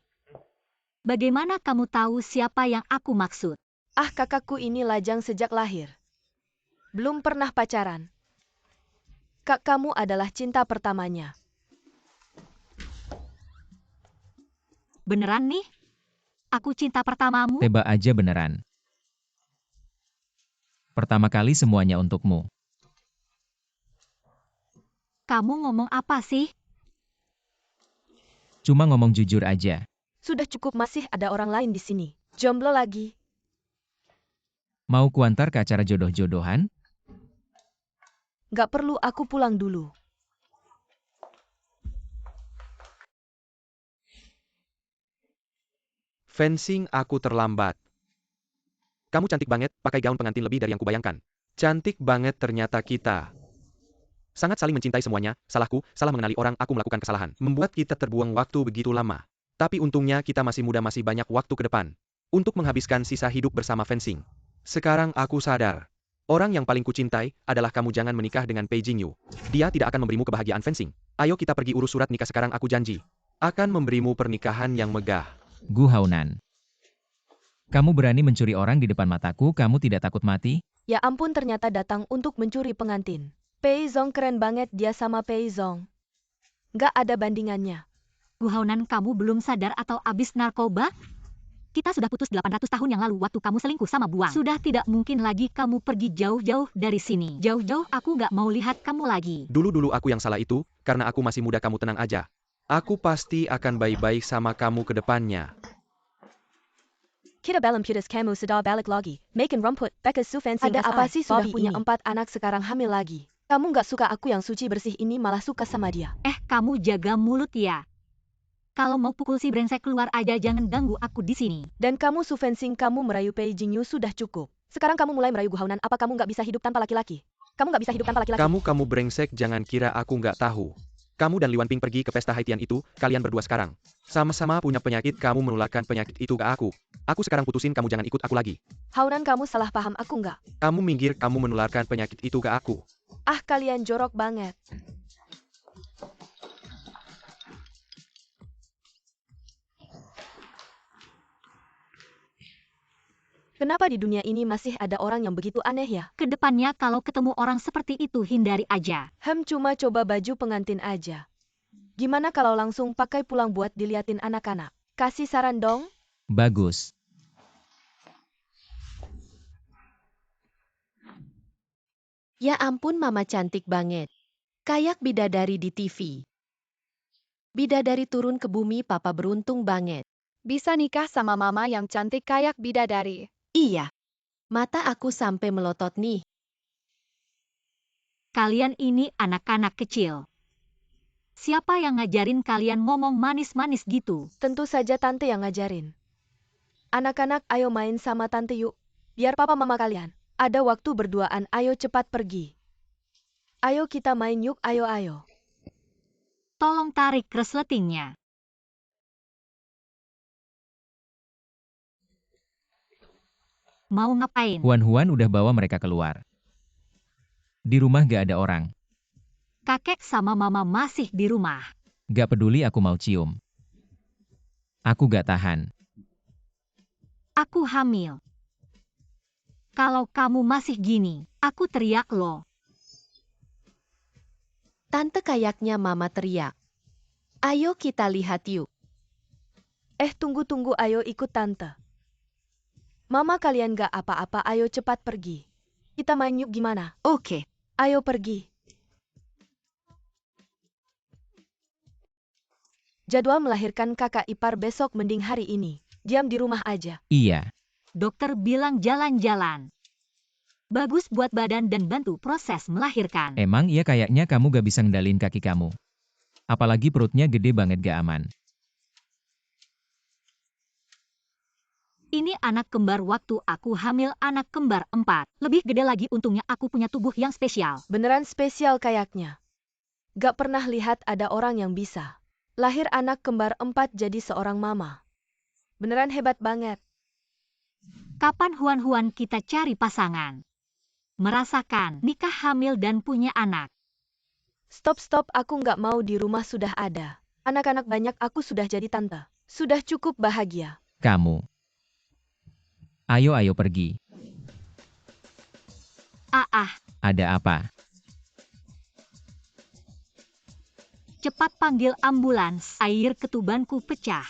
Bagaimana kamu tahu siapa yang aku maksud? Ah, kakakku ini lajang sejak lahir. Belum pernah pacaran. Kak kamu adalah cinta pertamanya. Beneran nih? Aku cinta pertamamu? Tebak aja beneran. Pertama kali semuanya untukmu. Kamu ngomong apa sih? Cuma ngomong jujur aja. Sudah cukup, masih ada orang lain di sini. Jomblo lagi. Mau kuantar ke acara jodoh-jodohan? Gak perlu, aku pulang dulu. Fencing, aku terlambat. Kamu cantik banget, pakai gaun pengantin lebih dari yang kubayangkan. Cantik banget ternyata kita. Sangat saling mencintai semuanya, salahku, salah mengenali orang, aku melakukan kesalahan. Membuat kita terbuang waktu begitu lama. Tapi untungnya kita masih muda, masih banyak waktu ke depan. Untuk menghabiskan sisa hidup bersama Fencing. Sekarang aku sadar. Orang yang paling kucintai adalah kamu. Jangan menikah dengan Pei Jingyu. Dia tidak akan memberimu kebahagiaan, Fencing. Ayo kita pergi urus surat nikah sekarang, aku janji. Akan memberimu pernikahan yang megah. Gu Haonan. Kamu berani mencuri orang di depan mataku, kamu tidak takut mati? Ya ampun, ternyata datang untuk mencuri pengantin. Pei Zong keren banget, dia sama Pei Zong. Gak ada bandingannya. Gu Haonan, kamu belum sadar atau abis narkoba? Kita sudah putus 800 tahun yang lalu waktu kamu selingkuh sama Buang. Sudah tidak mungkin lagi kamu pergi jauh-jauh dari sini. Jauh-jauh, aku gak mau lihat kamu lagi. Dulu-dulu aku yang salah itu, karena aku masih muda. Kamu tenang aja. Aku pasti akan baik-baik sama kamu ke depannya. Kita belum putus kamu sudah balik lagi. Makin rumput, Becca Su fencing. Ada apa sih sudah punya 4 anak sekarang hamil lagi. Kamu nggak suka aku yang suci bersih ini malah suka sama dia. Kamu jaga mulut ya. Kalau mau pukul si brengsek keluar aja jangan ganggu aku di sini. Dan kamu Su fencing kamu merayu Pei Jingyu sudah cukup. Sekarang kamu mulai merayu Guhaunan apa kamu nggak bisa hidup tanpa laki-laki? Kamu nggak bisa hidup tanpa laki-laki. Kamu brengsek, jangan kira aku nggak tahu. Kamu dan Liwan Ping pergi ke pesta Haitian itu, kalian berdua sekarang. Sama-sama punya penyakit, kamu menularkan penyakit itu ke aku. Aku sekarang putusin kamu jangan ikut aku lagi. Haunan kamu salah paham aku nggak? Kamu minggir, kamu menularkan penyakit itu ke aku. Ah kalian jorok banget. Kenapa di dunia ini masih ada orang yang begitu aneh ya? Kedepannya kalau ketemu orang seperti itu hindari aja. Cuma coba baju pengantin aja. Gimana kalau langsung pakai pulang buat diliatin anak-anak? Kasih saran dong. Bagus. Ya ampun mama cantik banget. Kayak bidadari di TV. Bidadari turun ke bumi papa beruntung banget. Bisa nikah sama mama yang cantik kayak bidadari. Iya. Mata aku sampai melotot nih. Kalian ini anak-anak kecil. Siapa yang ngajarin kalian ngomong manis-manis gitu? Tentu saja tante yang ngajarin. Anak-anak ayo main sama tante yuk. Biar papa mama kalian. Ada waktu berduaan, ayo cepat pergi. Ayo kita main yuk, ayo. Tolong tarik resletingnya. Mau ngapain? Huan udah bawa mereka keluar. Di rumah gak ada orang. Kakek sama mama masih di rumah. Gak peduli aku mau cium. Aku gak tahan. Aku hamil. Kalau kamu masih gini, aku teriak loh. Tante kayaknya mama teriak. Ayo kita lihat yuk. Tunggu, ayo ikut tante. Mama kalian gak apa-apa, ayo cepat pergi. Kita main yuk gimana? Oke. Ayo pergi. Jadwal melahirkan kakak ipar besok mending hari ini. Diam di rumah aja. Iya. Dokter bilang jalan-jalan. Bagus buat badan dan bantu proses melahirkan. Emang iya kayaknya kamu gak bisa ngendalin kaki kamu. Apalagi perutnya gede banget gak aman. Ini anak kembar waktu aku hamil anak kembar 4. Lebih gede lagi untungnya aku punya tubuh yang spesial. Beneran spesial kayaknya. Gak pernah lihat ada orang yang bisa. Lahir anak kembar 4 jadi seorang mama. Beneran hebat banget. Kapan Huan kita cari pasangan? Merasakan nikah hamil dan punya anak. Stop, aku nggak mau di rumah sudah ada. Anak-anak banyak aku sudah jadi tante. Sudah cukup bahagia. Kamu. Ayo pergi. Ada apa? Cepat panggil ambulans, air ketubanku pecah.